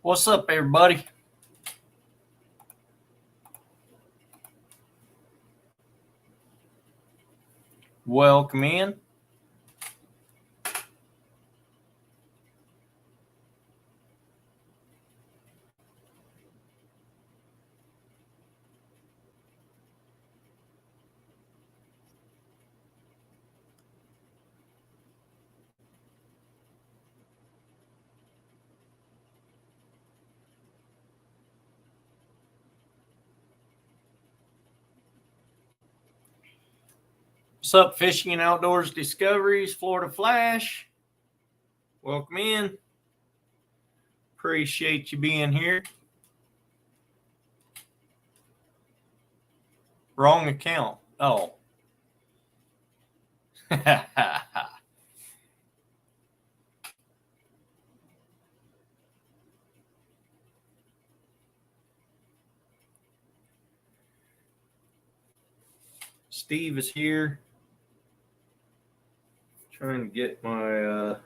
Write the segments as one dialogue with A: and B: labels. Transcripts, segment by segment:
A: What's up, everybody? Welcome in. What's up, Fishing and Outdoors Discoveries, Florida Flash? Welcome in. Appreciate you being here. Wrong account. Oh. Steve is here. Trying to get my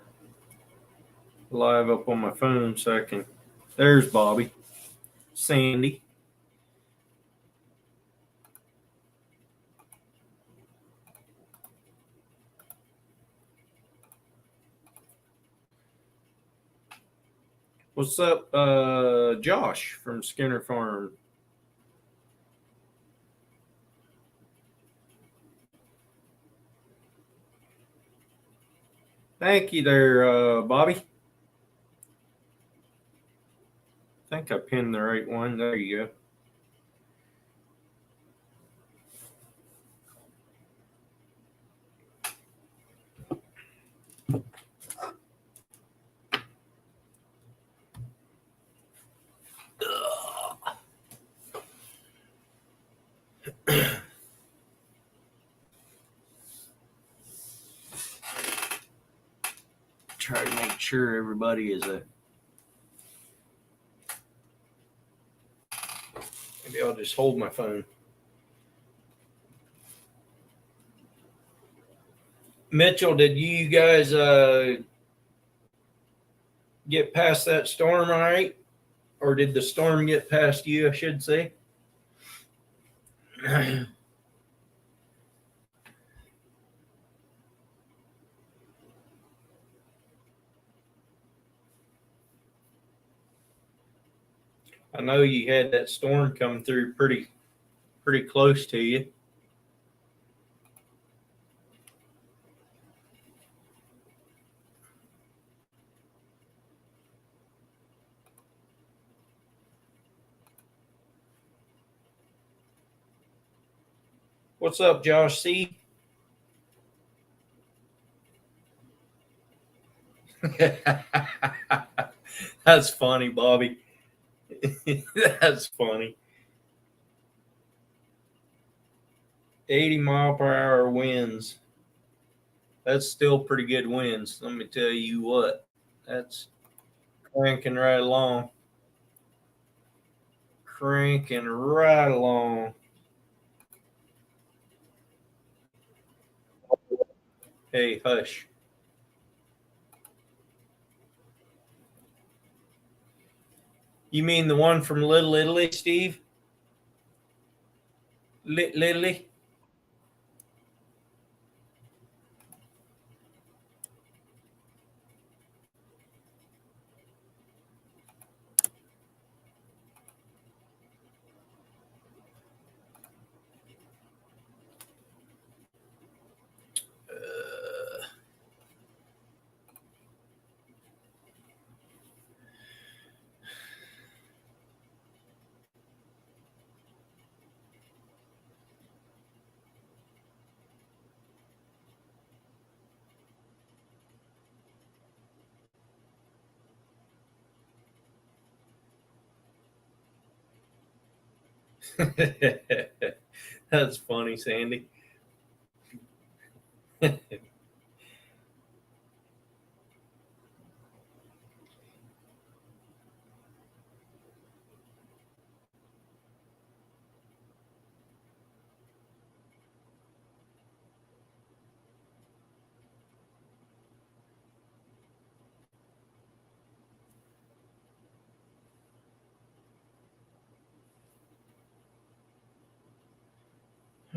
A: live up on my phone so I can. There's Bobby. Sandy. What's up, Josh from Skinner Farm? Thank you there, Bobby. I think I pinned the right one. There you go. Try to make sure everybody is a. Maybe I'll just hold my phone. Mitchell, did you guys get past that storm all right? Or did the storm get past you, I should say? I know you had that storm coming through pretty close to you. What's up, Josh C? That's funny, Bobby. That's funny. 80-mile-per-hour winds. That's still pretty good winds. Let me tell you what. That's cranking right along. Cranking right along. Hey, hush. You mean the one from Little Italy, Steve? Italy? That's funny, Sandy.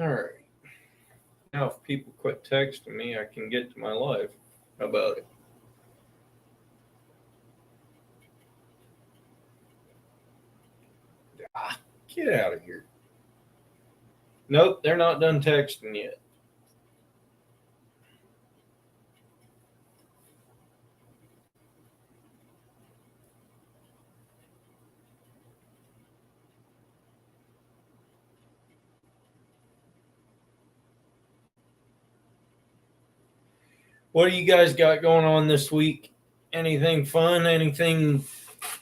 A: All right. Now, if people quit texting me, I can get to my live. How about it? Get out of here. Nope, they're not done texting yet. What do you guys got going on this week? Anything fun? Anything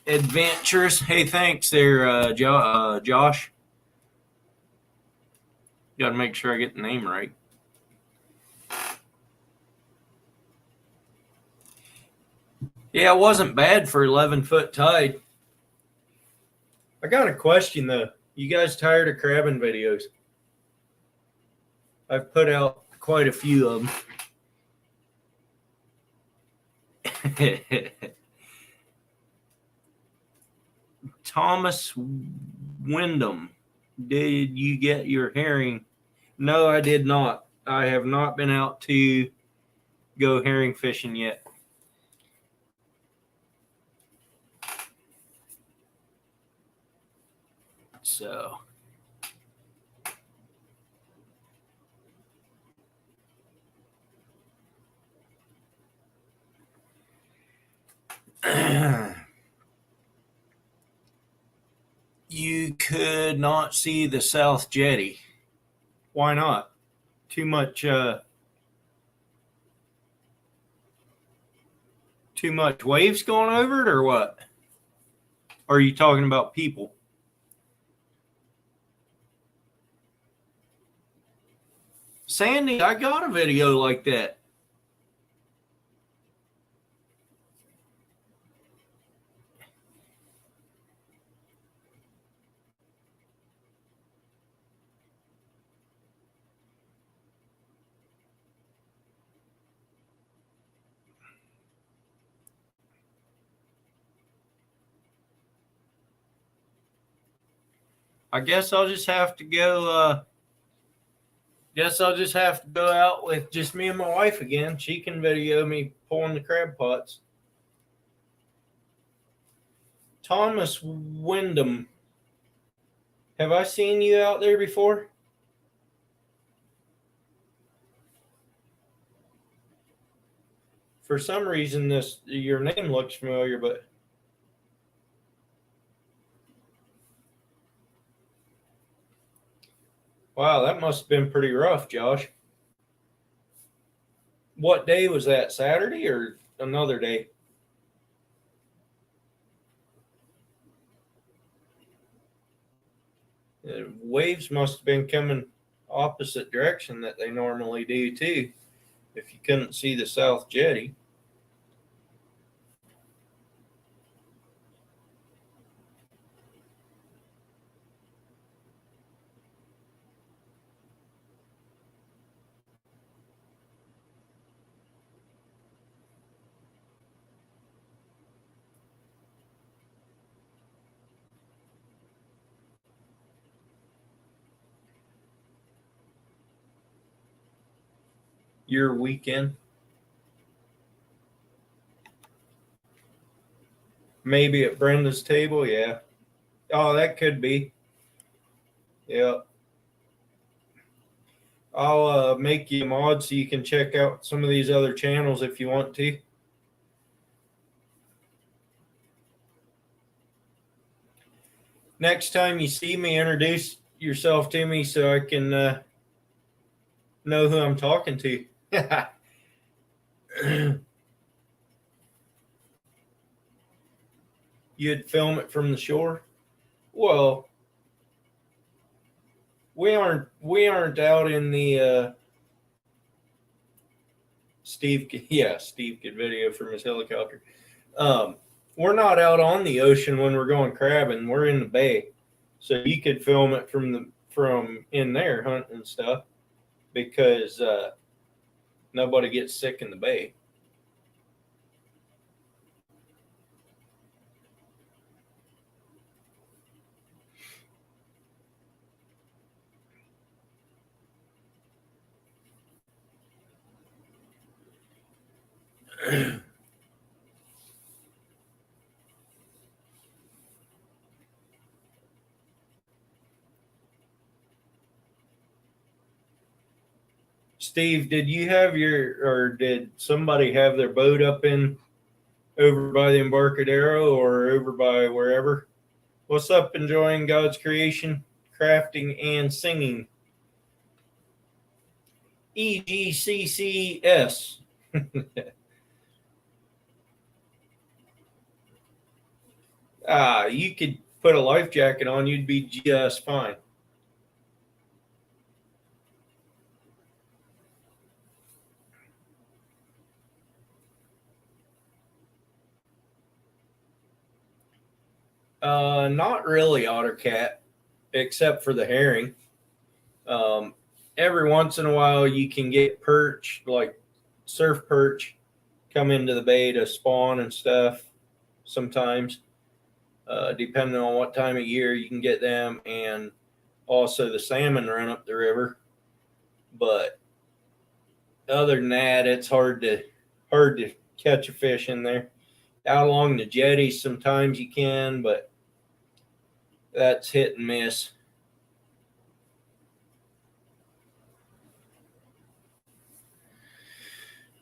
A: adventurous? Hey, thanks there, Josh. Got to make sure I get the name right. Yeah, it wasn't bad for 11-foot tide. I got a question though. You guys tired of crabbing videos? I've put out quite a few of them. Thomas Wyndham, did you get your herring? No, I did not. I have not been out to go herring fishing yet. So you could not see the South Jetty. Why not? Too much waves going over it, or what? Or are you talking about people? Sandy, I got a video like that. I guess I'll just have to go. Guess I'll just have to go out with just me and my wife again. She can video me pulling the crab pots. Thomas Wyndham. Have I seen you out there before? For some reason, your name looks familiar, but wow, that must have been pretty rough, Josh. What day was that? Saturday or another day? The waves must have been coming opposite direction that they normally do too, if you couldn't see the South Jetty. Your weekend? Maybe at Brenda's table, yeah. Oh, that could be. Yeah. I'll make you a mod so you can check out some of these other channels if you want to. Next time you see me, introduce yourself to me so I can know who I'm talking to. You'd film it from the shore? Well, we aren't out in the Steve could video from his helicopter. We're not out on the ocean when we're going crabbing. We're in the bay, so you could film it from in there hunting and stuff, because nobody gets sick in the bay. Steve, did you have or did somebody have their boat up in over by the Embarcadero or over by wherever? What's up, enjoying God's creation, crafting, and singing? EGCCS. You could put a life jacket on, you'd be just fine. Not really OtterCat, except for the herring. Every once in a while, you can get perch, like surf perch, come into the bay to spawn and stuff. Sometimes, depending on what time of year, you can get them, and also the salmon run up the river. But other than that, it's hard to catch a fish in there. Out along the jetties, sometimes you can, but that's hit and miss.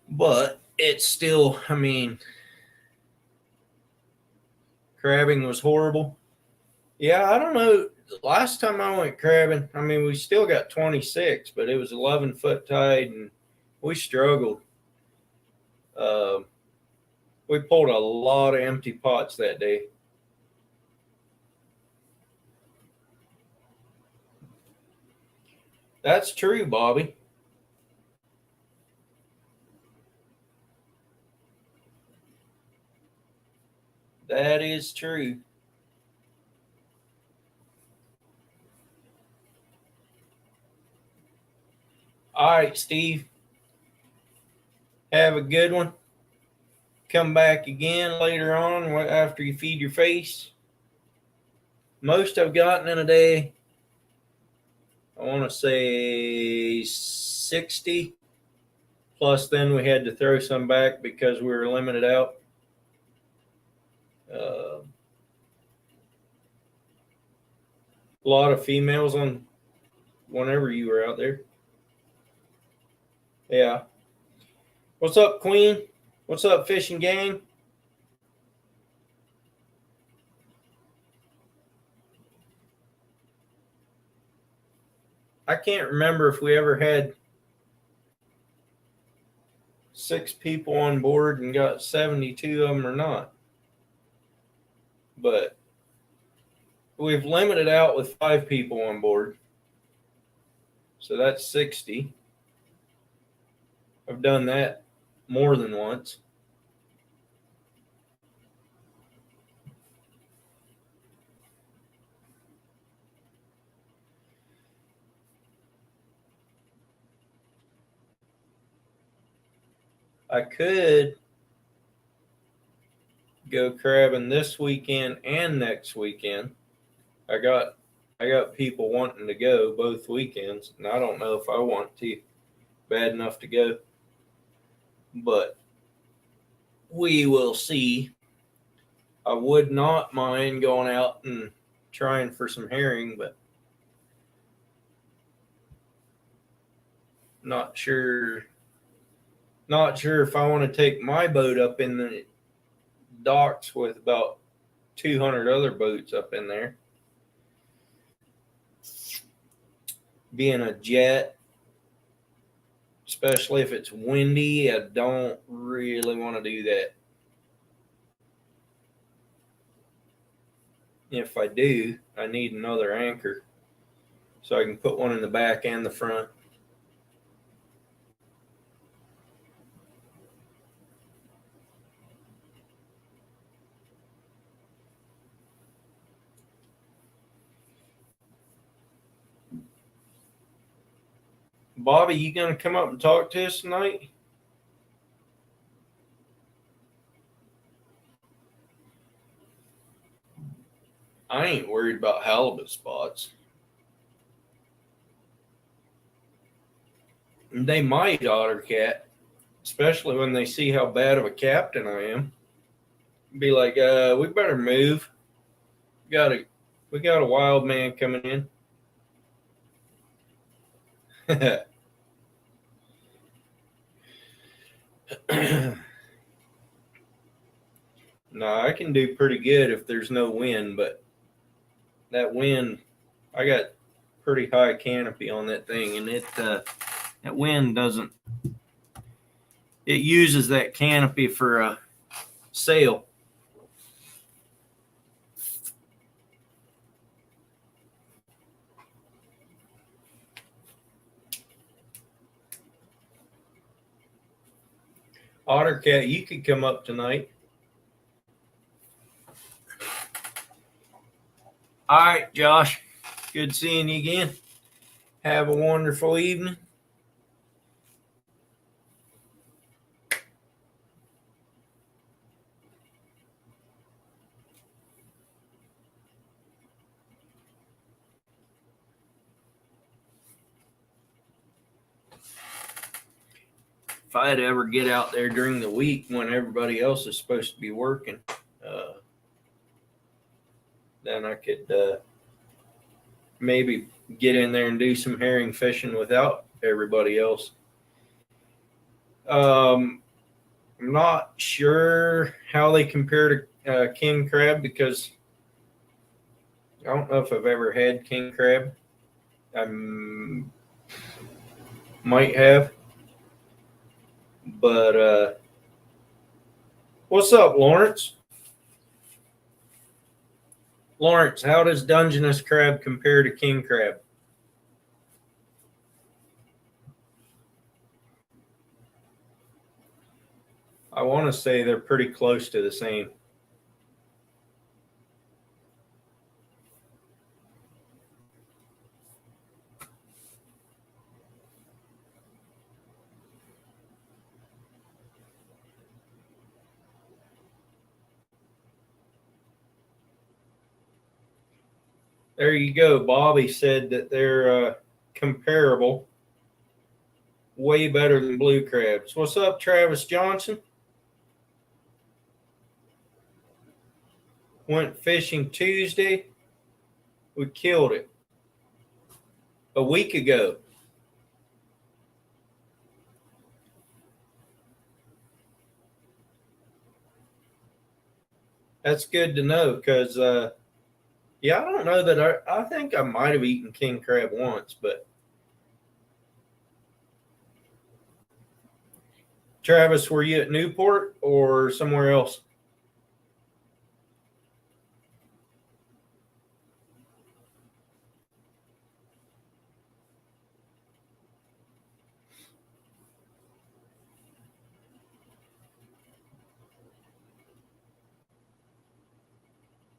A: But it's still, I mean, crabbing was horrible. Yeah, I don't know. Last time I went crabbing, I mean, we still got 26, but it was 11-foot tide, and we struggled. We pulled a lot of empty pots that day. That's true, Bobby. That is true. All right, Steve. Have a good one. Come back again later on after you feed your face. Most I've gotten in a day, I want to say 60. Plus, then we had to throw some back because we were limited out. A lot of females on whenever you were out there. Yeah. What's up, Queen? What's up, fishing gang? I can't remember if we ever had 6 people on board and got 72 of them or not. But we've limited out with 5 people on board. So that's 60. I've done that more than once. I could go crabbing this weekend and next weekend. I got people wanting to go both weekends, and I don't know if I want to bad enough to go. But we will see. I would not mind going out and trying for some herring, but not sure if I want to take my boat up in the docks with about 200 other boats up in there. Being a jet, especially if it's windy, I don't really want to do that. If I do, I need another anchor so I can put one in the back and the front. Bobby, you gonna come up and talk to us tonight? I ain't worried about halibut spots. They might, OtterCat. especially when they see how bad of a captain I am. Be like, we better move. We got a wild man coming in. No, I can do pretty good if there's no wind, but that wind, I got pretty high canopy on that thing, and that wind doesn't. It uses that canopy for a sail. Ottercat, you could come up tonight. All right, Josh. Good seeing you again. Have a wonderful evening. If I'd ever get out there during the week when everybody else is supposed to be working, then I could maybe get in there and do some herring fishing without everybody else. I'm not sure how they compare to king crab because I don't know if I've ever had king crab. I might have. But what's up, Lawrence? Lawrence, how does Dungeness crab compare to king crab? I want to say they're pretty close to the same. There you go. Bobby said that they're comparable. Way better than blue crabs. What's up, Travis Johnson? Went fishing Tuesday. We killed it. A week ago. That's good to know because, yeah, I don't know that I think I might have eaten king crab once, but Travis, were you at Newport or somewhere else?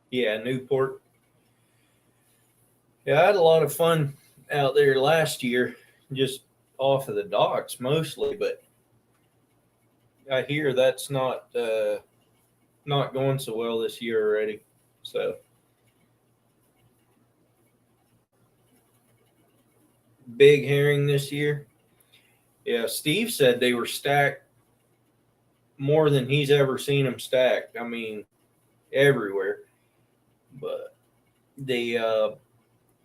A: Yeah, Newport. Yeah, I had a lot of fun out there last year, just off of the docks mostly, but I hear that's not going so well this year already. So big herring this year. Yeah, Steve said they were stacked more than he's ever seen them stacked. I mean, everywhere. But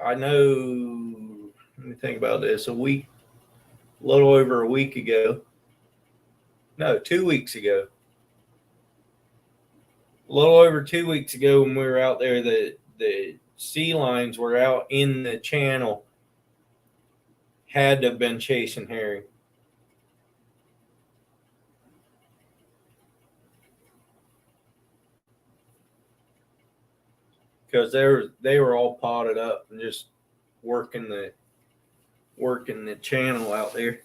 A: I know. Let me think about this. A little over a week ago. No, 2 weeks ago. A little over 2 weeks ago when we were out there, the sea lions were out in the channel. Had to have been chasing herring. Because they were all potted up and just working the channel out there.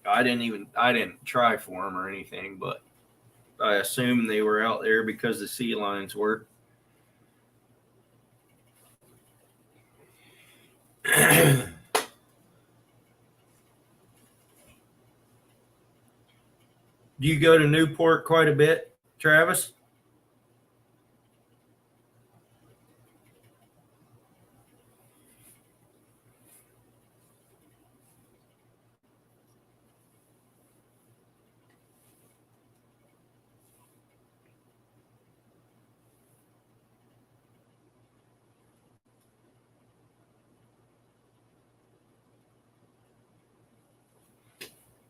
A: I didn't try for them or anything, but I assumed they were out there because the sea lions were. Do you go to Newport quite a bit, Travis?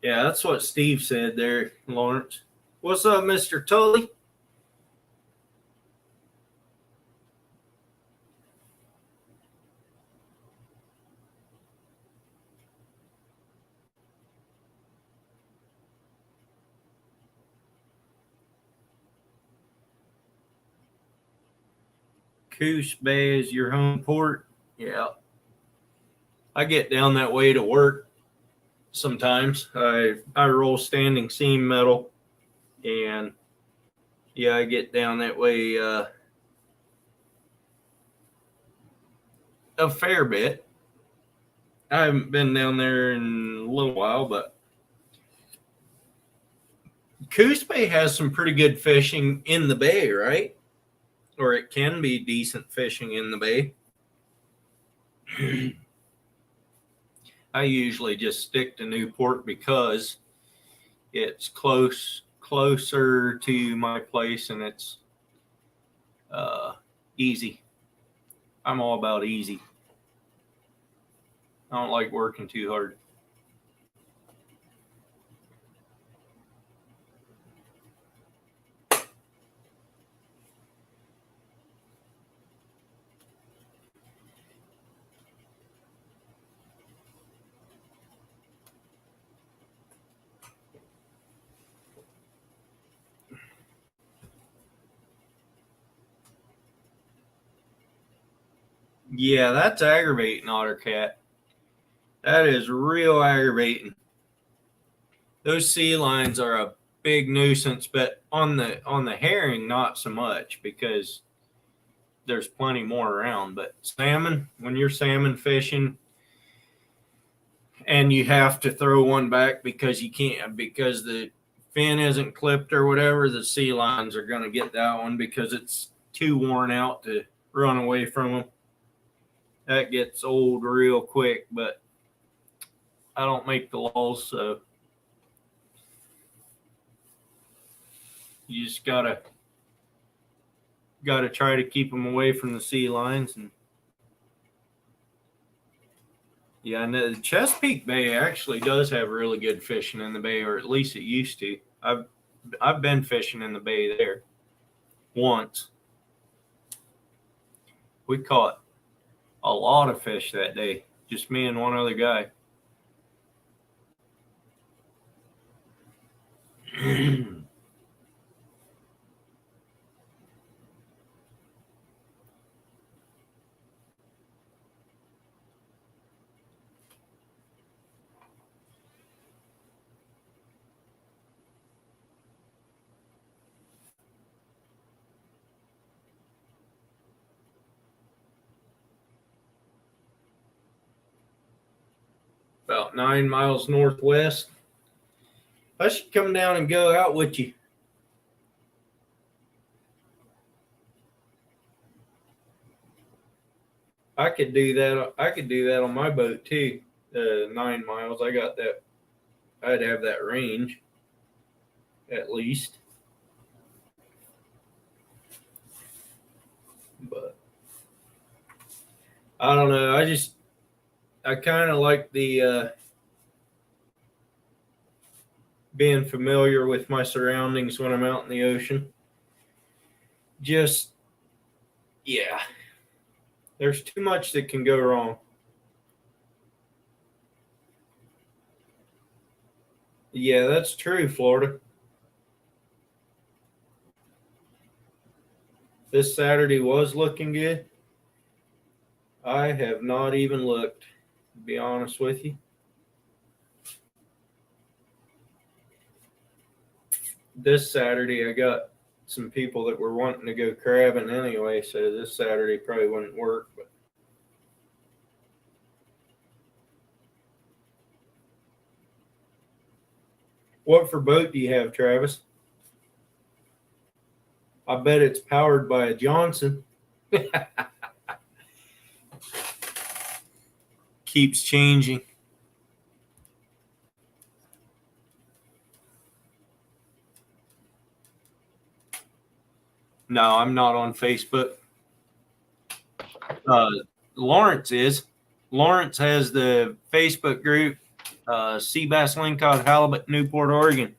A: Yeah, that's what Steve said there, Lawrence. What's up, Mr. Tully? Coos Bay is your home port? Yeah. I get down that way to work sometimes. I roll standing seam metal, and yeah, I get down that way a fair bit. I haven't been down there in a little while, but Coos Bay has some pretty good fishing in the bay, right? Or it can be decent fishing in the bay. I usually just stick to Newport because it's closer to my place, and it's easy. I'm all about easy. I don't like working too hard. Yeah, that's aggravating, Ottercat. That is real aggravating. Those sea lions are a big nuisance, but on the herring, not so much because there's plenty more around. But salmon, when you're salmon fishing and you have to throw one back because you can't, because the fin isn't clipped or whatever, the sea lions are going to get that one because it's too worn out to run away from them. That gets old real quick, but I don't make the laws, so you just gotta try to keep them away from the sea lions. And yeah, and the Chesapeake Bay actually does have really good fishing in the bay, or at least it used to. I've been fishing in the bay there once. We caught a lot of fish that day, just me and one other guy. About 9 miles northwest. I should come down and go out with you. I could do that. I could do that on my boat too. 9 miles. I got that. I'd have that range at least. But I don't know. I kind of like the being familiar with my surroundings when I'm out in the ocean. Just, yeah, there's too much that can go wrong. Yeah, that's true, Florida. This Saturday was looking good. I have not even looked, to be honest with you. This Saturday, I got some people that were wanting to go crabbing anyway, so this Saturday probably wouldn't work. But what for boat do you have, Travis? I bet it's powered by a Johnson. Keeps changing. No, I'm not on Facebook. Lawrence is. Lawrence has the Facebook group Sea bass, lingcod, halibut, Newport, Oregon.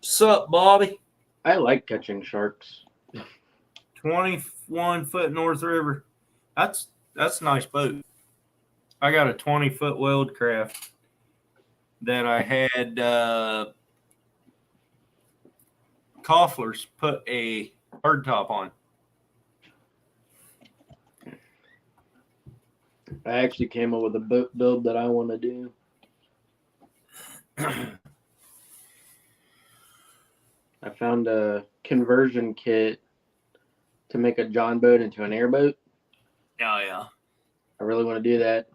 A: Sup, Bobby?
B: I like catching sharks.
A: 21 foot North River. That's a nice boat. I got a 20-foot weld craft that I had Koffler's put a hardtop on.
B: I actually came up with a boat build that I want to do. I found a conversion kit to make a John boat into an airboat.
A: Oh, yeah.
B: I really want to do that.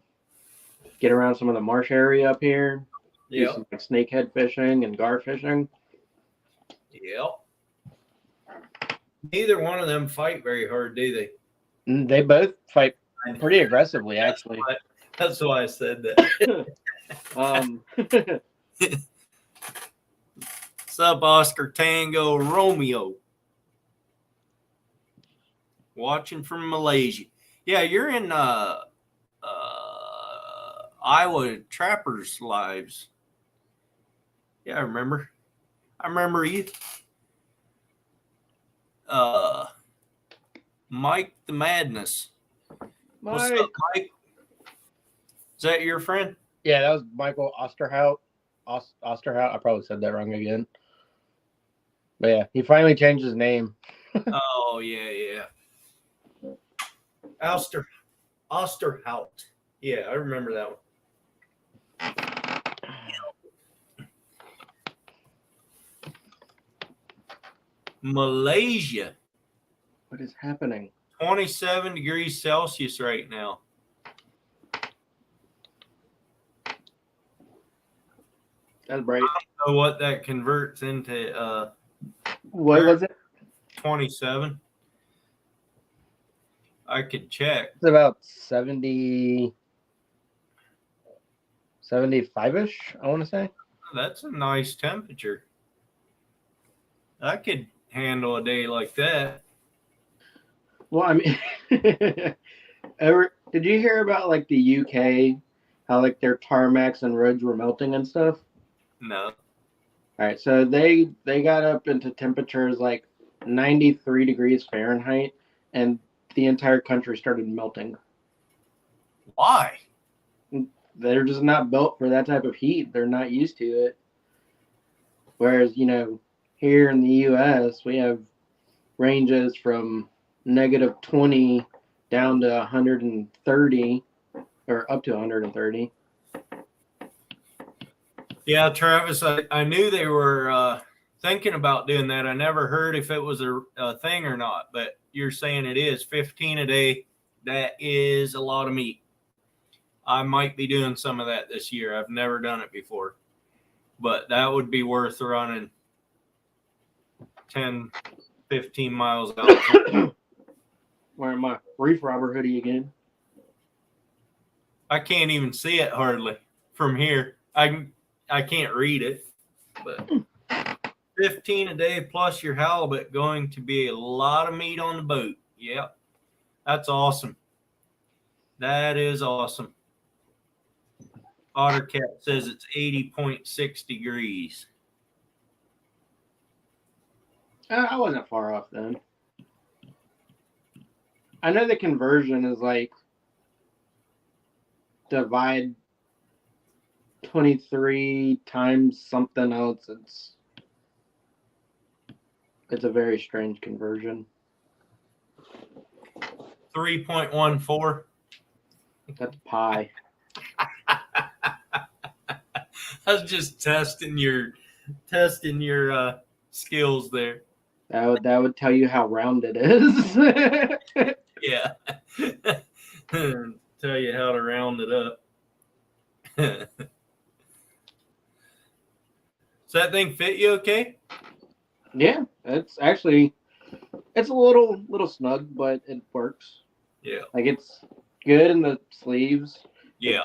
B: Get around some of the marsh area up here. Do
A: Yep.
B: some like snakehead fishing and gar fishing.
A: Yep. Neither one of them fight very hard, do they?
B: They both fight pretty aggressively, actually.
A: That's why I said that. Sub Oscar Tango Romeo. Watching from Malaysia. Yeah, you're in Iowa Trappers Lives. Yeah, I remember you. Mike the Madness. What's up, Mike? Is that your friend?
B: Yeah, that was Michael Osterhout. Osterhout. I probably said that wrong again. But yeah, he finally changed his name.
A: Oh, yeah. Osterhout. Yeah, I remember that one. Malaysia.
B: What is happening?
A: 27 degrees Celsius right now.
B: That's bright.
A: I don't know what that converts into.
B: What was it?
A: 27. I could check.
B: It's about 70, 75-ish, I want to say.
A: That's a nice temperature. I could handle a day like that.
B: Well, I mean, did you hear about like the UK, how like their tarmacs and roads were melting and stuff?
A: No.
B: All right, so they got up into temperatures like 93 degrees Fahrenheit, and the entire country started melting.
A: Why?
B: They're just not built for that type of heat. They're not used to it. Whereas, here in the U.S., we have ranges from -20 down to 130 or up to 130.
A: Yeah, Travis, I knew they were thinking about doing that. I never heard if it was a thing or not, but you're saying it is 15 a day. That is a lot of meat. I might be doing some of that this year. I've never done it before, but that would be worth running 10, 15 miles out.
B: Wearing my reef robber hoodie again.
A: I can't even see it hardly from here. I can't read it, but 15 a day plus your halibut, going to be a lot of meat on the boat. Yep. That's awesome. That is awesome. OtterCat says it's 80.6 degrees.
B: I wasn't far off then. I know the conversion is like divide 23 times something else. It's a very strange conversion.
A: 3.14.
B: That's pi.
A: I was just testing your skills there.
B: That would tell you how round it is.
A: Yeah. Tell you how to round it up. Does that thing fit you okay?
B: Yeah, it's a little snug, but it works.
A: Yeah.
B: Like it's good in the sleeves.
A: Yeah.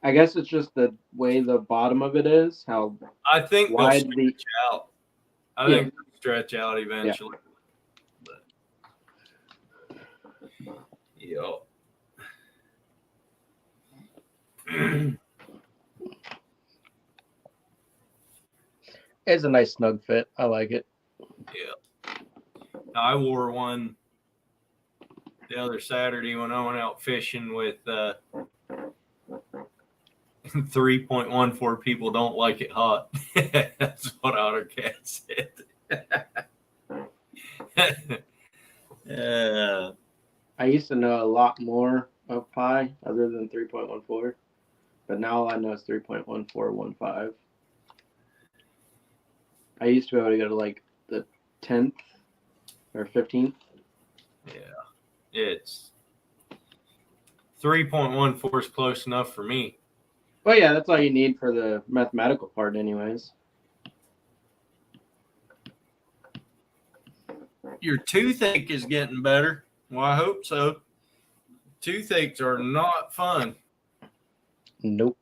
B: I guess it's just the way the bottom of it is, how
A: I think
B: wide
A: they'll stretch out. I think they'll stretch out eventually.
B: Yeah.
A: But,
B: It's a nice snug fit. I like it.
A: Yeah. I wore one the other Saturday when I went out fishing with 3.14 people don't like it hot. That's what OtterCat said.
B: I used to know a lot more of pi other than 3.14, but now all I know is 3.1415. I used to be able to go to like the 10th or 15th.
A: Yeah, it's 3.14 is close enough for me.
B: Well, yeah, that's all you need for the mathematical part, anyways.
A: Your toothache is getting better. Well, I hope so. Toothaches are not fun.
B: Nope.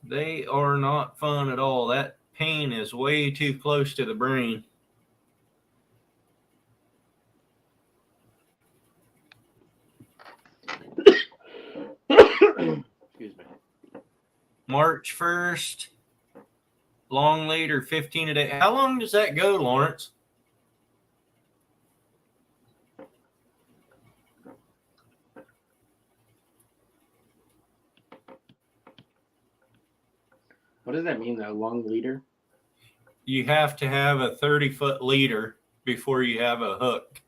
A: They are not fun at all. That pain is way too close to the brain.
B: Excuse me.
A: March 1st, long leader, 15 a day. How long does that go, Lawrence?
B: What does that mean, though? Long leader?
A: You have to have a 30-foot leader before you have a hook.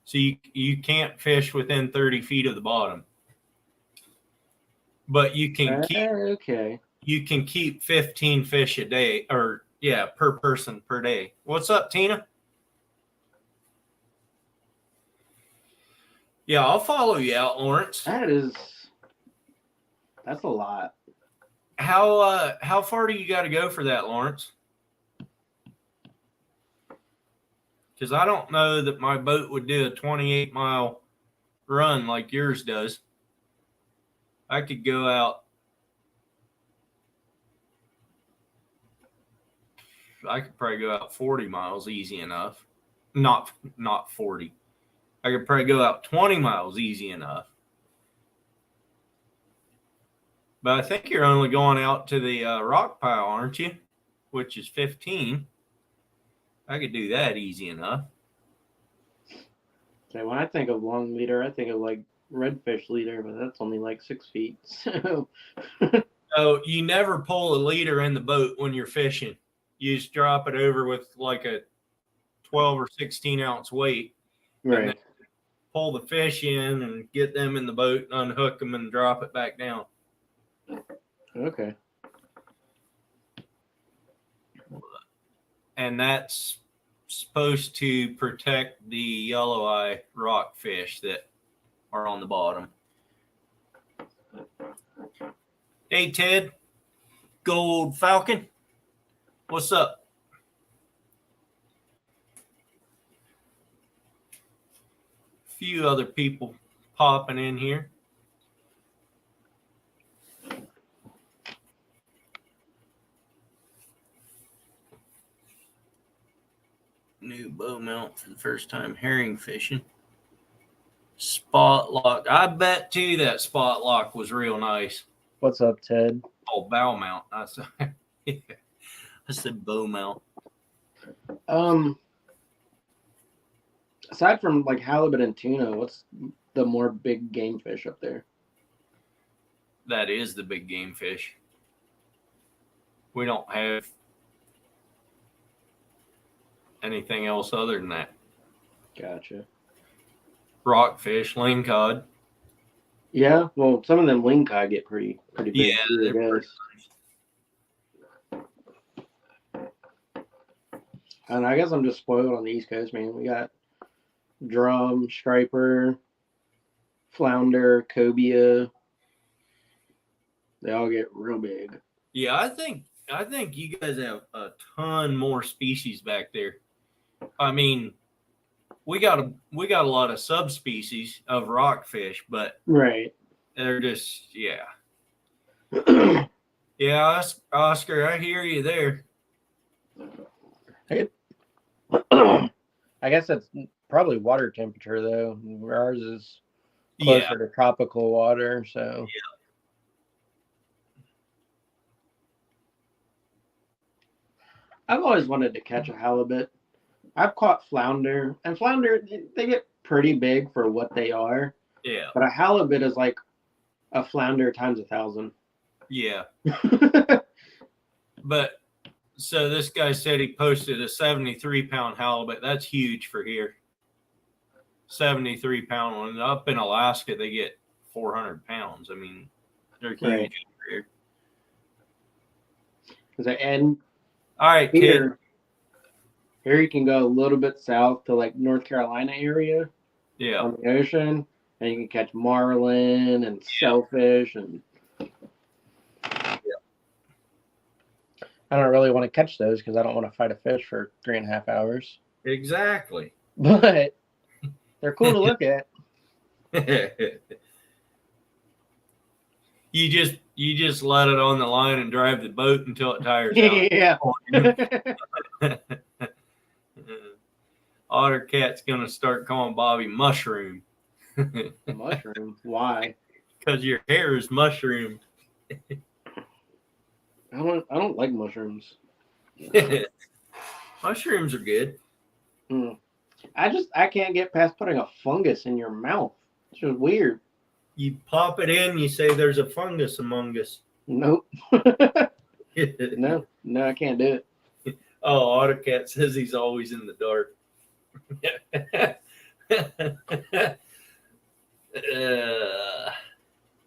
A: So you can't fish within 30 feet of the bottom. But you can keep 15 fish a day, or per person per day. What's up, Tina? Yeah, I'll follow you out, Lawrence.
B: That's a lot.
A: How far do you got to go for that, Lawrence? Because I don't know that my boat would do a 28-mile run like yours does. I could go out. I could probably go out 40 miles easy enough. Not 40. I could probably go out 20 miles easy enough. But I think you're only going out to the rock pile, aren't you? Which is 15. I could do that easy enough.
B: Okay, when I think of long leader, I think of like redfish leader, but that's only like 6 feet. So
A: you never pull a leader in the boat when you're fishing. You just drop it over with like a 12 or 16 ounce weight.
B: Right.
A: And then pull the fish in and get them in the boat and unhook them and drop it back down.
B: Okay.
A: And that's supposed to protect the yellow eye rockfish that are on the bottom. Hey, Ted, Gold Falcon, what's up? A few other people popping in here. New bow mount for the first time herring fishing. Spot lock. I bet too that spot lock was real nice.
B: What's up, Ted?
A: Oh, bow mount. I said bow mount.
B: Aside from like halibut and tuna, what's the more big game fish up there?
A: That is the big game fish. We don't have anything else other than that.
B: Gotcha.
A: Rockfish, lingcod.
B: Yeah, well, some of them lingcod get pretty big.
A: Yeah, they're pretty nice.
B: And I guess I'm just spoiled on the East Coast, man. We got drum, striper, flounder, cobia. They all get real big.
A: Yeah, I think you guys have a ton more species back there. I mean, we got a lot of subspecies of rockfish, but
B: right,
A: they're just yeah. Oscar, I hear you there.
B: I guess that's probably water temperature though. Ours is closer
A: Yeah.
B: to tropical water. So I've always wanted to catch a halibut. I've caught flounder, and flounder they get pretty big for what they are,
A: Yeah.
B: but a halibut is like a flounder times 1,000.
A: Yeah. But so this guy said he posted a 73-pound halibut. That's huge for here. 73-pound one. Up in Alaska, they get 400 pounds. I mean, they're huge
B: Right.
A: here.
B: And
A: All right, kid.
B: here you can go a little bit south to like North Carolina area
A: Yeah.
B: on the ocean, and you can catch marlin and shellfish. And I don't really want to catch those because I don't want to fight a fish for 3.5 hours.
A: Exactly.
B: But they're cool to look at.
A: You just let it on the line and drive the boat until it tires
B: Yeah.
A: out. Otter Cat's gonna start calling Bobby Mushroom.
B: Mushroom. Why?
A: Because your hair is mushroomed.
B: I don't like mushrooms.
A: Mushrooms are good.
B: I can't get past putting a fungus in your mouth. It's just weird.
A: You pop it in, you say there's a fungus among us.
B: Nope. No, I can't do it.
A: Oh, Otter Cat says he's always in the dark.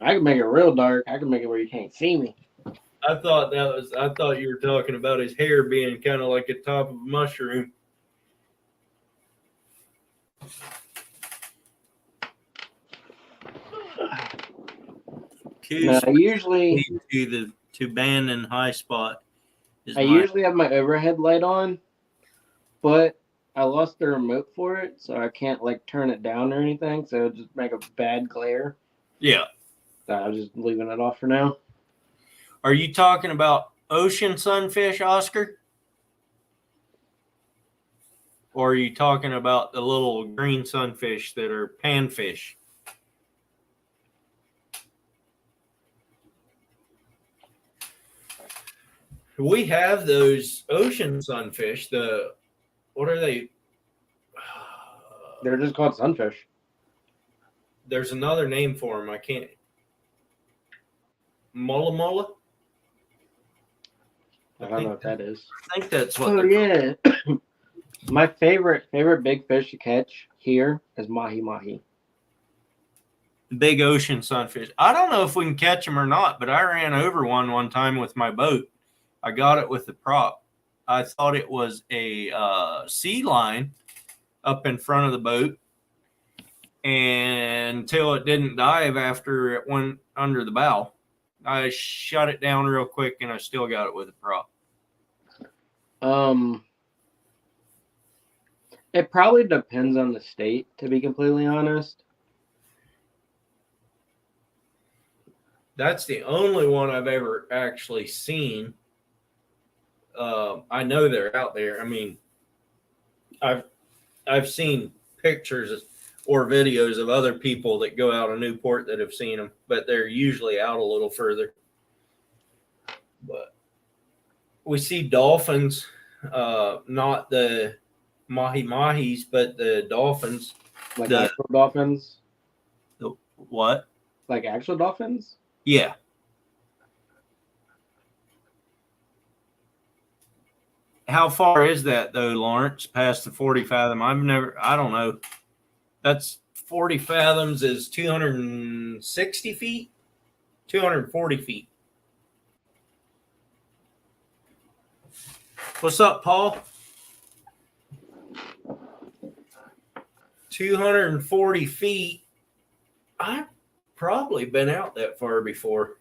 B: I can make it real dark. I can make it where you can't see me.
A: I thought you were talking about his hair being kind of like a top of a mushroom.
B: No, I usually
A: to Bandon High Spot.
B: usually have my overhead light on, but I lost the remote for it, so I can't like turn it down or anything. So it'll just make a bad glare.
A: Yeah.
B: So I'm just leaving it off for now.
A: Are you talking about ocean sunfish, Oscar? Or are you talking about the little green sunfish that are panfish? We have those ocean sunfish. What are they?
B: They're just called sunfish.
A: There's another name for them. I can't. Mulla mulla?
B: I don't know what that is.
A: I think that's what.
B: Oh yeah. My favorite big fish to catch here is mahi mahi.
A: Big ocean sunfish. I don't know if we can catch them or not, but I ran over one time with my boat. I got it with the prop. I thought it was a sea line up in front of the boat, and until it didn't dive after it went under the bow. I shut it down real quick, and I still got it with a prop.
B: It probably depends on the state, to be completely honest.
A: That's the only one I've ever actually seen. I know they're out there. I mean, I've seen pictures or videos of other people that go out of Newport that have seen them, but they're usually out a little further. But we see dolphins, not the mahi-mahis, but the dolphins.
B: Like actual dolphins?
A: The what?
B: Like actual dolphins?
A: Yeah. How far is that though, Lawrence? Past the 40 fathom? I don't know. That's 40 fathoms is 260 feet, 240 feet. What's up, Paul? 240 feet. I've probably been out that far before.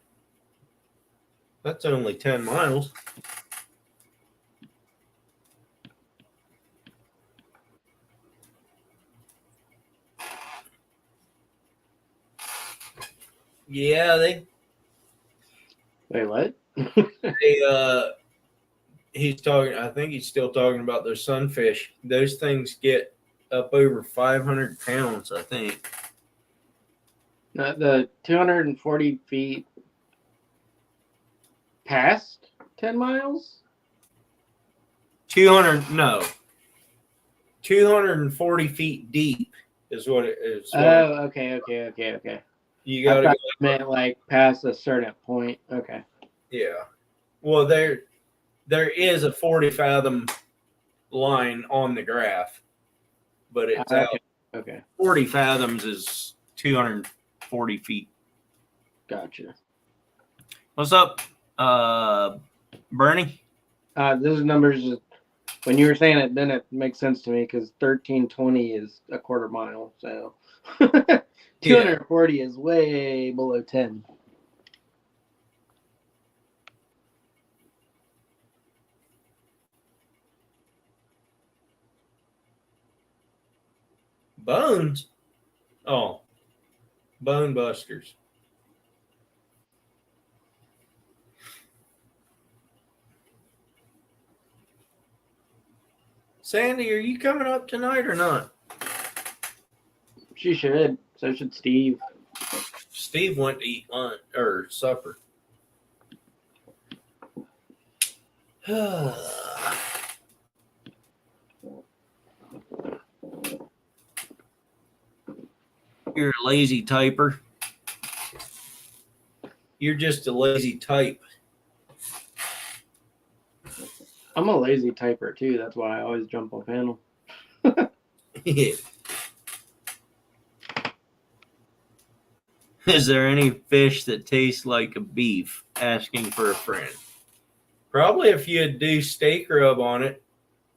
A: That's only 10 miles. Yeah,
B: Wait, what?
A: He's talking, I think he's still talking about those sunfish. Those things get up over 500 pounds, I think.
B: The 240 feet past 10 miles?
A: 240 feet deep is what it is.
B: Oh, okay.
A: You
B: I
A: got to
B: thought
A: go.
B: it meant like past a certain point. Okay.
A: Yeah. Well, there is a 40 fathom line on the graph, but it's out.
B: Okay.
A: 40 fathoms is 240 feet.
B: Gotcha.
A: What's up, Bernie?
B: Those numbers, when you were saying it, then it makes sense to me because 1320 is a quarter mile. So 240 is way below 10.
A: Bones? Oh, Bone Busters. Sandy, are you coming up tonight or not?
B: She should. So should Steve.
A: Steve went to eat lunch or supper. You're a lazy typer. You're just a lazy type.
B: I'm a lazy typer too. That's why I always jump on panel.
A: Is there any fish that tastes like a beef? Asking for a friend. Probably if you do steak rub on it,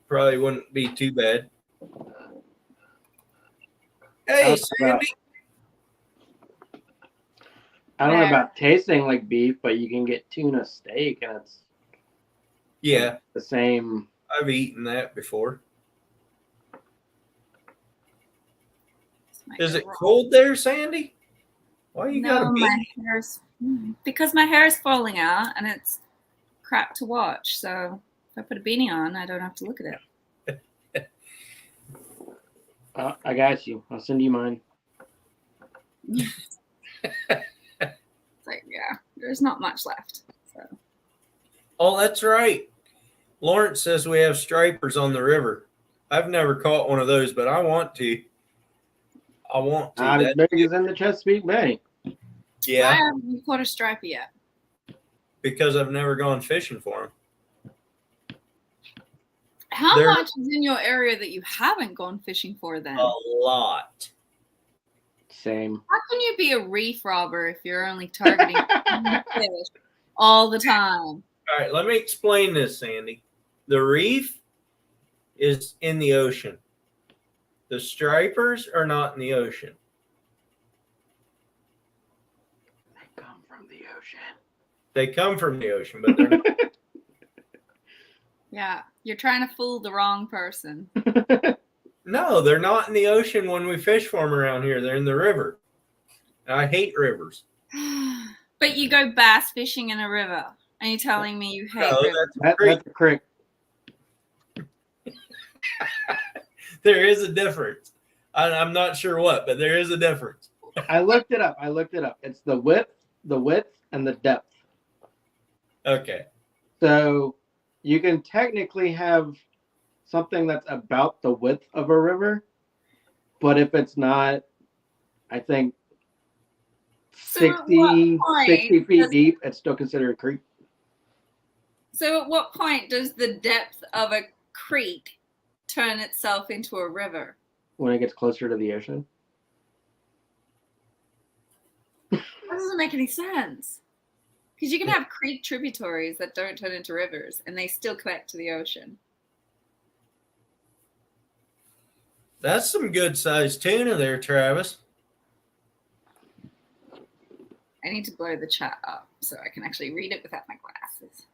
A: probably wouldn't be too bad. Hey, Sandy.
B: I don't know about tasting like beef, but you can get tuna steak and it's the same.
A: I've eaten that before. Is it cold there, Sandy? Why you got a beanie?
C: My hair's because my hair is falling out and it's crap to watch. So if I put a beanie on, I don't have to look at it.
B: I got you. I'll send you mine.
C: It's like, yeah, there's not much left. So.
A: Oh, that's right. Lawrence says we have stripers on the river. I've never caught one of those, but I want to.
B: Not as big as in the Chesapeake Bay.
A: Yeah.
C: Why haven't you caught a striper yet?
A: Because I've never gone fishing for them.
C: How much is in your area that you haven't gone fishing for then?
A: A lot.
B: Same.
C: How can you be a reef robber if you're only targeting fish all the time?
A: All right, let me explain this, Sandy. The reef is in the ocean. The stripers are not in the ocean.
B: They come from the ocean.
A: They come from the ocean, but they're not.
C: Yeah, you're trying to fool the wrong person.
A: No, they're not in the ocean when we fish for them around here. They're in the river. I hate rivers.
C: But you go bass fishing in a river, and you're telling me you hate rivers.
B: That's a creek.
A: There is a difference. I'm not sure what, but there is a difference.
B: I looked it up. It's the width, and the depth.
A: Okay.
B: So you can technically have something that's about the width of a river, but if it's not, I think 60 feet deep, it's still considered a creek.
C: So at what point does the depth of a creek turn itself into a river?
B: When it gets closer to the ocean.
C: That doesn't make any sense. Because you can have creek tributaries that don't turn into rivers and they still connect to the ocean.
A: That's some good sized tuna there, Travis.
C: I need to blur the chat up so I can actually read it without my glasses.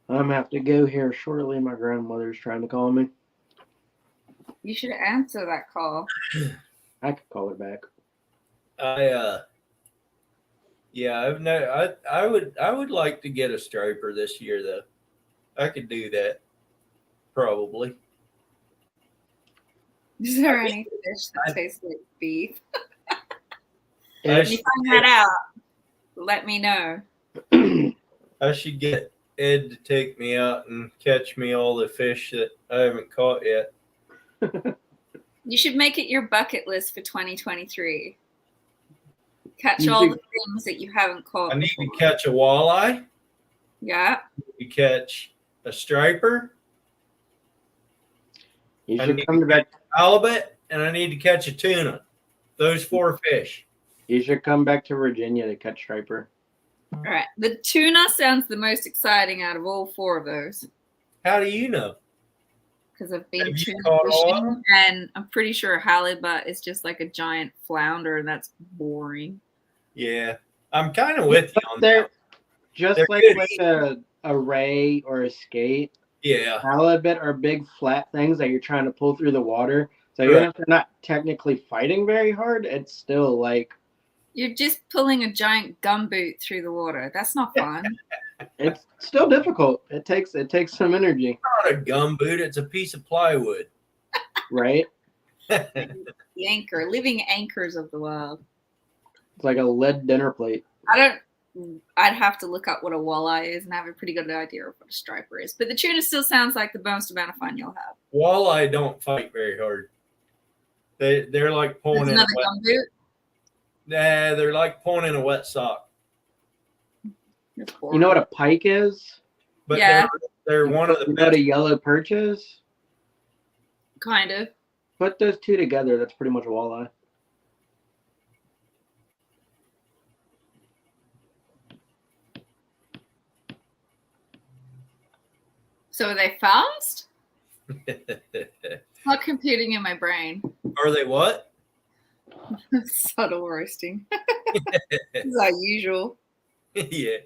B: I'm going to have to go here shortly. My grandmother's trying to call me.
C: You should answer that call.
B: I could call her back.
A: I would like to get a striper this year though. I could do that. Probably.
C: Is there any fish that tastes like beef? When you find that out, let me know.
A: I should get Ed to take me out and catch me all the fish that I haven't caught yet.
C: You should make it your bucket list for 2023. Catch
B: You
C: all
B: should-
C: the things that you haven't caught.
A: I need to
C: before.
A: catch a walleye,
C: Yeah.
A: to catch a striper,
B: You
A: I
B: should
A: need
B: come
A: to
B: back.
A: halibut, and I need to catch a tuna. Those 4 fish.
B: You should come back to Virginia to catch striper.
C: All right. The tuna sounds the most exciting out of all 4 of those
A: How do you know?
C: because I've been
A: Have you
C: tuna
A: caught all of
C: fishing,
A: them?
C: and I'm pretty sure halibut is just like a giant flounder, and that's boring.
A: Yeah, I'm kind of with you on
B: They're
A: that.
B: just
A: They're
B: like
A: good
B: with a ray or a skate.
A: Yeah,
B: Halibut are big flat things that you're trying to pull through the water. So
A: Correct.
B: even if they're not technically fighting very hard, it's still like
C: You're just pulling a giant gumboot through the water. That's not fun.
B: it's still difficult. It takes some energy,
A: not a gumboot. It's a piece of plywood.
B: right?
C: The anchor, living anchors of the world.
B: It's like a lead dinner plate.
C: I'd have to look up what a walleye is and have a pretty good idea of what a striper is. But the tuna still sounds like the most amount of fun you'll have.
A: Walleye don't fight very hard. They're like pulling
C: There's
A: in a
C: another
A: wet.
C: gumboot.
A: Nah, they're like pulling in a wet sock.
C: That's
B: You know what
C: boring.
B: a pike is?
A: But
C: Yeah.
A: they're one of the
B: You know what
A: best.
B: a yellow perch is?
C: Kind of.
B: Put those two together. That's pretty much a walleye.
C: So are they fast? Not computing in my brain.
A: Are they what?
C: Subtle roasting. As usual.
A: Yeah.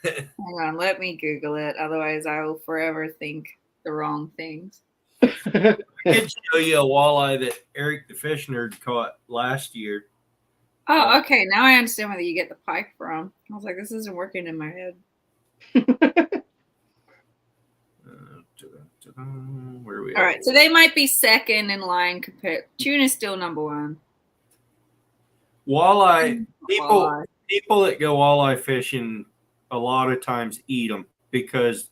C: Hang on, let me Google it. Otherwise, I will forever think the wrong things.
A: I could show you a walleye that Eric the fish nerd caught last year.
C: Oh, okay. Now I understand where you get the pike from. I was like, this isn't working in my head.
A: Where are we?
C: All right, so they might be second in line compared. Tuna's still number 1.
A: Walleye.
C: Walleye.
A: People that go walleye fishing a lot of times eat them because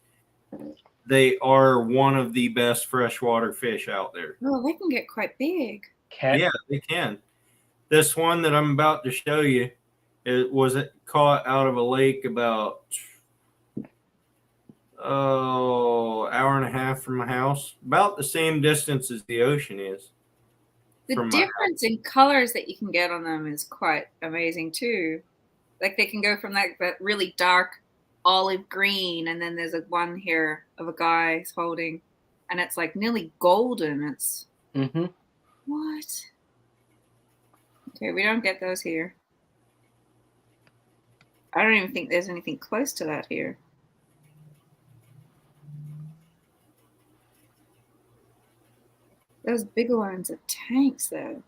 A: they are one of the best freshwater fish out there.
C: Oh, they can get quite big.
B: Cat.
A: Yeah, they can. This one that I'm about to show you, it was caught out of a lake about hour and a half from my house, about the same distance as the ocean is.
C: The
A: From my
C: difference in colors that you can get on them is quite amazing too. Like they can go from that really dark olive green, and then there's one here of a guy holding, and it's like nearly golden. It's
B: Mm-hmm.
C: what? Okay, we don't get those here. I don't even think there's anything close to that here. Those bigger ones are tanks, though.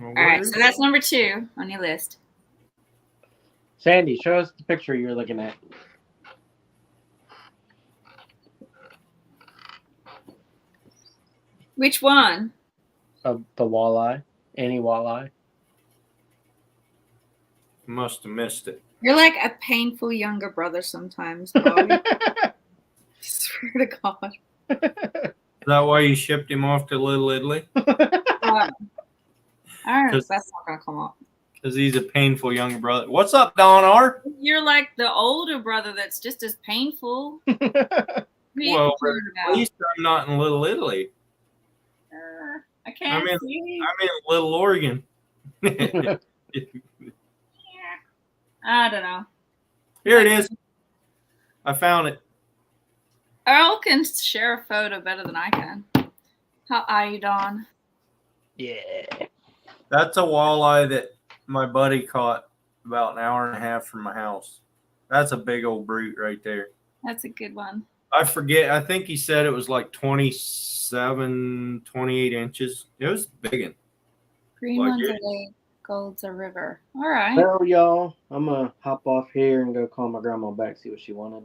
C: All right, so that's number 2 on your list.
B: Sandy, show us the picture you're looking at.
C: Which one?
B: Of the walleye. Any walleye.
A: Must have missed it.
C: You're like a painful younger brother sometimes, Bobby. Swear to God.
A: Is that why you shipped him off to Little Italy?
C: I don't know.
A: 'Cause-
C: That's not gonna come up.
A: Because he's a painful younger brother. What's up, Don R?
C: You're like the older brother that's just as painful. What are you
A: Well,
C: concerned
A: At
C: about?
A: least I'm not in Little Italy.
C: I can't
A: I'm in-
C: see.
A: I'm in Little Oregon. Here
C: I don't know.
A: it is. I found it.
C: Earl can share a photo better than I can. How are you, Don?
B: Yeah.
A: That's a walleye that my buddy caught about an hour and a half from my house. That's a big old brute right there.
C: That's a good one.
A: I forget. I think he said it was like 27, 28 inches. It was big. One.
C: Green
A: Like
C: one's
A: it.
C: a lake, gold's a river. All right.
B: Well, y'all, I'm gonna hop off here and go call my grandma back, see what she wanted.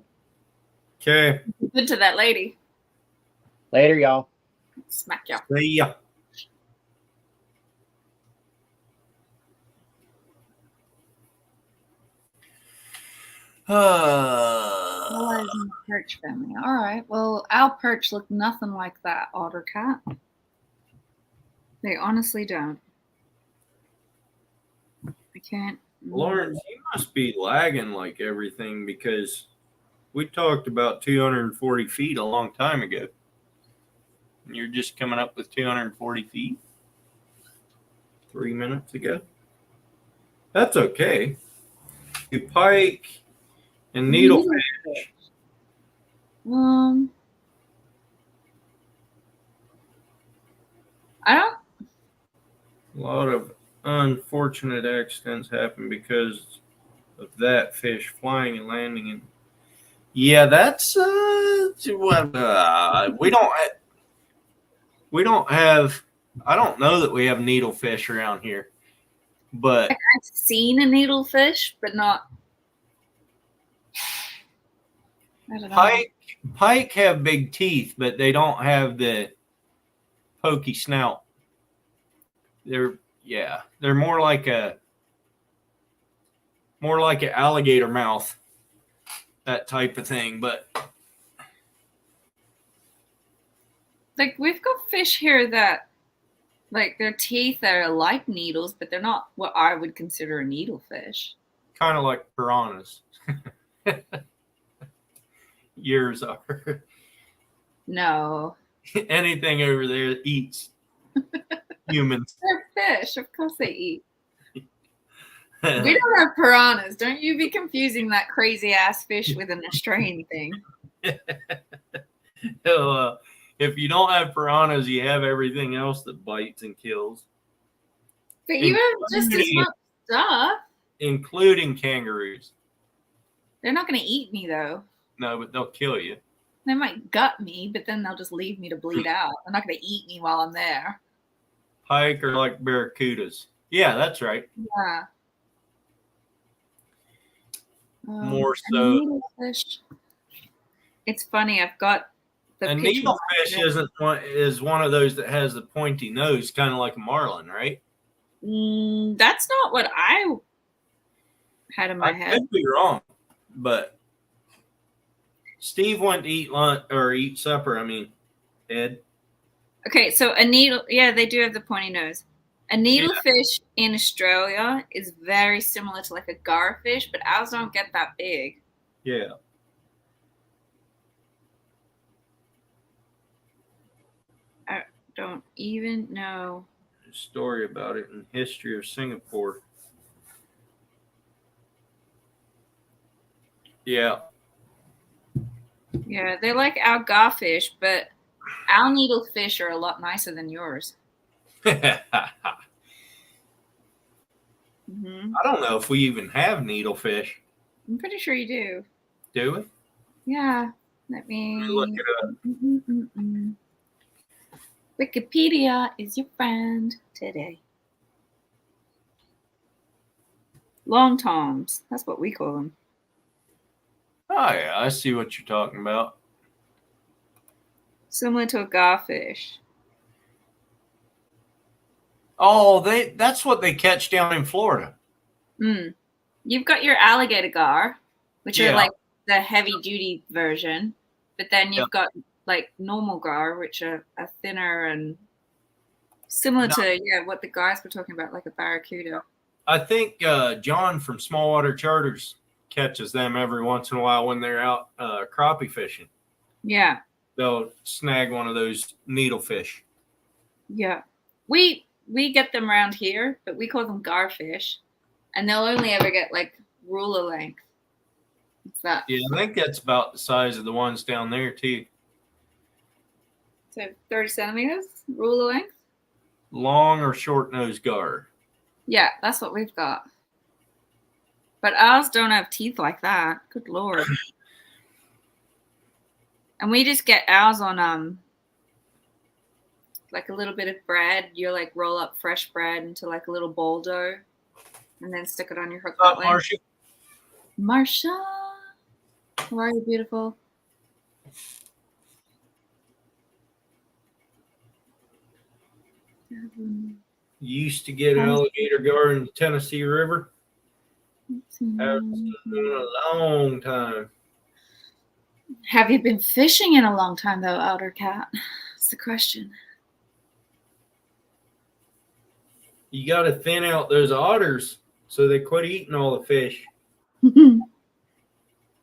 A: Okay.
C: Good to that lady.
B: Later, y'all.
C: Smack ya.
A: See ya.
C: Allies in the perch family. All right. Well, our perch look nothing like that, Otter Cat. They honestly don't. I can't.
A: Lawrence, you must be lagging like everything because we talked about 240 feet a long time ago. And you're just coming up with 240 feet 3 minutes ago. That's okay. You pike and needlefish.
C: I don't.
A: A lot of unfortunate accidents happen because of that fish flying and landing in. Yeah, that's we don't have. I don't know that we have needlefish around here, but
C: I've seen a needlefish, but not. I don't know.
A: pike have big teeth, but they don't have the pokey snout. They're more like an alligator mouth, that type of thing. But
C: Like we've got fish here that, like their teeth are like needles, but they're not what I would consider a needlefish.
A: kind of like piranhas. Yours are.
C: No,
A: Anything over there eats humans.
C: they're fish. Of course they eat. We don't have piranhas. Don't you be confusing that crazy ass fish with an Australian thing.
A: So, if you don't have piranhas, you have everything else that bites and kills,
C: But you have just as much stuff.
A: including kangaroos.
C: They're not going to eat me though.
A: No, but they'll kill you.
C: They might gut me, but then they'll just leave me to bleed out. They're not going to eat me while I'm there.
A: Pike are like barracudas. Yeah, that's right.
C: Yeah.
A: More so.
C: Needlefish. It's funny. I've got the
A: A
C: picture.
A: needlefish is one of those that has the pointy nose, kind of like a marlin, right?
C: That's not what I had in my
A: I
C: head.
A: could be wrong, but Steve went to eat lunch or eat supper. I mean, Ed.
C: Okay, so a needle. Yeah, they do have the pointy nose. A needlefish in Australia is very similar to like a garfish, but ours don't get that big.
A: Yeah.
C: I don't even know.
A: There's a story about it in History of Singapore. Yeah.
C: Yeah, they like our garfish, but our needlefish are a lot nicer than yours.
A: I
C: Mm-hmm.
A: don't know if we even have needlefish.
C: I'm pretty sure you do.
A: Do we?
C: Yeah. Let me
A: Look it up.
C: Wikipedia is your friend today. Long toms. That's what we call them.
A: Oh yeah, I see what you're talking about.
C: Similar to a garfish.
A: Oh, that's what they catch down in Florida.
C: You've got your alligator gar, which
A: Yeah.
C: are like the heavy duty version, but then you've got like normal gar, which are thinner and similar to what the guys were talking about, like a barracuda.
A: I think John from Smallwater Charters catches them every once in a while when they're out crappie fishing.
C: Yeah.
A: They'll snag one of those needlefish.
C: Yeah. We get them around here, but we call them garfish, and they'll only ever get like ruler length. What's that?
A: Yeah, I think that's about the size of the ones down there too.
C: So 30 centimeters ruler length.
A: Long or short nose gar.
C: Yeah, that's what we've got. But ours don't have teeth like that. Good Lord. And we just get ours on like a little bit of bread. You like roll up fresh bread into like a little bowl dough and then stick it on your hook.
A: What's up, Marcia?
C: Marsha, how are you, beautiful?
A: You used to get alligator gar in the Tennessee River. Haven't seen in a long time.
C: Have you been fishing in a long time, though, Outer Cat? That's the question.
A: You got to thin out those otters so they quit eating all the fish.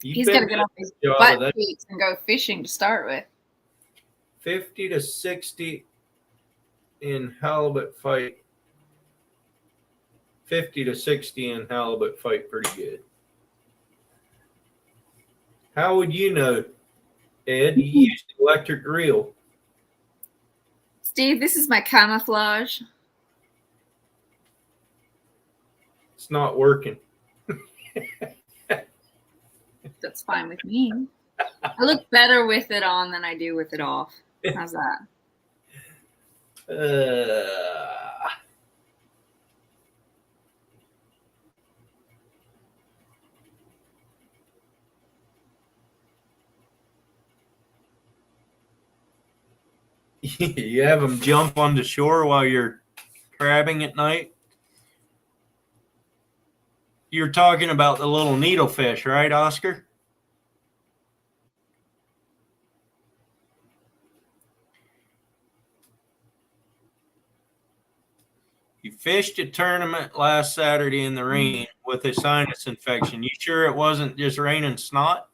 C: He's got to get off his butt cheeks and go fishing to start with.
A: 50 to 60 in halibut fight. 50 to 60 in halibut fight pretty good. How would you know, Ed? You used the electric reel.
C: Steve, this is my camouflage.
A: It's not working.
C: That's fine with me. I look better with it on than I do with it off. How's that?
A: You have them jump on the shore while you're crabbing at night? You're talking about the little needlefish, right, Oscar? You fished a tournament last Saturday in the rain with a sinus infection. You sure it wasn't just raining snot?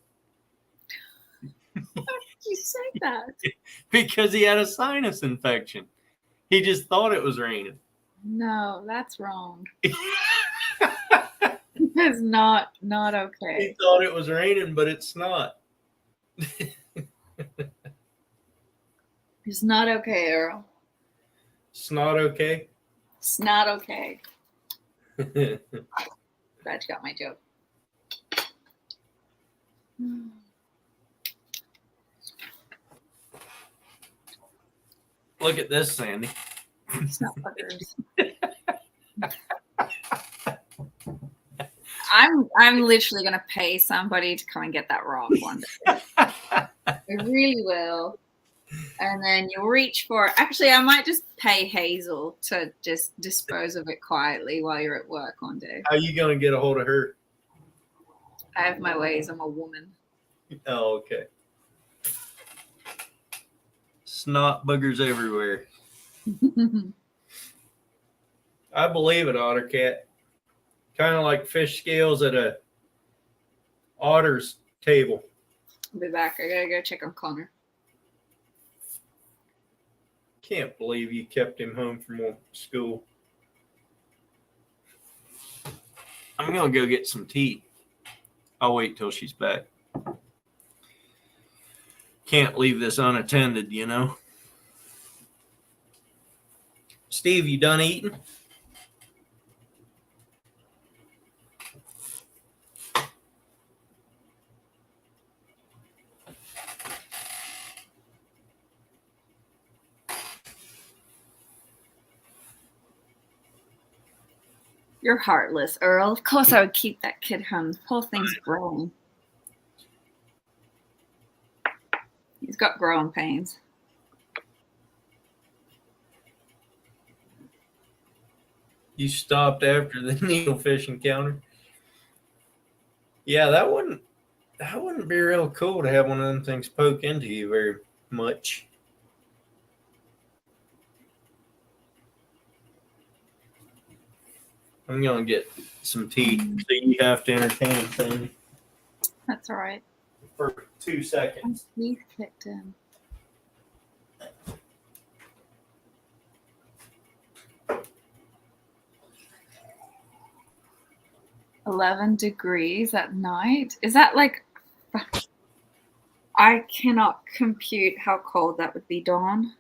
C: Why did you say that?
A: Because he had a sinus infection. He just thought it was raining.
C: No, that's wrong. That's not okay.
A: He thought it was raining, but it's not.
C: It's not okay, Earl.
A: It's not okay.
C: It's not okay. Glad you got my joke.
A: Look at this, Sandy.
C: Snot fuckers. I'm literally gonna pay somebody to come and get that rock one day. I really will. And then you'll reach for it. Actually, I might just pay Hazel to just dispose of it quietly while you're at work one day.
A: How are you going to get a hold of her?
C: I have my ways. I'm a woman.
A: Oh, okay. Snot boogers everywhere. I believe it, Otter Cat. Kind of like fish scales at a otter's table.
C: I'll be back. I gotta go check on Connor.
A: Can't believe you kept him home from school. I'm going to go get some tea. I'll wait till she's back. Can't leave this unattended, you know. Steve, you done eating?
C: You're heartless, Earl. Of course I would keep that kid home. The whole thing's growing. He's got growing pains.
A: You stopped after the needlefish encounter? Yeah, that wouldn't be real cool to have one of them things poke into you very much. I'm gonna get some tea so you have to entertain things
C: That's all right.
A: for 2 seconds.
C: Heath kicked in. $11 at night. Is that like? I cannot compute how cold that would be, Dawn.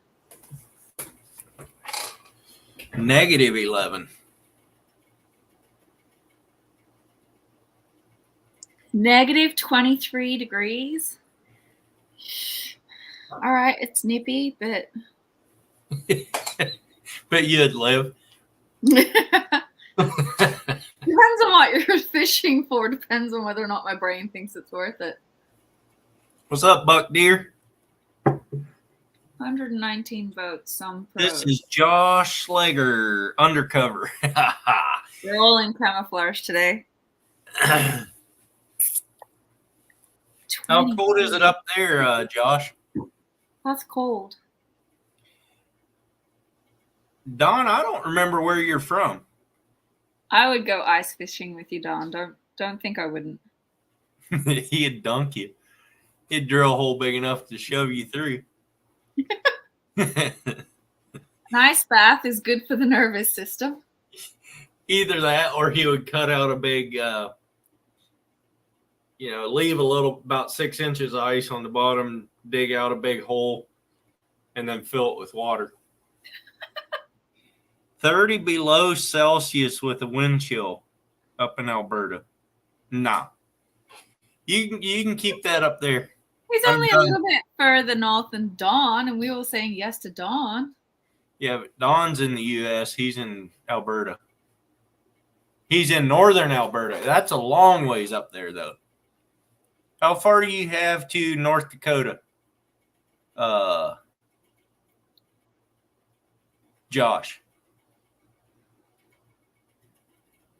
A: -11.
C: -23 degrees. All right, it's nippy, but
A: But you'd live.
C: depends on what you're fishing for. Depends on whether or not my brain thinks it's worth it.
A: What's up, Buck Deer?
C: 119 votes. Some
A: This
C: pros.
A: is Josh Slager, undercover.
C: We're all in camouflage today.
A: How
C: 20.
A: cold is it up there, Josh?
C: That's cold.
A: Don, I don't remember where you're from.
C: I would go ice fishing with you, Don. Don't think I wouldn't.
A: He'd dunk you. He'd drill a hole big enough to shove you through.
C: An ice bath is good for the nervous system.
A: Either that, or he would cut out a big, leave a little, about 6 inches of ice on the bottom, dig out a big hole, and then fill it with water. 30 below Celsius with a wind chill up in Alberta. Nah. You can keep that up there.
C: He's
A: I'm
C: only a
A: done.
C: little bit further north than Don, and we were saying yes to Don.
A: Yeah, but Don's in the U.S. He's in Alberta. He's in northern Alberta. That's a long ways up there, though. How far do you have to North Dakota? Josh.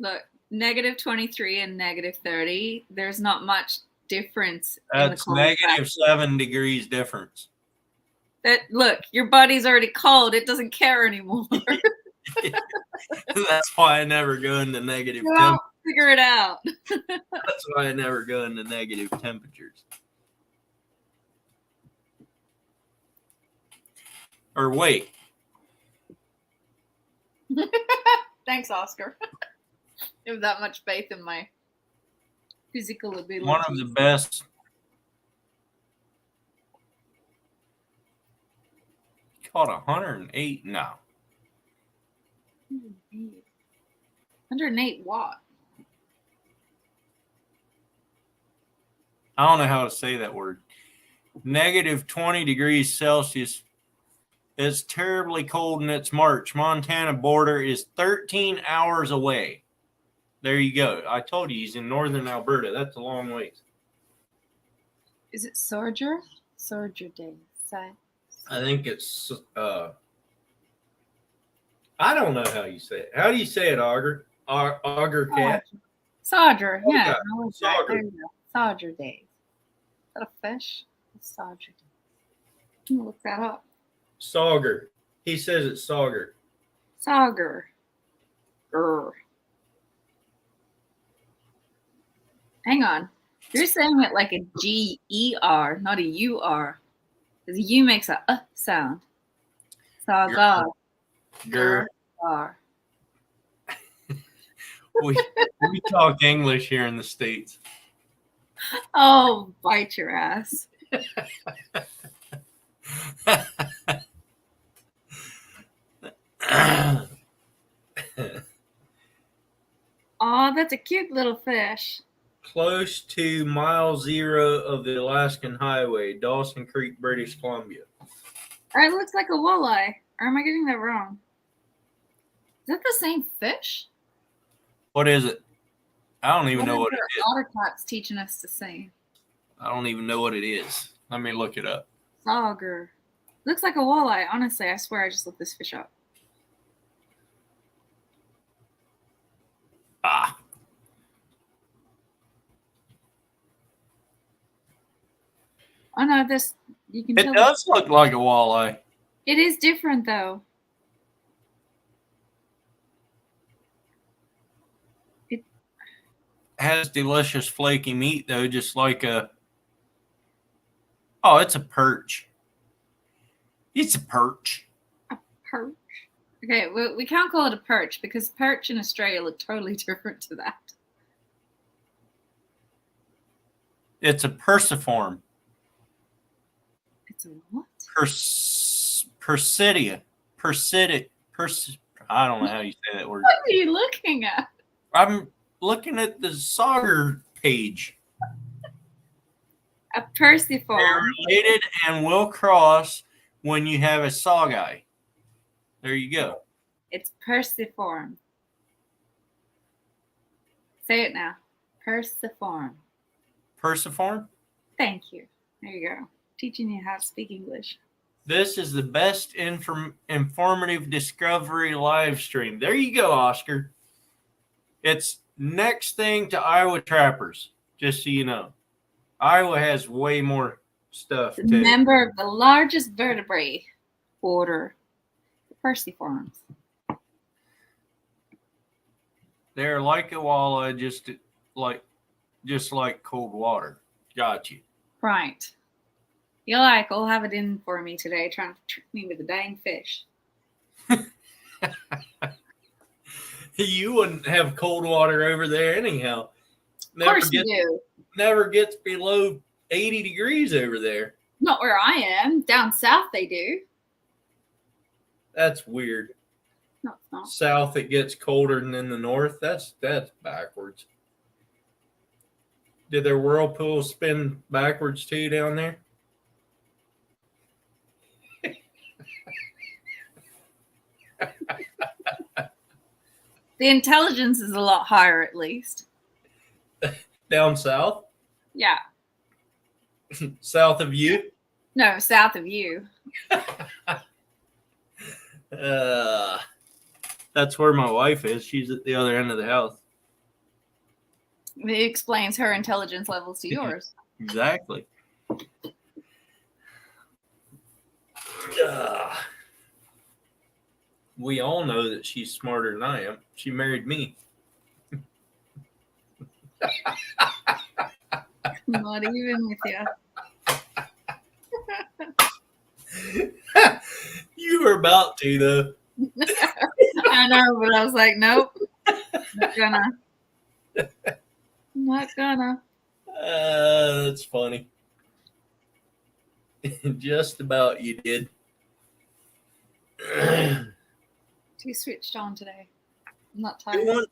C: Look, negative 23 and negative 30. There's not much difference.
A: That's
C: in the cold
A: negative 7 degrees difference.
C: Look, your body's already cold. It doesn't care anymore.
A: That's why I never go into negative
C: Go
A: temp.
C: out, figure it out.
A: That's why I never go into negative temperatures. Or wait,
C: Thanks, Oscar. You have that much faith in my physical ability.
A: one of the best. Caught 108 now.
C: 108 watt.
A: I don't know how to say that word. Negative 20 degrees Celsius. It's terribly cold and it's March. Montana border is 13 hours away. There you go. I told you he's in northern Alberta. That's a long ways.
C: Is it Sorger? Sorger Day.
A: I think it's I don't know how you say it. How do you say it, Auger? Auger cat?
C: Sodger.
A: Oh,
C: Yeah.
A: yeah.
C: I was right.
A: Sodger.
C: There you go. Sodger Day. Is that a fish? It's Sodger Day. I'm gonna look that up.
A: Sauger. He says it's Sauger.
C: Sauger. Grr. Hang on. You're saying it like a G-E-R, not a U-R. Because U makes a sound. Sauger.
A: Grr.
C: Grr.
A: We talk English here in the States.
C: Oh, bite your ass. Oh, that's a cute little fish.
A: Close to mile 0 of the Alaskan Highway, Dawson Creek, British Columbia.
C: Or it looks like a walleye. Or am I getting that wrong? Is that the same fish?
A: What is it? I don't even know what it is.
C: Ottercat's teaching us to say.
A: I don't even know what it is. Let me look it up.
C: Sauger. Looks like a walleye. Honestly, I swear I just looked this fish up.
A: Ah.
C: Oh no, this you can
A: It
C: tell.
A: does look like a walleye.
C: It is different though.
A: It has delicious flaky meat though, just like a. Oh, it's a perch. It's a perch.
C: A perch. Okay, well, we can't call it a perch because perch in Australia look totally different to that.
A: It's a perciform.
C: It's a what?
A: Persidia. I don't know how you say that word.
C: What are you looking at?
A: I'm looking at the Sauger page.
C: A perciform.
A: They're related and will cross when you have a saugai. There you go.
C: It's perciform. Say it now. Perciform.
A: Perciform?
C: Thank you. There you go. Teaching you how to speak English.
A: This is the best informative discovery live stream. There you go, Oscar. It's Next thing to Iowa trappers, just so you know. Iowa has way more stuff
C: The
A: too.
C: member of the largest vertebrate order, the Perciformes.
A: They're like a walleye, just like cold water. Got you.
C: Right. You're like, I'll have it in for me today, trying to trick me with a dang fish.
A: You wouldn't have cold water over there anyhow.
C: Of course you do.
A: Never gets below 80 degrees over there.
C: Not where I am. Down south they do.
A: That's weird.
C: No, it's not.
A: South it gets colder than in the north. That's backwards. Did their whirlpools spin backwards too down there?
C: The intelligence is a lot higher, at least.
A: Down south?
C: Yeah.
A: South of you?
C: No, south of you.
A: That's where my wife is. She's at the other end of the house.
C: It explains her intelligence levels to yours.
A: Exactly. We all know that she's smarter than I am. She married me.
C: Not even with you.
A: You were about to, though.
C: I know, but I was like, nope. Not gonna. Not gonna.
A: That's funny. Just about you did.
C: Too switched on today. I'm not
A: Who
C: tired.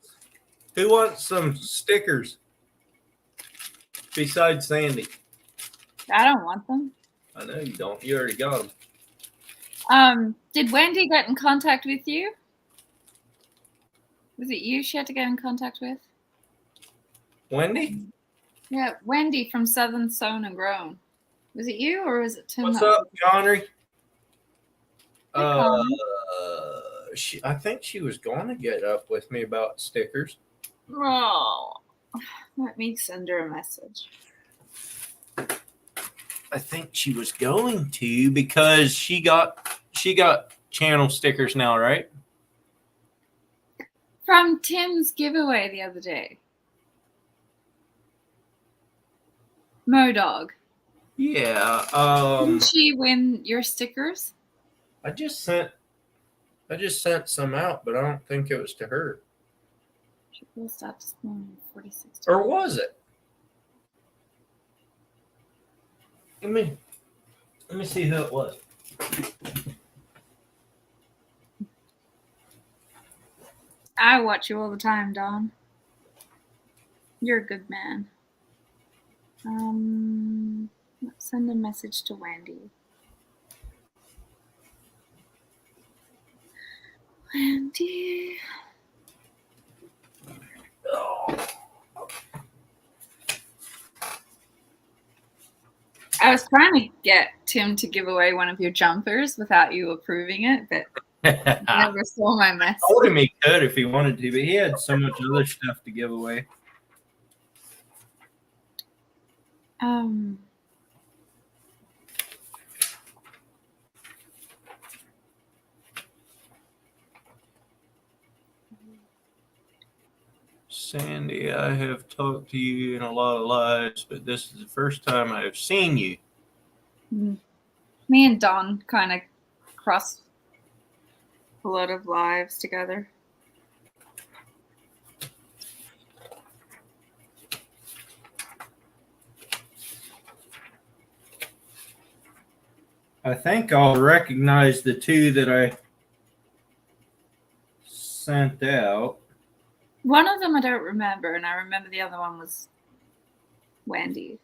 A: wants some stickers besides Sandy?
C: I don't want them.
A: I know you don't. You already got them.
C: Did Wendy get in contact with you? Was it you she had to get in contact with?
A: Wendy?
C: Yeah, Wendy from Southern Sown and Grown. Was it you or was it Tim?
A: What's
C: that was-
A: up, Connery?
C: Hi, Connie.
A: I think she was going to get up with me about stickers.
C: Oh, let me send her a message.
A: I think she was going to because she got channel stickers now, right?
C: From Tim's giveaway the other day. Modog.
A: Yeah.
C: Didn't she win your stickers?
A: I just sent some out, but I don't think it was to her.
C: She closed out this morning, 46.
A: Or was it? Let me see who it was.
C: I watch you all the time, Don. You're a good man. Let's send a message to Wendy. Wendy. I was trying to get Tim to give away one of your jumpers without you approving it, but
A: I
C: I never saw my message.
A: told him he could if he wanted to, but he had so much other stuff to give away. Sandy, I have talked to you in a lot of lives, but this is the first time I have seen you.
C: Me and Don kind of crossed a lot of lives together.
A: I think I'll recognize the two that I sent out.
C: One of them I don't remember, and I remember the other one was Wendy.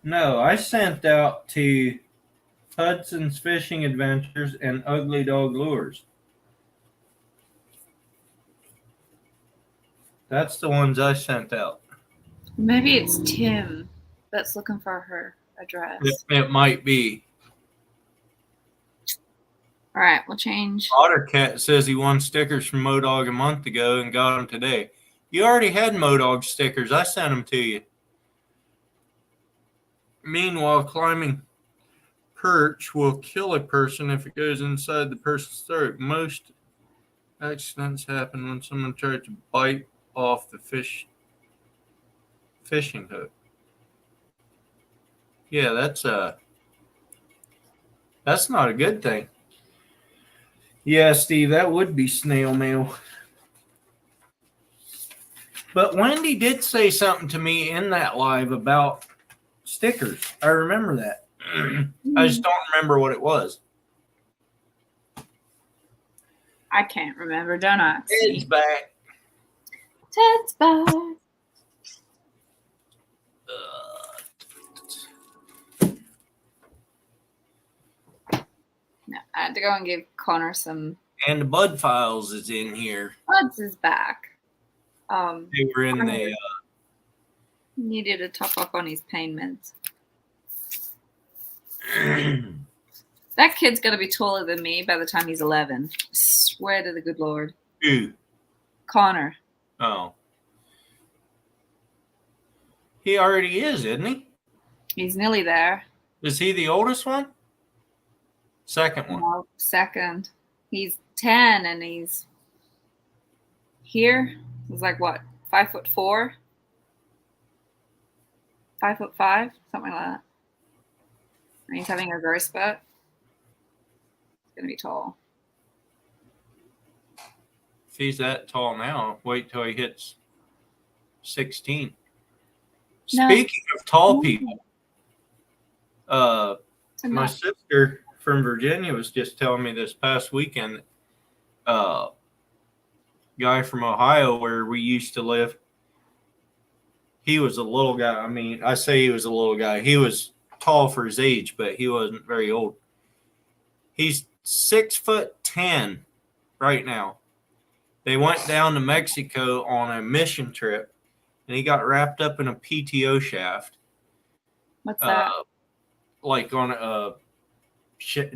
A: No, I sent out to Hudson's Fishing Adventures and Ugly Dog Lures. That's the ones I sent out.
C: Maybe it's Tim that's looking for her address.
A: It might be.
C: All right, we'll change.
A: Ottercat says he won stickers from Modog a month ago and got them today. You already had Modog stickers. I sent them to you. Meanwhile, climbing perch will kill a person if it goes inside the person's throat. Most accidents happen when someone tries to bite off the fishing hook. Yeah, that's not a good thing. Yeah, Steve, that would be snail mail. But Wendy did say something to me in that live about stickers. I remember that. I just don't remember what it was.
C: I can't remember, don't I?
A: Ted's back.
C: Ted's back. No, I had to go and give Connor some.
A: And the Bud Files is in here.
C: Buds is back.
A: They were in the.
C: Needed to top up on his pain meds. That kid's gonna be taller than me by the time he's 11. I swear to the good Lord.
A: Who?
C: Connor.
A: Oh. He already is, isn't he?
C: He's nearly there.
A: Is he the oldest one? Second one.
C: No, second. He's 10 and he's here. He's like what? 5'4"? 5'5", something like that. And he's having a growth spurt. He's gonna be tall.
A: If he's that tall now, wait till he hits 16.
C: No.
A: Speaking of tall people,
C: So
A: my
C: no.
A: sister from Virginia was just telling me this past weekend, guy from Ohio where we used to live, he was a little guy. I mean, I say he was a little guy. He was tall for his age, but he wasn't very old. He's 6'10" right now. They went down to Mexico on a mission trip, and he got wrapped up in a PTO shaft.
C: What's that?
A: Like on a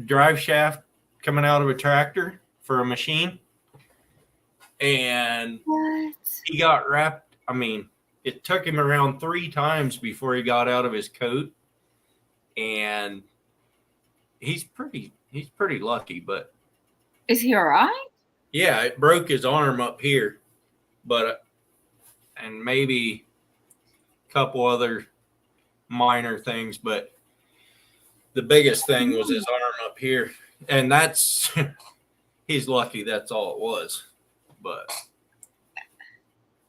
A: drive shaft coming out of a tractor for a machine. And
C: What?
A: he got wrapped. I mean, it took him around 3 times before he got out of his coat. And he's pretty lucky, but
C: Is he all right?
A: yeah, it broke his arm up here, but and maybe a couple other minor things, but the biggest thing was his arm up here, and that's he's lucky. That's all it was. But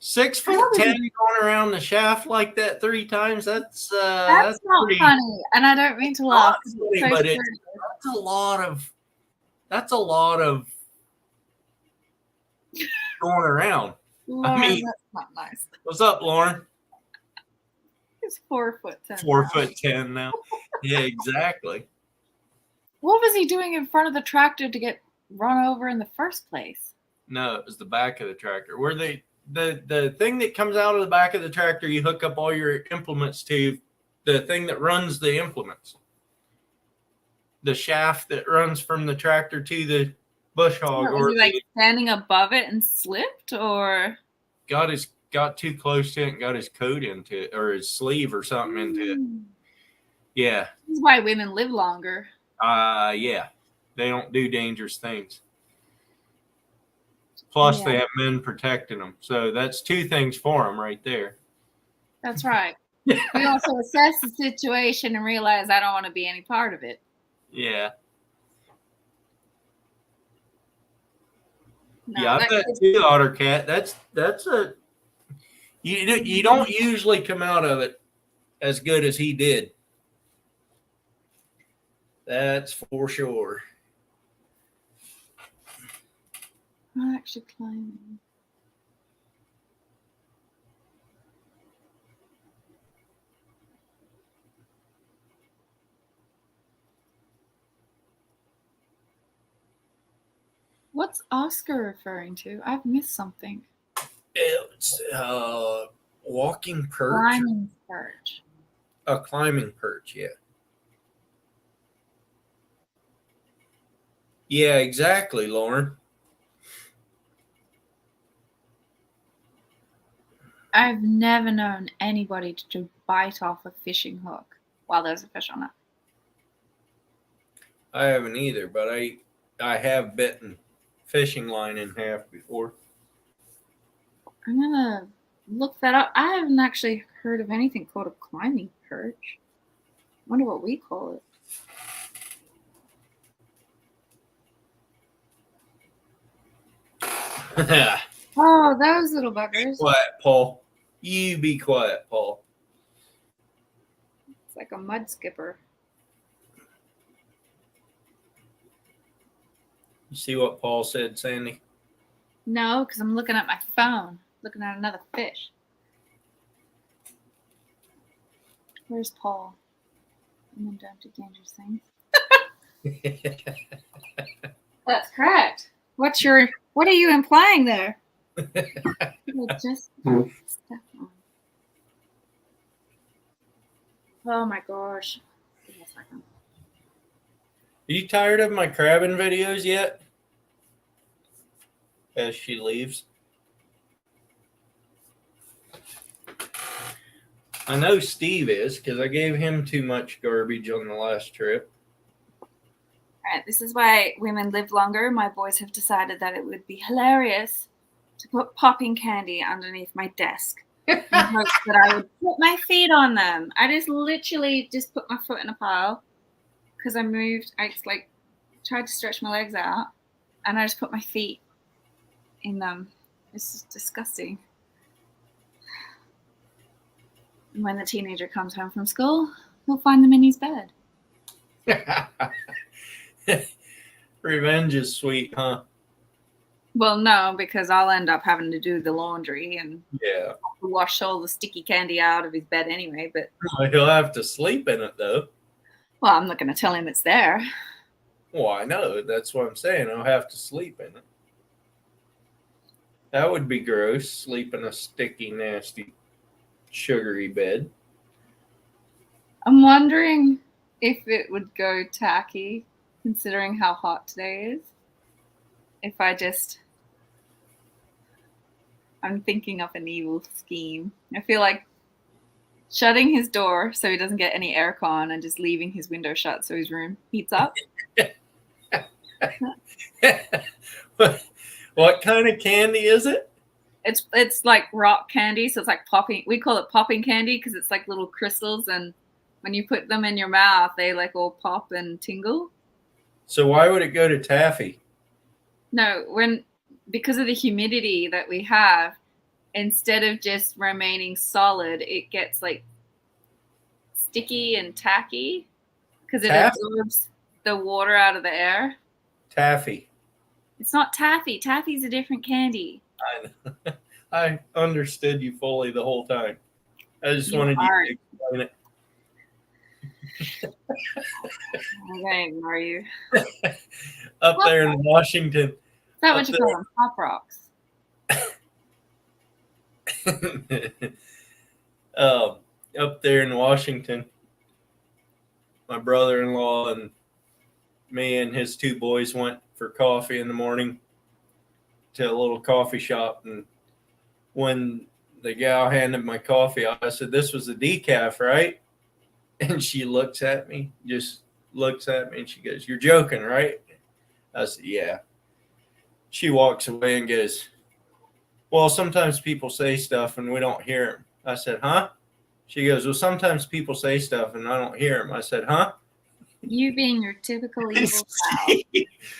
A: 6'10" going around the shaft like that 3 times. That's
C: That's not
A: pretty
C: funny, and I don't mean to laugh.
A: funny,
C: So
A: but
C: serious.
A: that's a lot of going around.
C: Lauren,
A: mean-
C: that's not nice.
A: What's up, Lauren?
C: He's 4'10".
A: 4'10" now. Yeah, exactly.
C: What was he doing in front of the tractor to get run over in the first place?
A: No, it was the back of the tractor. Where the thing that comes out of the back of the tractor, you hook up all your implements to the thing that runs the implements. The shaft that runs from the tractor to the bush hog,
C: Was
A: or
C: he like standing above it and slipped, or
A: got too close to it and got his coat into it, or his sleeve or something into it. Yeah.
C: This is why women live longer.
A: Yeah. They don't do dangerous things. Plus, they
C: Yeah.
A: have men protecting them. So that's 2 things for them right there.
C: That's right. We also assess the situation and realize I don't want to be any part of it.
A: Yeah.
C: No,
A: Yeah, I
C: that
A: bet
C: kid's-
A: too, Ottercat. That's a you don't usually come out of it as good as he did. That's for sure.
C: I'm actually climbing. What's Oscar referring to? I've missed something.
A: It's walking perch,
C: Climbing perch.
A: a climbing perch. Yeah. Yeah, exactly, Lauren.
C: I've never known anybody to bite off a fishing hook while there's a fish on it.
A: I haven't either, but I have bitten fishing line in half before.
C: I'm gonna look that up. I haven't actually heard of anything called a climbing perch. Wonder what we call it. Oh, those little buggers.
A: Quiet, Paul. You be quiet, Paul.
C: It's like a mud skipper.
A: You see what Paul said, Sandy?
C: No, because I'm looking at my phone, looking at another fish. Where's Paul? And then don't do dangerous things. That's correct. What are you implying there? Just step on. Oh my gosh. Give me a second.
A: Are you tired of my crabbing videos yet? As she leaves. I know Steve is, because I gave him too much garbage on the last trip.
C: All right, this is why women live longer. My boys have decided that it would be hilarious to put popping candy underneath my desk in hopes that I would put my feet on them. I just literally just put my foot in a pile because I moved. I just like tried to stretch my legs out and I just put my feet in them. It's just disgusting. And when the teenager comes home from school, he'll find them in his bed.
A: Revenge is sweet, huh?
C: Well, no, because I'll end up having to do the laundry and
A: Yeah.
C: wash all the sticky candy out of his bed anyway. But
A: He'll have to sleep in it, though.
C: well, I'm not going to tell him it's there.
A: Well, I know. That's what I'm saying. I'll have to sleep in it. That would be gross, sleep in a sticky, nasty, sugary bed.
C: I'm wondering if it would go tacky, considering how hot today is. If I'm thinking of an evil scheme. I feel like shutting his door so he doesn't get any aircon and just leaving his window shut so his room heats up.
A: What kind of candy is it?
C: It's like rock candy, so it's like popping. We call it popping candy because it's like little crystals, and when you put them in your mouth, they like all pop and tingle.
A: So why would it go to taffy?
C: No, because of the humidity that we have, instead of just remaining solid, it gets like sticky and tacky because it absorbs the water out of the air.
A: Taffy.
C: It's not taffy. Taffy's a different candy.
A: I understood you fully the whole time. I just wanted you to explain it.
C: I'm going to ignore you.
A: Up there in Washington.
C: Is that what you call them? Pop rocks.
A: Up there in Washington, my brother-in-law and me and his two boys went for coffee in the morning to a little coffee shop. And when the gal handed my coffee, I said, "This was a decaf, right?" And she looks at me, and she goes, "You're joking, right?" I said, "Yeah." She walks away and goes, "Well, sometimes people say stuff and we don't hear them." I said, "Huh?" She goes, "Well, sometimes people say stuff and I don't hear them." I said, "Huh?"
C: You being your typical evil child.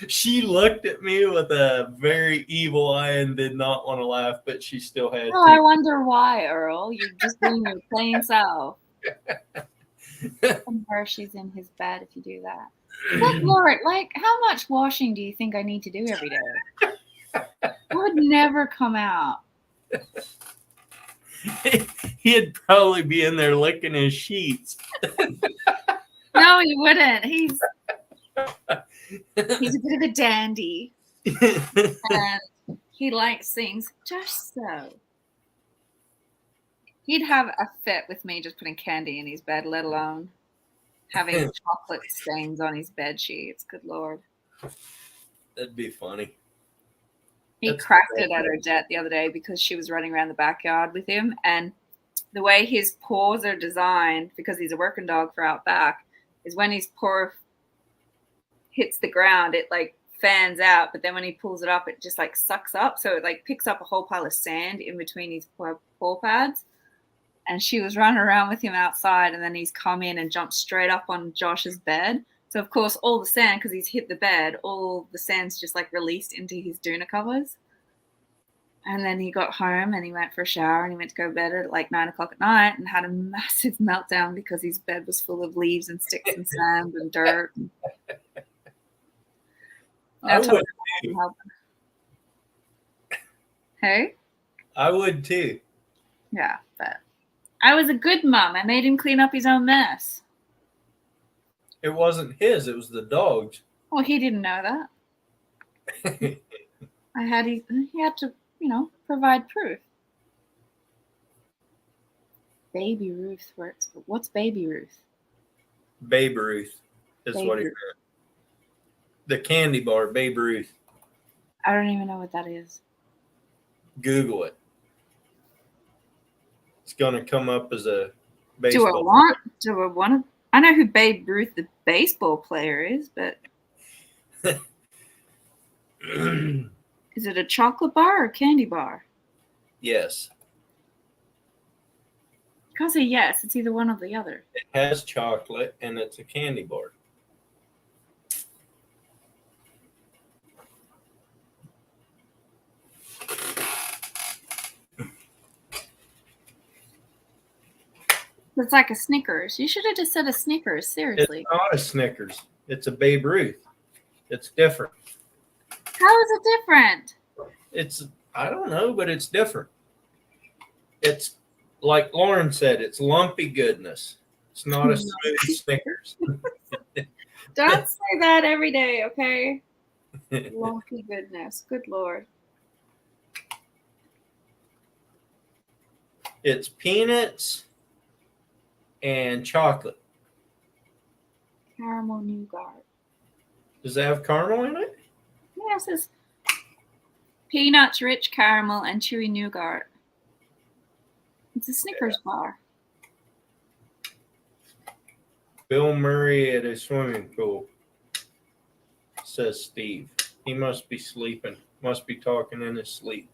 A: She looked at me with a very evil eye and did not want to laugh, but she still had
C: Oh,
A: to.
C: I wonder why, Earl. You're just being your plain self. Or she's in his bed if you do that. Good Lord, like how much washing do you think I need to do every day? It would never come out.
A: He'd probably be in there licking his sheets.
C: No, he wouldn't. He's a bit of a dandy. And he likes things just so. He'd have a fit with me just putting candy in his bed, let alone having chocolate stains on his bed sheets. Good Lord.
A: That'd be funny.
C: He
A: That's
C: cracked
A: the
C: it at her jet the other day because she was running around the backyard with him. And the way his paws are designed, because he's a working dog for out back, is when his paw hits the ground, it like fans out. But then when he pulls it up, it just like sucks up. So it like picks up a whole pile of sand in between his paw pads. And she was running around with him outside. And then he's come in and jumped straight up on Josh's bed. So, of course, all the sand, because he's hit the bed, all the sand's just like released into his doona covers. And then he got home and he went for a shower and he went to go to bed at like 9 o'clock at night and had a massive meltdown because his bed was full of leaves and sticks and sand and dirt.
A: I would too.
C: Hey?
A: I would too.
C: Yeah, but I was a good mom. I made him clean up his own mess.
A: It wasn't his, it was the dog's.
C: Well, he didn't know that. He had to, provide proof. Baby Ruth works. But what's Baby Ruth?
A: Babe Ruth is
C: Babe
A: what he
C: Ruth.
A: meant. The candy bar, Babe Ruth.
C: I don't even know what that is.
A: Google it. It's gonna come up as a
C: Do I
A: baseball.
C: want to? I know who Babe Ruth, the baseball player, is, but is it a chocolate bar or a candy bar?
A: Yes.
C: You can't say yes. It's either one or the other.
A: It has chocolate and it's a candy bar.
C: It's like a Snickers. You should have just said a Snickers. Seriously.
A: It's not a Snickers. It's a Babe Ruth. It's different.
C: How is it different?
A: I don't know, but it's different. It's like Lauren said, it's lumpy goodness. It's not a smooth Snickers.
C: Don't say that every day, okay? Lumpy goodness. Good Lord.
A: It's peanuts and chocolate.
C: Caramel nougat.
A: Does it have caramel in it?
C: Yes, it's peanuts, rich caramel, and chewy nougat. It's a Snickers bar.
A: Bill Murray at a swimming pool, says Steve. He must be sleeping. Must be talking in his sleep.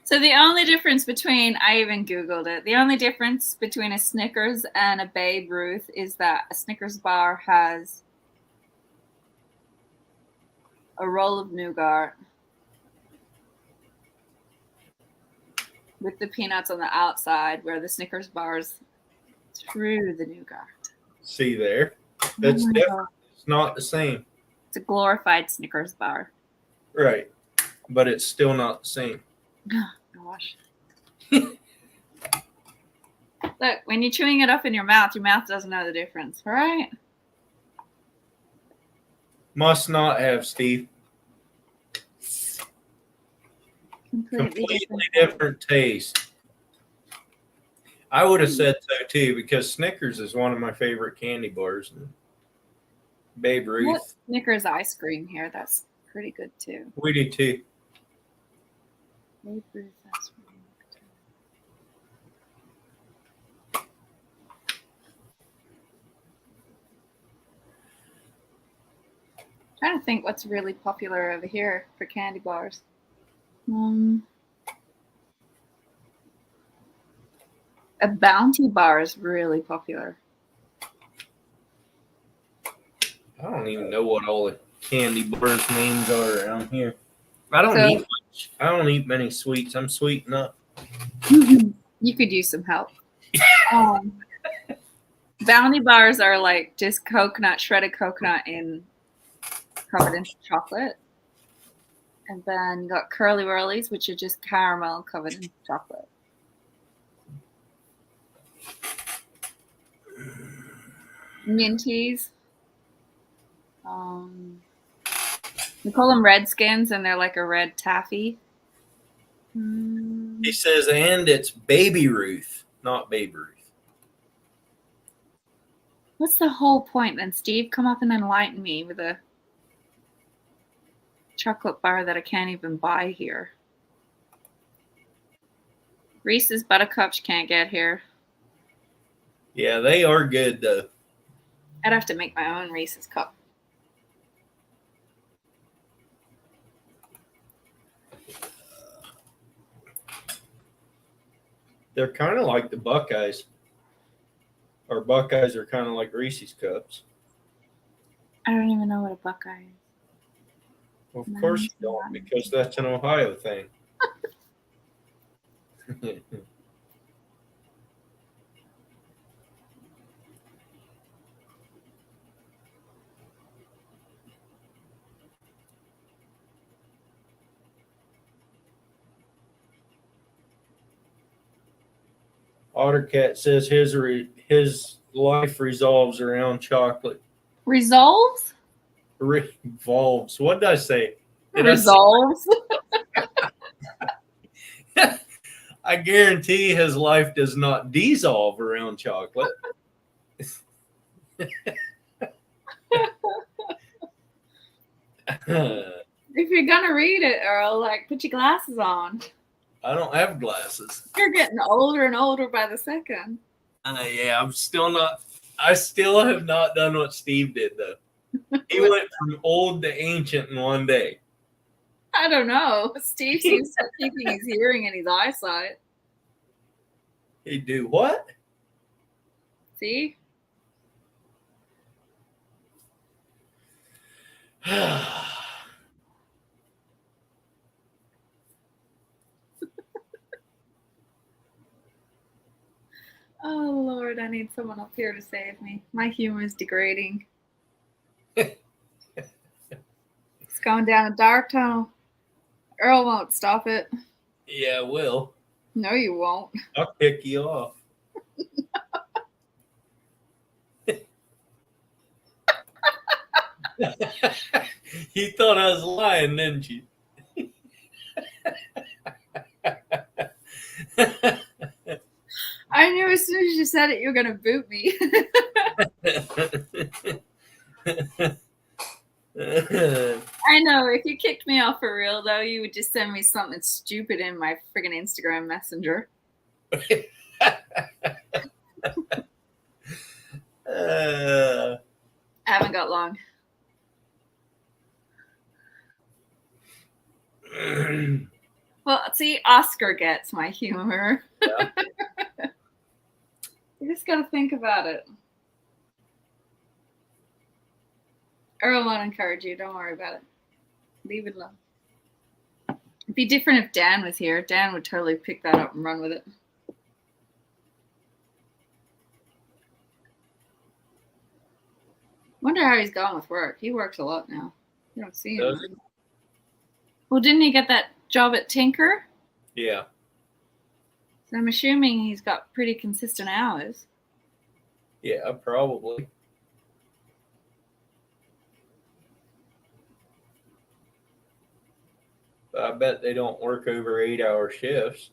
C: So the only difference between, I even Googled it, the only difference between a Snickers and a Babe Ruth is that a Snickers bar has a roll of nougat with the peanuts on the outside, where the Snickers bar's through the nougat.
A: See there? That's
C: Oh my
A: different.
C: God.
A: It's not the same.
C: It's a glorified Snickers bar.
A: Right. But it's still not the same.
C: Gosh. Look, when you're chewing it up in your mouth doesn't know the difference, all right?
A: Must not have, Steve. Completely different taste. I would have said so too, because Snickers is one of my favorite candy bars. And Babe
C: What
A: Ruth,
C: Snickers ice cream here? That's pretty good too.
A: we do too.
C: Babe Ruth ice cream. Trying to think what's really popular over here for candy bars. A Bounty bar is really popular.
A: I don't even know what all the candy bars names are around here. I don't
C: So-
A: eat much. I don't eat many sweets. I'm sweet enough.
C: You could use some help. Bounty bars are like just coconut, shredded coconut covered in chocolate. And then you got Curly Whirlies, which are just caramel covered in chocolate. Minties. We call them Redskins, and they're like a red taffy.
A: He says, and it's Baby Ruth, not Babe Ruth.
C: What's the whole point then, Steve? Come up and enlighten me with a chocolate bar that I can't even buy here. Reese's Buttercups can't get here.
A: Yeah, they are good though.
C: I'd have to make my own Reese's cup.
A: They're kind of like the Buckeyes. Our Buckeyes are kind of like Reese's Cups.
C: I don't even know what a Buckeye is.
A: Well, of
C: No,
A: course you
C: it's
A: don't,
C: not.
A: because that's an Ohio thing. Ottercat says his life revolves around chocolate.
C: Resolves?
A: Revolves. What did I say? Did I say-
C: Resolves?
A: I guarantee his life does not dissolve around chocolate.
C: If you're gonna read it, Earl, like put your glasses on.
A: I don't have glasses.
C: You're getting older and older by the second.
A: Yeah, I'm still not. I still have not done what Steve did though. He went from old to ancient in one day.
C: I don't know. Steve seems to be keeping his hearing and his eyesight.
A: He do what?
C: See? Oh Lord, I need someone up here to save me. My humor is degrading. It's going down a dark tunnel. Earl won't stop it.
A: Yeah, will.
C: No, you won't.
A: I'll kick you off. You thought I was lying, didn't you?
C: I knew as soon as you said it, you were going to boot me. I know. If you kicked me off for real, though, you would just send me something stupid in my friggin' Instagram messenger. I haven't got long. Well, see, Oscar gets my humor.
A: Yeah.
C: You just got to think about it. Earl won't encourage you. Don't worry about it. Leave it alone. It'd be different if Dan was here. Dan would totally pick that up and run with it. Wonder how he's going with work. He works a lot now. You don't see him.
A: Does he?
C: Well, didn't he get that job at Tinker?
A: Yeah.
C: So I'm assuming he's got pretty consistent hours.
A: Yeah, probably. But I bet they don't work over 8-hour shifts.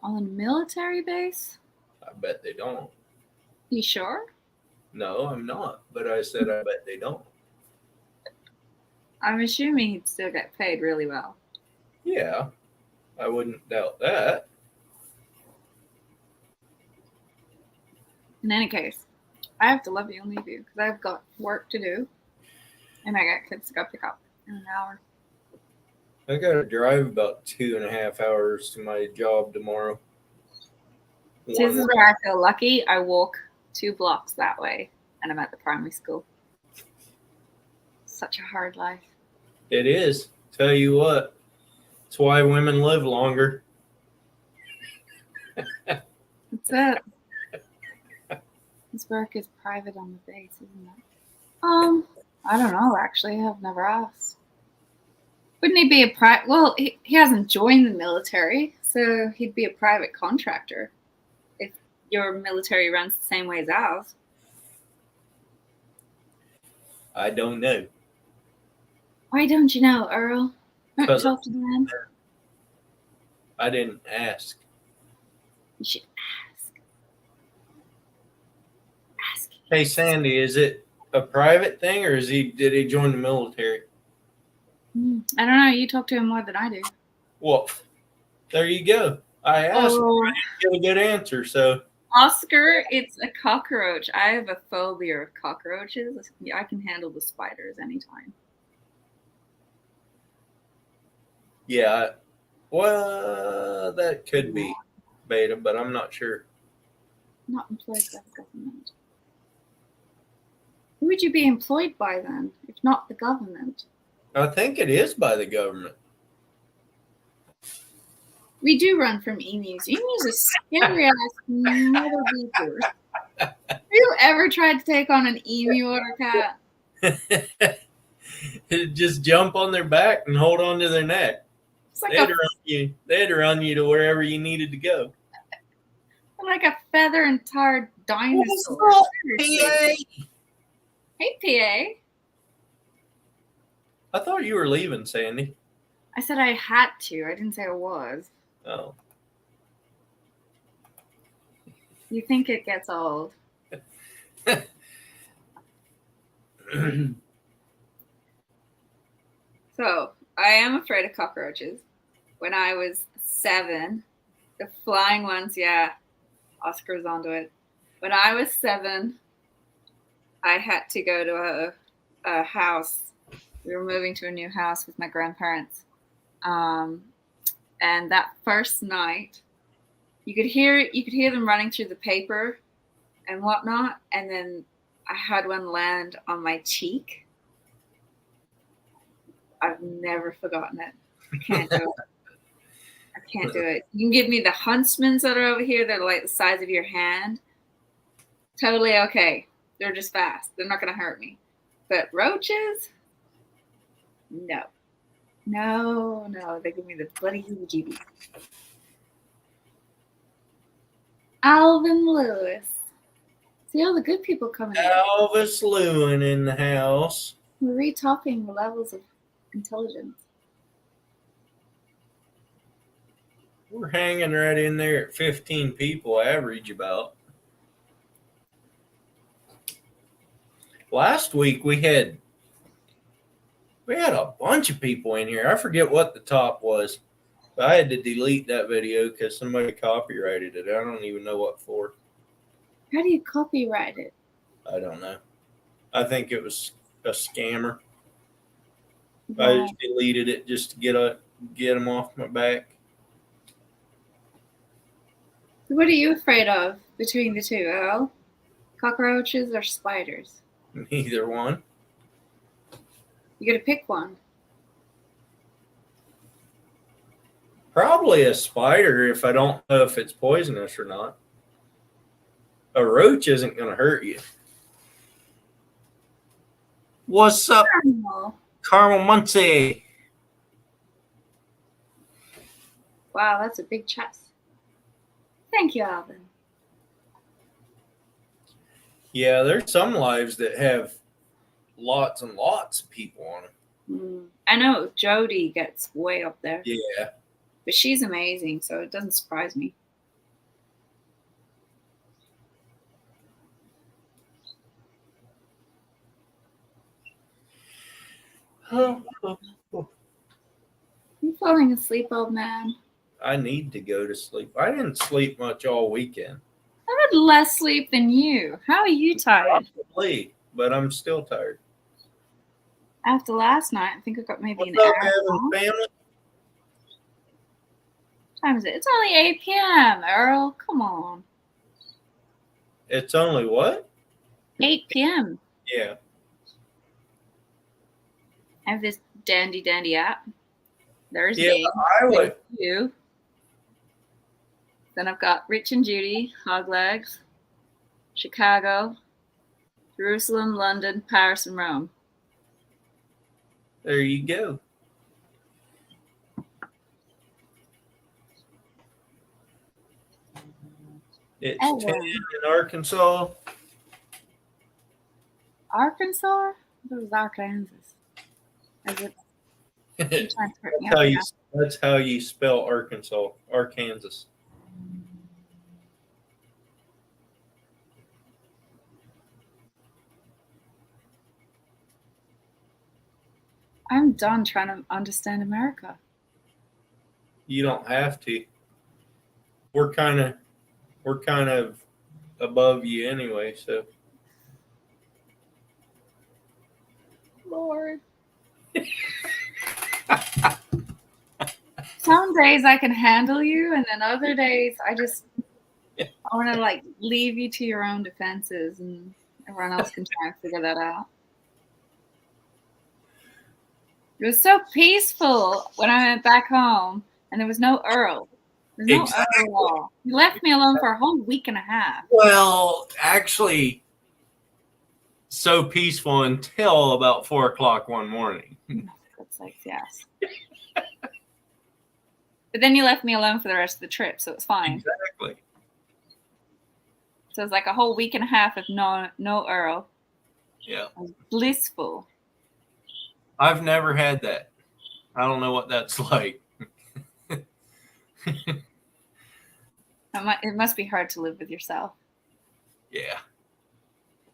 C: On a military base?
A: I bet they don't.
C: You sure?
A: No, I'm not. But I said I bet they don't.
C: I'm assuming he'd still get paid really well.
A: Yeah, I wouldn't doubt that.
C: In any case, I have to love you and leave you because I've got work to do. And I got kids to go pick up in an hour.
A: I got to drive about 2.5 hours to my job tomorrow.
C: So this is where I feel lucky. I walk 2 blocks that way and I'm at the primary school. Such a hard life.
A: It is. Tell you what, it's why women live longer.
C: That's it. This work is private on the base, isn't it? I don't know, actually. I've never asked. Wouldn't he be a private? Well, he hasn't joined the military, so he'd be a private contractor if your military runs the same way as ours.
A: I don't know.
C: Why don't you know, Earl? Don't you
A: 'Cause
C: talk to them?
A: I didn't ask.
C: You should ask.
A: Hey, Sandy, is it a private thing or did he join the military?
C: I don't know. You talk to him more than I do.
A: Well, there you go. I asked,
C: Oh,
A: get a good answer. So
C: Oscar, it's a cockroach. I have a phobia of cockroaches. I can handle the spiders anytime.
A: yeah, well, that could be beta, but I'm not sure.
C: Not employed by the government. Who would you be employed by then, if not the government?
A: I think it is by the government.
C: We do run from emus. Emus are scary ass mother beepers. Have you ever tried to take on an emu or a cat?
A: Just jump on their back and hold on to their neck.
C: It's like
A: They'd run you to wherever you needed to go.
C: a feather and tarred dinosaur.
A: PA?
C: Hey,
A: I thought you were leaving, Sandy.
C: PA. I said I had to. I didn't say I was.
A: Oh.
C: You think it gets old. So, I am afraid of cockroaches. When I was 7, the flying ones, yeah, Oscar's onto it. When I was 7, I had to go to a house. We were moving to a new house with my grandparents. And that first night, you could hear them running through the paper and whatnot. And then I had one land on my cheek. I've never forgotten it. I can't do it. I can't do it. You can give me the huntsmans that are over here. They're like the size of your hand. Totally okay. They're just fast. They're not going to hurt me. But roaches? No. No. They give me the bloody heebie-jeebies. Alvin Lewis. See all the good people coming in.
A: Elvis Lewin in the house.
C: We're retopping the levels of intelligence.
A: We're hanging right in there at 15 people average about. Last week we had a bunch of people in here. I forget what the top was. But I had to delete that video because somebody copyrighted it. I don't even know what for.
C: How do you copyright it?
A: I don't know. I think it was a scammer.
C: Wow.
A: I just deleted it just to get them off my back.
C: What are you afraid of between the two, Earl? Cockroaches or spiders?
A: Neither one.
C: You gotta pick one.
A: Probably a spider if I don't know if it's poisonous or not. A roach isn't going to hurt you. What's up, Carmel Muncie?
C: Wow, that's a big chest. Thank you, Alvin.
A: Yeah, there's some lives that have lots and lots of people on them.
C: I know Jody gets way up there.
A: Yeah.
C: But she's amazing, so it doesn't surprise me. You falling asleep, old man?
A: I need to go to sleep. I didn't sleep much all weekend.
C: I had less sleep than you. How are you tired?
A: Probably, but I'm still tired.
C: After last night, I think I got maybe
A: What's
C: an
A: up,
C: hour.
A: Evan family?
C: What time is it? It's only 8 p.m., Earl. Come on.
A: It's only what?
C: 8 p.m.
A: Yeah.
C: I have this dandy app. There's
A: Yeah,
C: Dave.
A: I would.
C: You. Then I've got Rich and Judy, Hoglegs, Chicago, Jerusalem, London, Paris, and Rome.
A: There you go. It's 10 in Arkansas.
C: Arkansas? I thought it was Arkansas. Is it? You're trying to hurt me up now.
A: That's how you spell Arkansas.
C: I'm done trying to understand America.
A: You don't have to. We're kind of above you anyway, so
C: Lord. Some days I can handle you, and then other days I want to like leave you to your own defenses, and everyone else can try and figure that out. It was so peaceful when I went back home, and there was no Earl. There's no Earl at all. You left me alone for a whole week and a half.
A: well, actually, so peaceful until about 4 o'clock one morning.
C: That's like yes. But then you left me alone for the rest of the trip, so it's fine.
A: Exactly.
C: So it was like a whole week and a half of no Earl.
A: Yeah.
C: It was blissful.
A: I've never had that. I don't know what that's like.
C: It must be hard to live with yourself.
A: Yeah.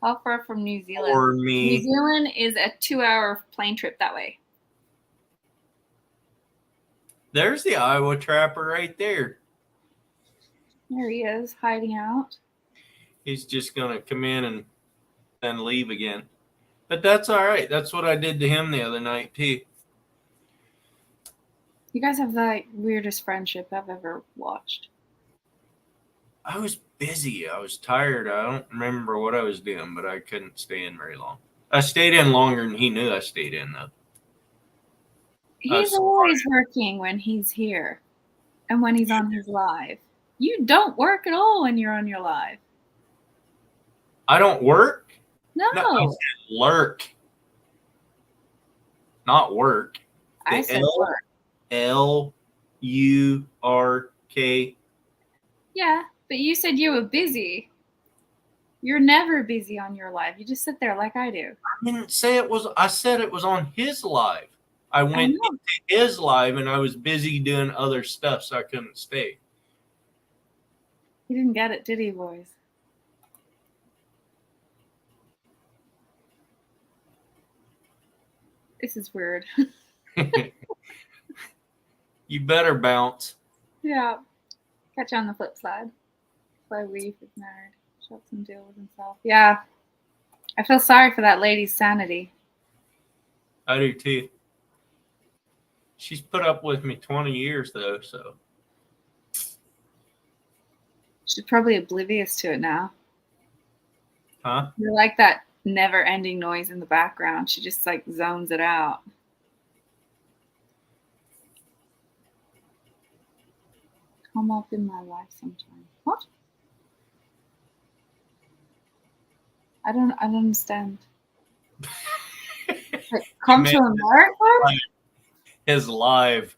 C: How far from New Zealand?
A: Or
C: New
A: me.
C: Zealand is a 2-hour plane trip that way.
A: There's the Iowa Trapper right there.
C: There he is, hiding out.
A: He's just going to come in and then leave again. But that's all right. That's what I did to him the other night, too.
C: You guys have the weirdest friendship I've ever watched.
A: I was busy. I was tired. I don't remember what I was doing, but I couldn't stay in very long. I stayed in longer than he knew I stayed in, though.
C: He's always working when he's here and when he's on his live. You don't work at all when you're on your live.
A: I don't work?
C: No.
A: I said lurk. Not work.
C: I said work.
A: L-U-R-K.
C: Yeah, but you said you were busy. You're never busy on your live. You just sit there like I do.
A: I didn't say it was. I said it was on his live. I went into his live and I was busy doing other stuff, so I couldn't stay.
C: He didn't get it, did he, boys? This is weird.
A: You better bounce.
C: Yeah. Catch you on the flip side. Why Reef is married. Shuts and deal with himself. Yeah. I feel sorry for that lady's sanity.
A: I do too. She's put up with me 20 years though, so.
C: She's probably oblivious to it now.
A: Huh?
C: You're like that never-ending noise in the background. She just like zones it out. Come up in my life sometime. What? I don't understand. Like, come to America?
A: His live.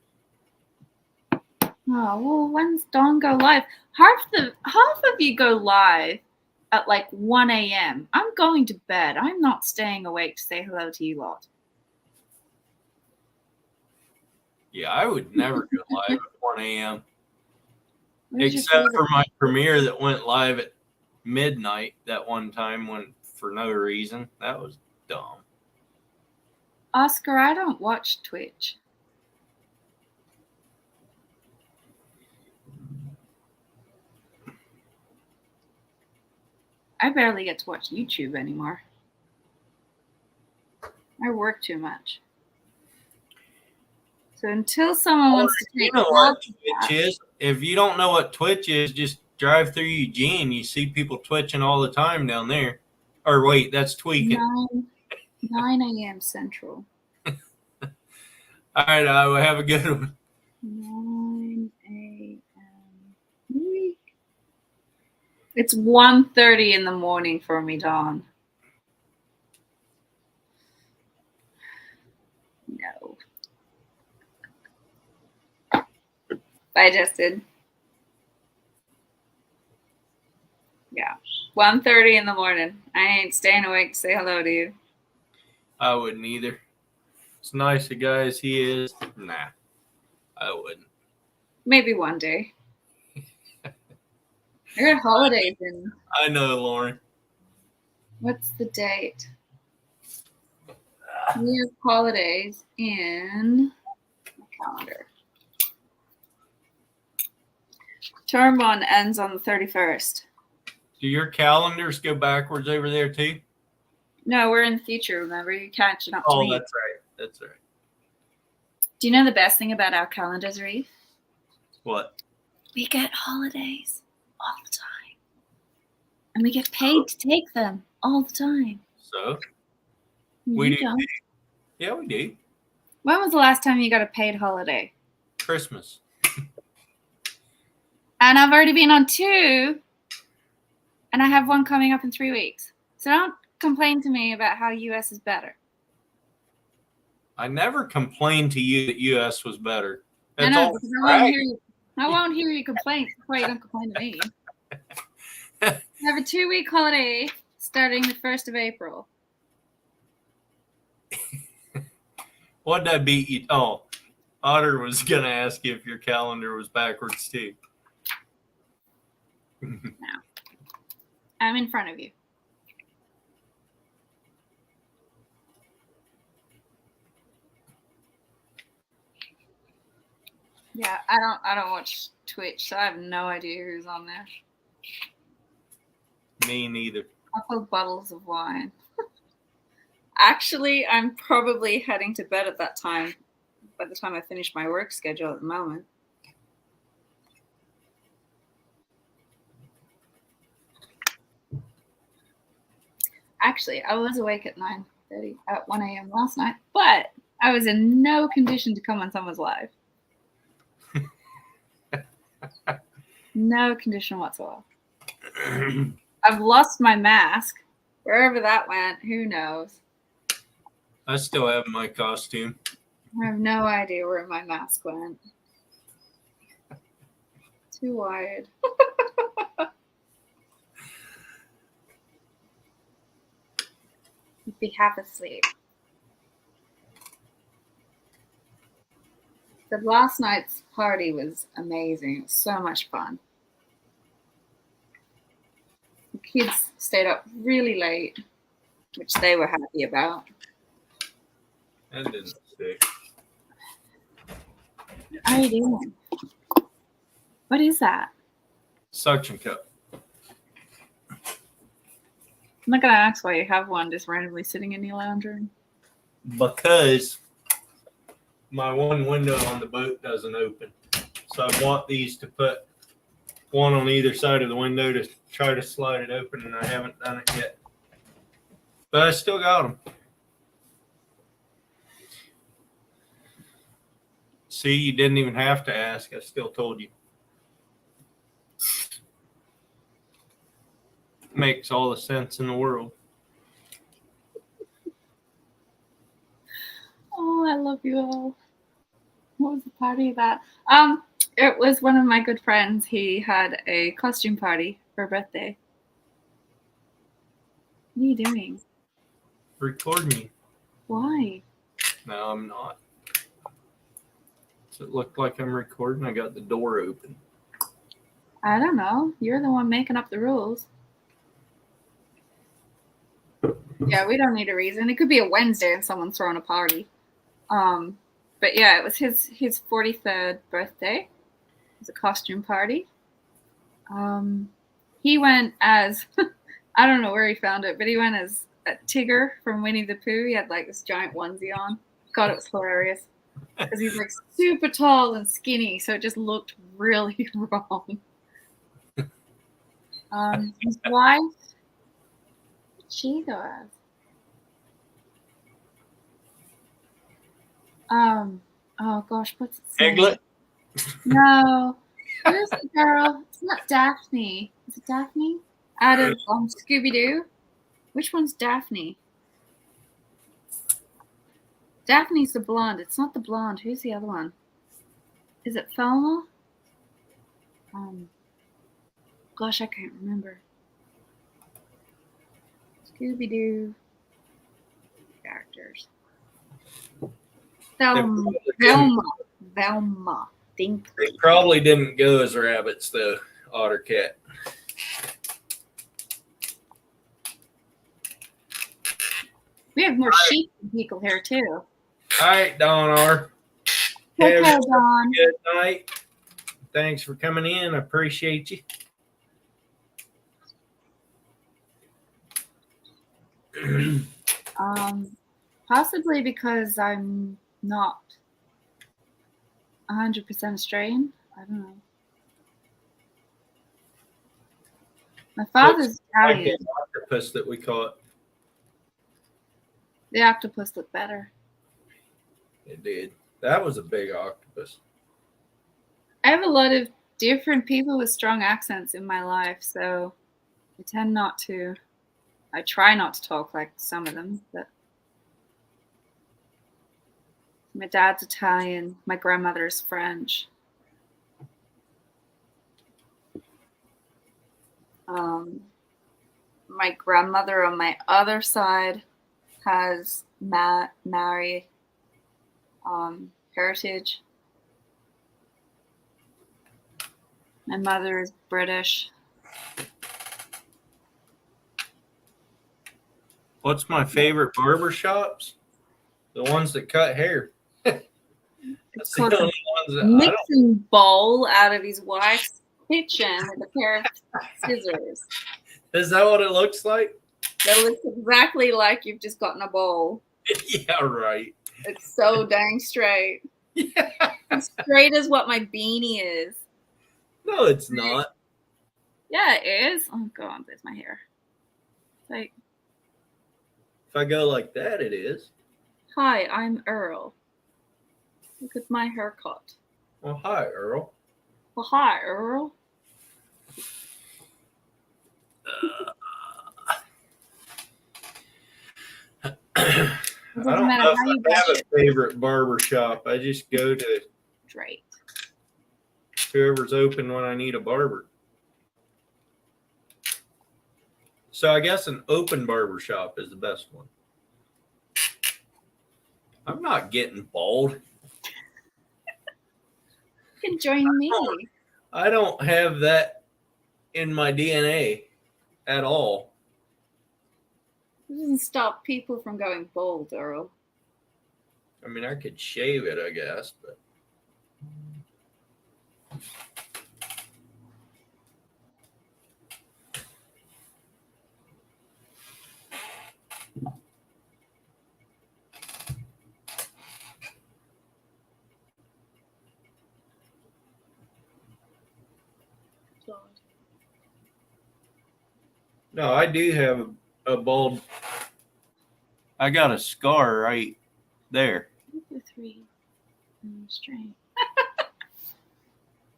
C: Oh well, when's Dawn go live? Half of you go live at like 1 a.m. I'm going to bed. I'm not staying awake to say hello to you lot.
A: Yeah, I would never go live at 1 a.m.
C: Where's your
A: Except
C: favorite-
A: for my premiere that went live at midnight that one time when for no reason. That was dumb.
C: Oscar, I don't watch Twitch. I barely get to watch YouTube anymore. I work too much. So until someone wants to
A: You
C: take
A: know what
C: help,
A: Twitch is? If you don't know what Twitch is, just drive through Eugene. You see people twitching all the time down there. Or wait, that's tweaking.
C: 9 a.m. Central.
A: All right, I will have a good one.
C: 9 a.m. It's 1:30 in the morning for me, Dawn. No. I just did. Yeah. 1:30 in the morning. I ain't staying awake to say hello to you.
A: I wouldn't either. As nice a guy as he is, nah, I wouldn't.
C: Maybe one day. I got holidays in.
A: I know, Lauren.
C: What's the date? We have holidays in the calendar. Term 1 ends on the 31st.
A: Do your calendars go backwards over there too?
C: No, we're in the future, remember? You're catching up to
A: Oh,
C: me.
A: that's right. That's right.
C: Do you know the best thing about our calendars, Reef?
A: What?
C: We get holidays all the time. And we get paid to take them all the time.
A: So
C: You
A: do.
C: don't.
A: Yeah, we do.
C: When was the last time you got a paid holiday?
A: Christmas.
C: And I've already been on 2, and I have one coming up in 3 weeks. So don't complain to me about how US is better.
A: I never complained to you that US was better.
C: I
A: That's
C: know,
A: all.
C: because
A: Right.
C: I won't hear your complaints before you don't complain to me. We have a 2-week holiday starting the 1st of April.
A: What did I beat you? Oh, Otter was going to ask you if your calendar was backwards too.
C: I'm in front of you. Yeah, I don't watch Twitch, so I have no idea who's on there.
A: Me neither.
C: I'll put bottles of wine. Actually, I'm probably heading to bed at that time by the time I finish my work schedule at the moment. Actually, I was awake at 9:30 at 1 a.m. last night, but I was in no condition to come on someone's live. No condition whatsoever. I've lost my mask. Wherever that went, who knows?
A: I still have my costume.
C: I have no idea where my mask went. Too wide. You'd be half asleep. The last night's party was amazing. It was so much fun. The kids stayed up really late, which they were happy about.
A: That didn't stick.
C: How are you doing? What is that?
A: Suction cup.
C: I'm not gonna ask why you have one just randomly sitting in your lounge room.
A: Because my one window on the boat doesn't open. So I want these to put one on either side of the window to try to slide it open, and I haven't done it yet. But I still got them. See, you didn't even have to ask. I still told you. Makes all the sense in the world.
C: Oh, I love you all. What was the party about? It was one of my good friends. He had a costume party for a birthday. What are you doing?
A: Record me.
C: Why?
A: No, I'm not. Does it look like I'm recording? I got the door open.
C: I don't know. You're the one making up the rules. Yeah, we don't need a reason. It could be a Wednesday and someone's throwing a party. But yeah, it was his 43rd birthday. It was a costume party. He went as I don't know where he found it, but he went as a Tigger from Winnie the Pooh. He had like this giant onesie on. God, it was hilarious because he's like super tall and skinny, so it just looked really wrong. His wife, what'd she go as? Oh gosh, what's its name?
A: Egglet?
C: No. Who's the girl? It's not Daphne. Is it Daphne? Out of Scooby-Doo? Which one's Daphne? Daphne's the blonde. It's not the blonde. Who's the other one? Is it Thelma? Gosh, I can't remember. Scooby-Doo characters. Velma. Think.
A: They probably didn't go as rabbits, though, Otter Cat.
C: We have more sheep than people here too.
A: All right, Don R.
C: Okay,
A: Have a
C: Don.
A: good night. Thanks for coming in. I appreciate you.
C: Possibly because I'm not 100% Australian. I don't know. My father's
A: Like
C: Italian.
A: the octopus that we caught.
C: The octopus looked better.
A: It did. That was a big octopus.
C: I have a lot of different people with strong accents in my life, so I tend not to. I try not to talk like some of them, but my dad's Italian, my grandmother's French. My grandmother on my other side has Maori heritage. My mother is British.
A: What's my favorite barber shops? The ones that cut hair. That's the
C: called
A: only ones that I don't.
C: Mixing bowl out of his wife's kitchen with a pair of scissors.
A: Is that what it looks like?
C: That looks exactly like you've just gotten a bowl.
A: Yeah, right.
C: It's so dang straight.
A: Yeah.
C: As straight as what my beanie is.
A: No, it's not.
C: Yeah, it is. Oh god, there's my hair. Like,
A: If I go like that, it is.
C: hi, I'm Earl. Look at my haircut.
A: Well, hi, Earl.
C: Well, hi, Earl.
A: I don't
C: matter
A: know
C: how you
A: if I have
C: brush
A: a favorite barber shop. I just go to
C: Straight.
A: whoever's open when I need a barber. So I guess an open barber shop is the best one. I'm not getting bald.
C: You can join me.
A: I don't have that in my DNA at all.
C: It doesn't stop people from going bald, Earl.
A: I mean, I could shave it, I guess, but no, I do have a bald. I got a scar right there.
C: 3 straight.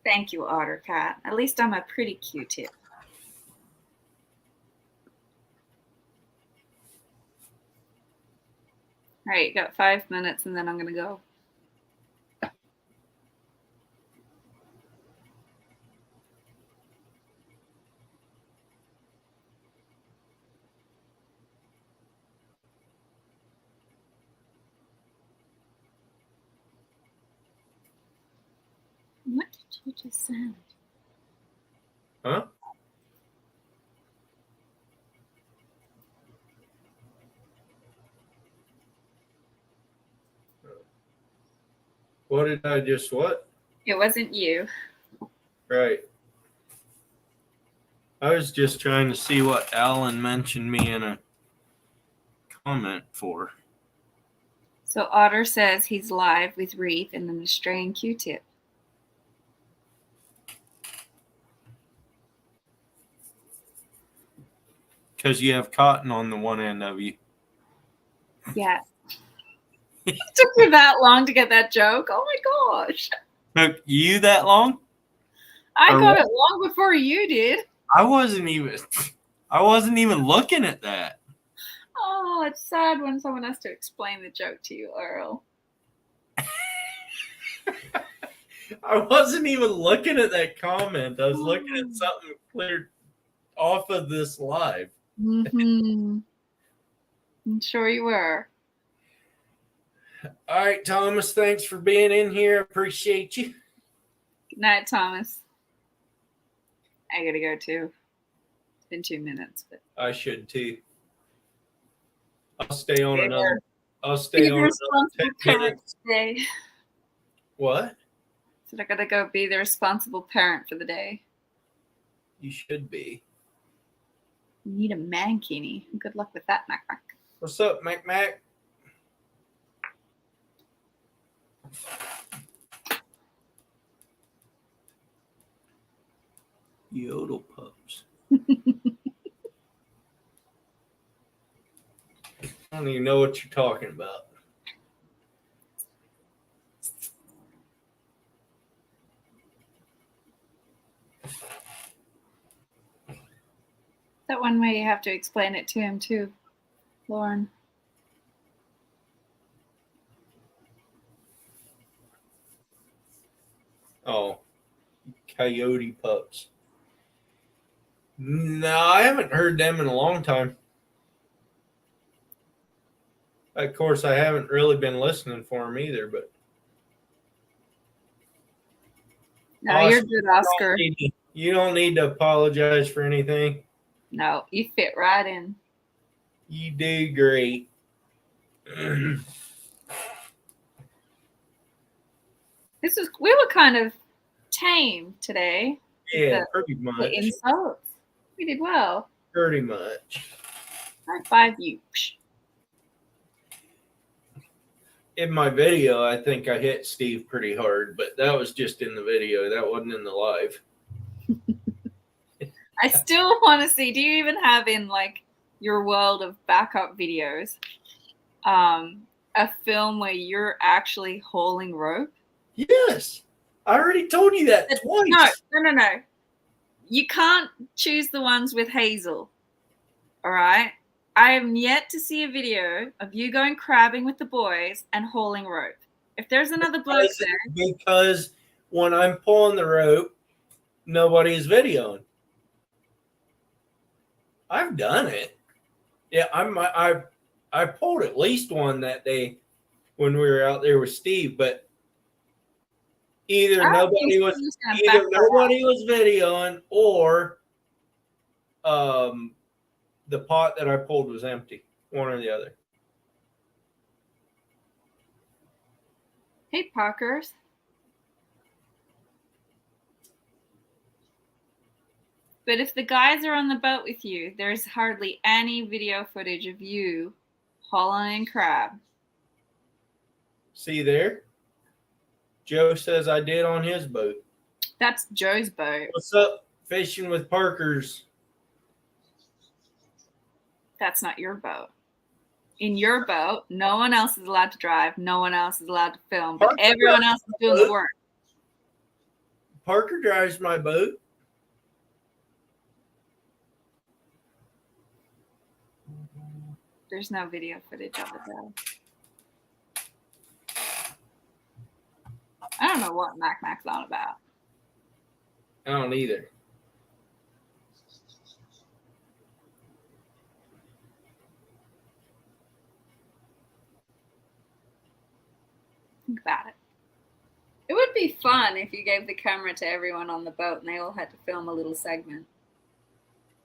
C: Thank you, Otter Cat. At least I'm a pretty Q-tip. All right, you got 5 minutes, and then I'm gonna go. What did you just say?
A: Huh? What did I just what?
C: It wasn't you.
A: Right. I was just trying to see what Alan mentioned me in a comment for.
C: So Otter says he's live with Reef and an Australian Q-tip.
A: Because you have cotton on the one end of you.
C: Yeah. It took me that long to get that joke. Oh my gosh.
A: Took you that long?
C: I
A: Or
C: got
A: what?
C: it long before you did.
A: I wasn't even looking at that.
C: Oh, it's sad when someone has to explain the joke to you, Earl.
A: I wasn't even looking at that comment. I was looking at something cleared off of this live.
C: Mm-hmm. I'm sure you were.
A: All right, Thomas, thanks for being in here. Appreciate you.
C: Good night, Thomas. I gotta go too. It's been 2 minutes, but
A: I should too. I'll stay on
C: Yeah.
A: another. I'll
C: Be
A: stay
C: the
A: on another
C: responsible
A: 10
C: parent
A: minutes.
C: today.
A: What?
C: So I gotta go be the responsible parent for the day.
A: You should be.
C: You need a mankini. Good luck with that, Mac.
A: What's up, Mac? Yodel pups. I don't even know what you're talking about.
C: That one way you have to explain it to him too, Lauren.
A: Oh, coyote pups. No, I haven't heard them in a long time. Of course, I haven't really been listening for them either, but
C: No,
A: Oscar,
C: you're good, Oscar.
A: You don't need to apologize for anything.
C: No, you fit right in.
A: You do great.
C: We were kind of tame today.
A: Yeah,
C: The-
A: pretty
C: The
A: much.
C: insults. We did well.
A: Pretty much.
C: High five you.
A: In my video, I think I hit Steve pretty hard, but that was just in the video. That wasn't in the live.
C: I still want to see. Do you even have in like your world of backup videos a film where you're actually hauling rope?
A: Yes. I already told you that twice.
C: No. You can't choose the ones with Hazel. All right. I am yet to see a video of you going crabbing with the boys and hauling rope. If there's another bloke there,
A: Because when I'm pulling the rope, nobody's videoing. I've done it. Yeah, I pulled at least one that day when we were out there with Steve, but either nobody was videoing or the pot that I pulled was empty. One or the other.
C: Hey, Parkers. But if the guys are on the boat with you, there's hardly any video footage of you hauling crab.
A: See there? Joe says I did on his boat.
C: That's Joe's boat.
A: What's up, fishing with Parkers?
C: That's not your boat. In your boat, no one else is allowed to drive. No one else is allowed to film. But everyone else is doing the work.
A: Parker drives my boat.
C: There's no video footage of it though. I don't know what Mac's on about.
A: I don't either.
C: Think about it. It would be fun if you gave the camera to everyone on the boat and they all had to film a little segment.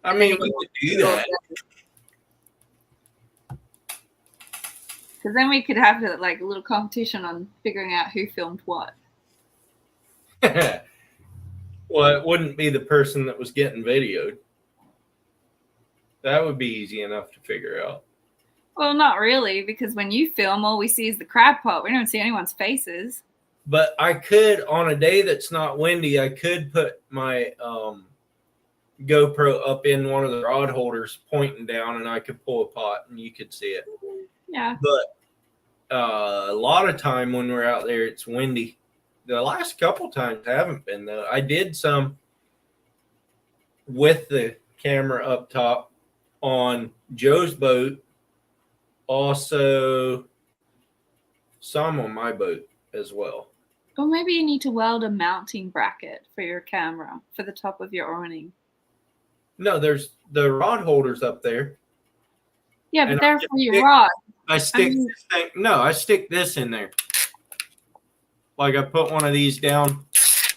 A: I mean, we could do that.
C: Because then we could have like a little competition on figuring out who filmed what.
A: Well, it wouldn't be the person that was getting videoed. That would be easy enough to figure out.
C: Well, not really, because when you film, all we see is the crab pot. We don't see anyone's faces.
A: But I could, on a day that's not windy, I could put my GoPro up in one of the rod holders pointing down, and I could pull a pot and you could see it.
C: Yeah.
A: But a lot of time when we're out there, it's windy. The last couple times haven't been, though. I did some with the camera up top on Joe's boat. Also, some on my boat as well.
C: Well, maybe you need to weld a mounting bracket for your camera for the top of your awning.
A: No, there's the rod holders up there.
C: Yeah, but
A: And
C: they're for your rod.
A: I stick this thing. No, I stick this in there. Like I put one of these down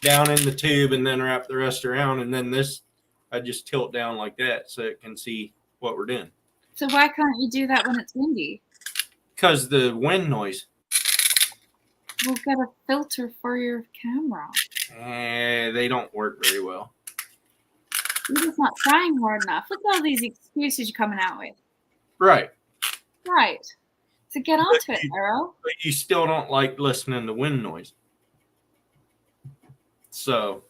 A: in the tube and then wrap the rest around, and then this I just tilt down like that so it can see what we're doing.
C: So why can't you do that when it's windy?
A: Because the wind noise.
C: We'll get a filter for your camera.
A: They don't work very well.
C: You're just not trying hard enough. Look at all these excuses you're coming out with.
A: Right.
C: Right. So get onto it, Earl.
A: But you still don't like listening to wind noise. So.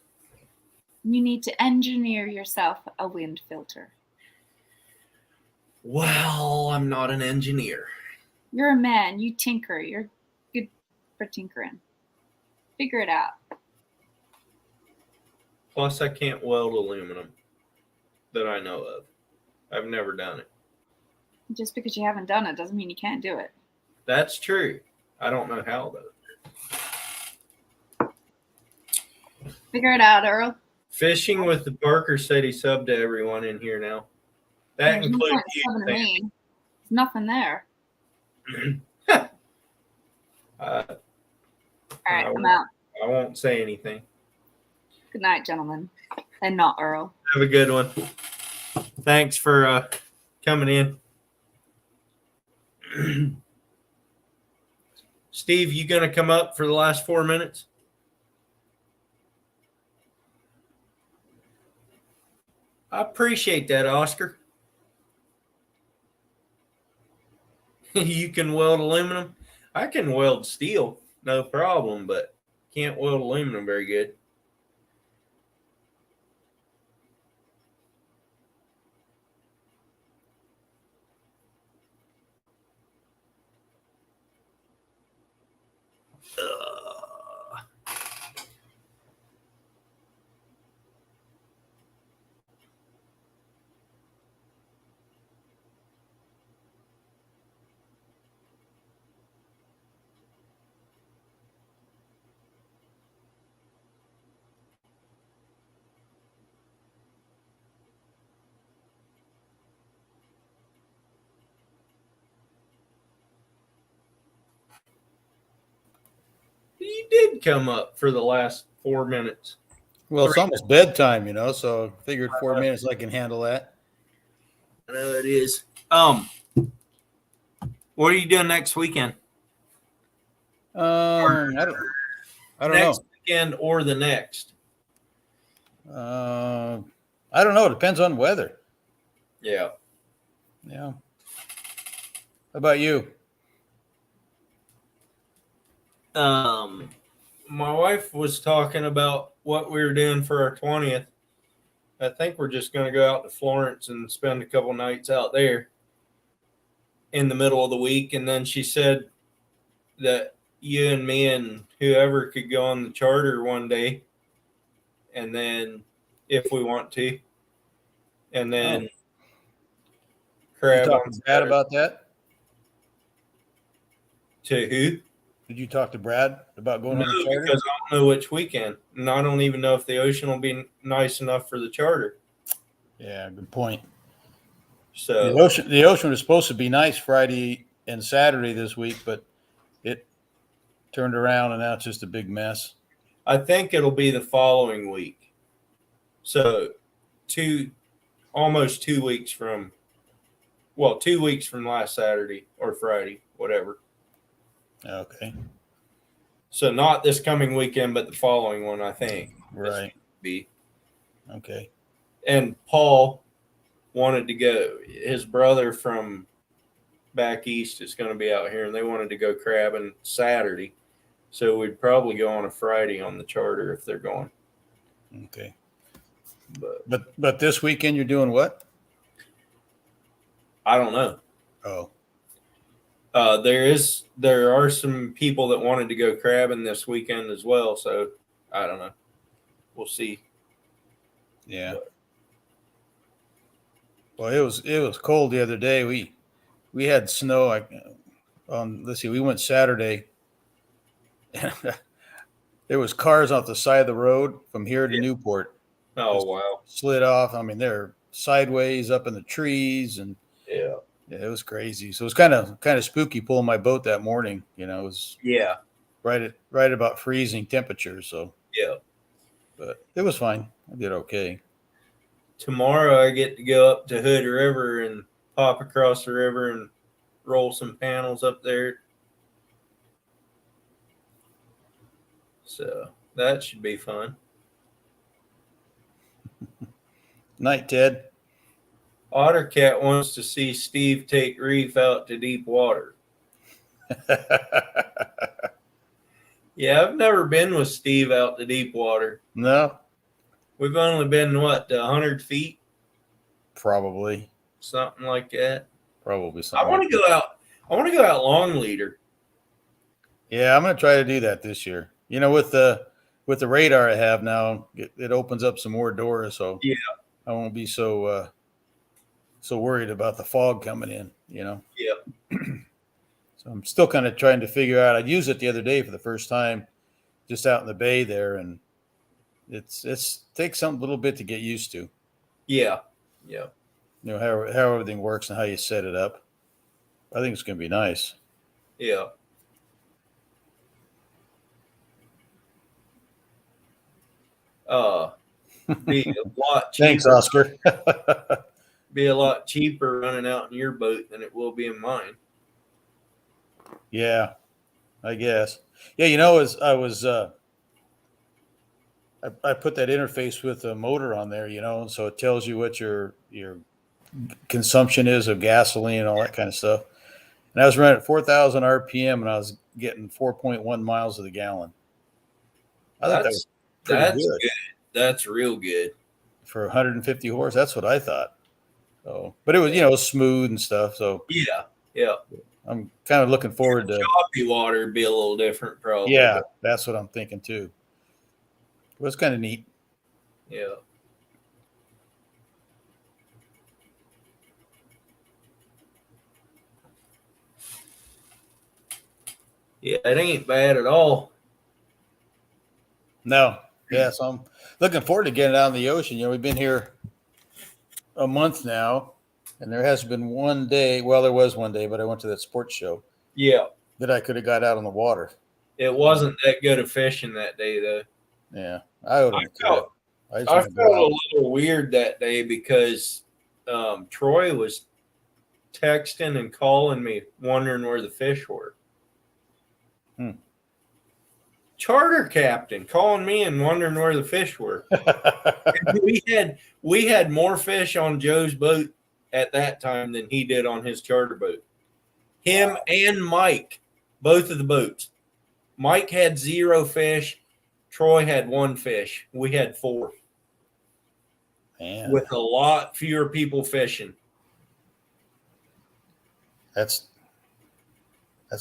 C: You need to engineer yourself a wind filter.
A: Well, I'm not an engineer.
C: You're a man. You tinker. You're good for tinkering. Figure it out.
A: Plus, I can't weld aluminum that I know of. I've never done it.
C: Just because you haven't done it doesn't mean you can't do it.
A: That's true. I don't know how, though.
C: Figure it out, Earl.
A: Fishing with the Parker said he subbed to everyone in here now. That
C: There's no
A: includes
C: point
A: you.
C: subbing to me. There's nothing there. All right, I'm out.
A: I won't say anything.
C: Good night, gentlemen. And not Earl.
A: Have a good one. Thanks for coming in. Steve, you going to come up for the last 4 minutes? I appreciate that, Oscar. You can weld aluminum. I can weld steel, no problem, but can't weld aluminum very good. You did come up for the last 4 minutes.
D: Well, it's almost bedtime, so I figured 4 minutes I can handle that.
A: I know it is. What are you doing next weekend?
D: I don't
A: Next
D: know.
A: weekend or the next?
D: I don't know. It depends on weather.
A: Yeah.
D: Yeah. How about you?
A: My wife was talking about what we were doing for our 20th. I think we're just going to go out to Florence and spend a couple nights out there in the middle of the week. And then she said that you and me and whoever could go on the charter one day. And then if we want to. And then crab
D: Did you talk
A: on
D: to Brad
A: Saturday.
D: about that?
A: To who?
D: Did you talk to Brad about going
A: No,
D: on the charter?
A: because I don't know which weekend. And I don't even know if the ocean will be nice enough for the charter.
D: Yeah, good point.
A: So
D: The ocean was supposed to be nice Friday and Saturday this week, but it turned around and now it's just a big mess.
A: I think it'll be the following week. So almost 2 weeks from 2 weeks from last Saturday or Friday, whatever.
D: Okay.
A: So not this coming weekend, but the following one, I think.
D: Right.
A: Be.
D: Okay.
A: And Paul wanted to go. His brother from back east is going to be out here, and they wanted to go crabbing Saturday. So we'd probably go on a Friday on the charter if they're going.
D: Okay.
A: But
D: this weekend you're doing what?
A: I don't know.
D: Oh.
A: There are some people that wanted to go crabbing this weekend as well. So I don't know. We'll see.
D: Yeah. Well, it was cold the other day. We had snow. We went Saturday. There was cars off the side of the road from here to Newport.
A: Oh, wow.
D: Slid off. I mean, they're sideways up in the trees, and
A: Yeah,
D: it was crazy. So it was kind of spooky pulling my boat that morning. It was right about freezing temperature. So
A: yeah.
D: but it was fine. I did okay.
A: Tomorrow I get to go up to Hood River and pop across the river and roll some panels up there. So that should be fun.
D: Night, Ted.
A: Ottercat wants to see Steve take Reef out to deep water. Yeah, I've never been with Steve out to deep water.
D: No,
A: We've only been, 100 feet?
D: probably
A: Something like that.
D: something.
A: I want to go out. I want to go out long leader.
D: Yeah, I'm gonna try to do that this year. You know, with the radar I have now, it opens up some more doors, so
A: Yeah.
D: I won't be so worried about the fog coming in. You know.
A: Yeah.
D: So I'm still kind of trying to figure out. I used it the other day for the first time, just out in the bay there, and it's takes some little bit to get used to.
A: Yeah. Yeah.
D: You know how everything works and how you set it up. I think it's going to be nice.
A: Yeah. Be a lot cheaper.
D: Thanks, Oscar.
A: Be a lot cheaper running out in your boat than it will be in mine.
D: Yeah, I guess. Yeah, you know, as I was, I put that interface with a motor on there, you know, so it tells you what your consumption is of gasoline and all that kind of stuff. And I was running at 4,000 RPM, and I was getting 4.1 miles of the gallon. I thought that was pretty good.
A: That's real good
D: for 150 horse. That's what I thought. So, but it was, you know, smooth and stuff. So
A: yeah, yeah.
D: I'm kind of looking forward to
A: choppy water. Be a little different, probably.
D: Yeah, that's what I'm thinking too. It was kind of neat.
A: Yeah. Yeah, it ain't bad at all.
D: No. Yeah, so I'm looking forward to getting out in the ocean. You know, we've been here a month now, and there hasn't been one day. Well, there was one day, but I went to that sports show.
A: Yeah.
D: That I could have got out on the water.
A: It wasn't that good of fishing that day, though.
D: Yeah. I felt
A: a little weird that day because Troy was texting and calling me, wondering where the fish were. Charter captain calling me and wondering where the fish were. we had more fish on Joe's boat at that time than he did on his charter boat. Him and Mike, both of the boats. Mike had 0 fish. Troy had 1 fish. We had 4.
D: Man.
A: With a lot fewer people fishing.
D: That's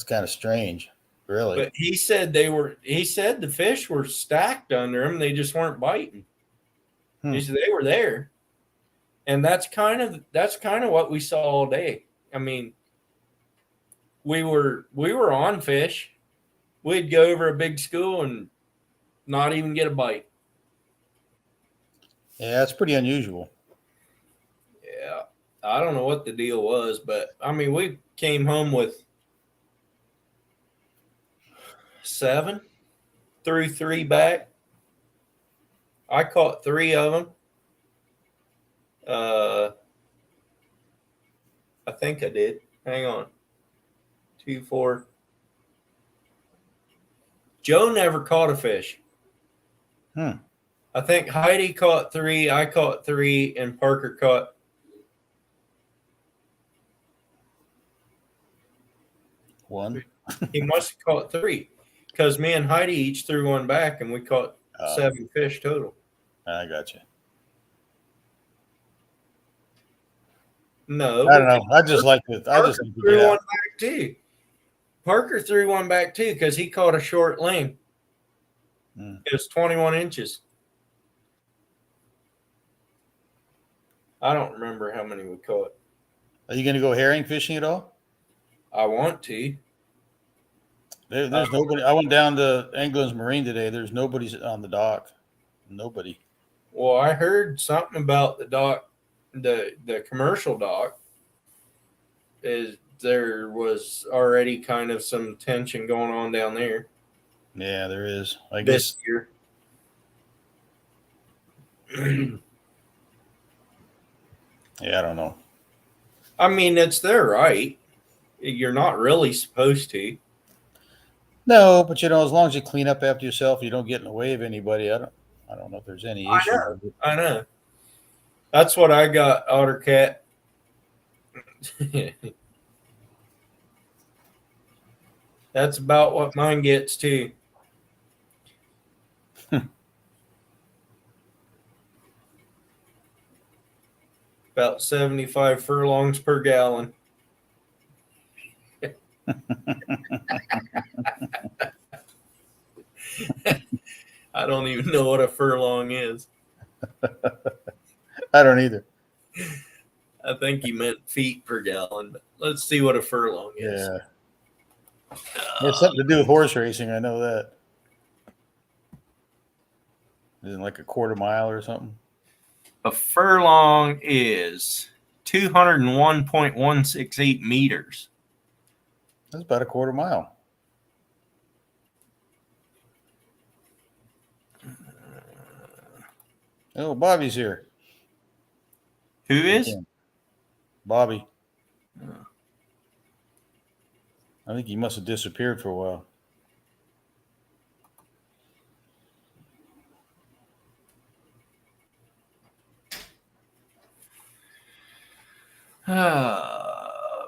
D: kind of strange. Really?
A: But he said the fish were stacked under them. They just weren't biting. He said they were there. And that's kind of what we saw all day. I mean, we were on fish. We'd go over a big school and not even get a bite.
D: Yeah, that's pretty unusual.
A: Yeah. I don't know what the deal was, but I mean, we came home with 7, threw 3 back. I caught 3 of them. I think I did. Hang on. 2, 4. Joe never caught a fish. I think Heidi caught 3, I caught 3, and Parker caught
D: 1.
A: He must have caught 3 because me and Heidi each threw 1 back, and we caught 7 fish total.
D: I got you.
A: No,
D: I don't know. I just like it. I just
A: threw 1 back too. Parker threw 1 back too because he caught a short ling. It was 21 inches. I don't remember how many we caught.
D: Are you going to go herring fishing at all?
A: I want to.
D: There's nobody. I went down to England's Marine today. There's nobody on the dock. Nobody.
A: Well, I heard something about the dock, the commercial dock. There was already kind of some tension going on down there.
D: Yeah, there is. I
A: guess
D: guess.
A: year.
D: Yeah, I don't know.
A: I mean, it's their right. You're not really supposed to.
D: No, but as long as you clean up after yourself, you don't get in the way of anybody. I don't know if there's any issue.
A: I know. That's what I got, Otter Cat. That's about what mine gets too. About 75 furlongs per gallon. I don't even know what a furlong is.
D: I don't either.
A: I think he meant feet per gallon, but let's see what a furlong is.
D: Yeah. It's something to do with horse racing. I know that. Isn't it like a quarter mile or something?
A: A furlong is 201.168 meters.
D: That's about a quarter mile. Oh, Bobby's here.
A: Who is?
D: Bobby.
A: Oh.
D: I think he must have disappeared for a while.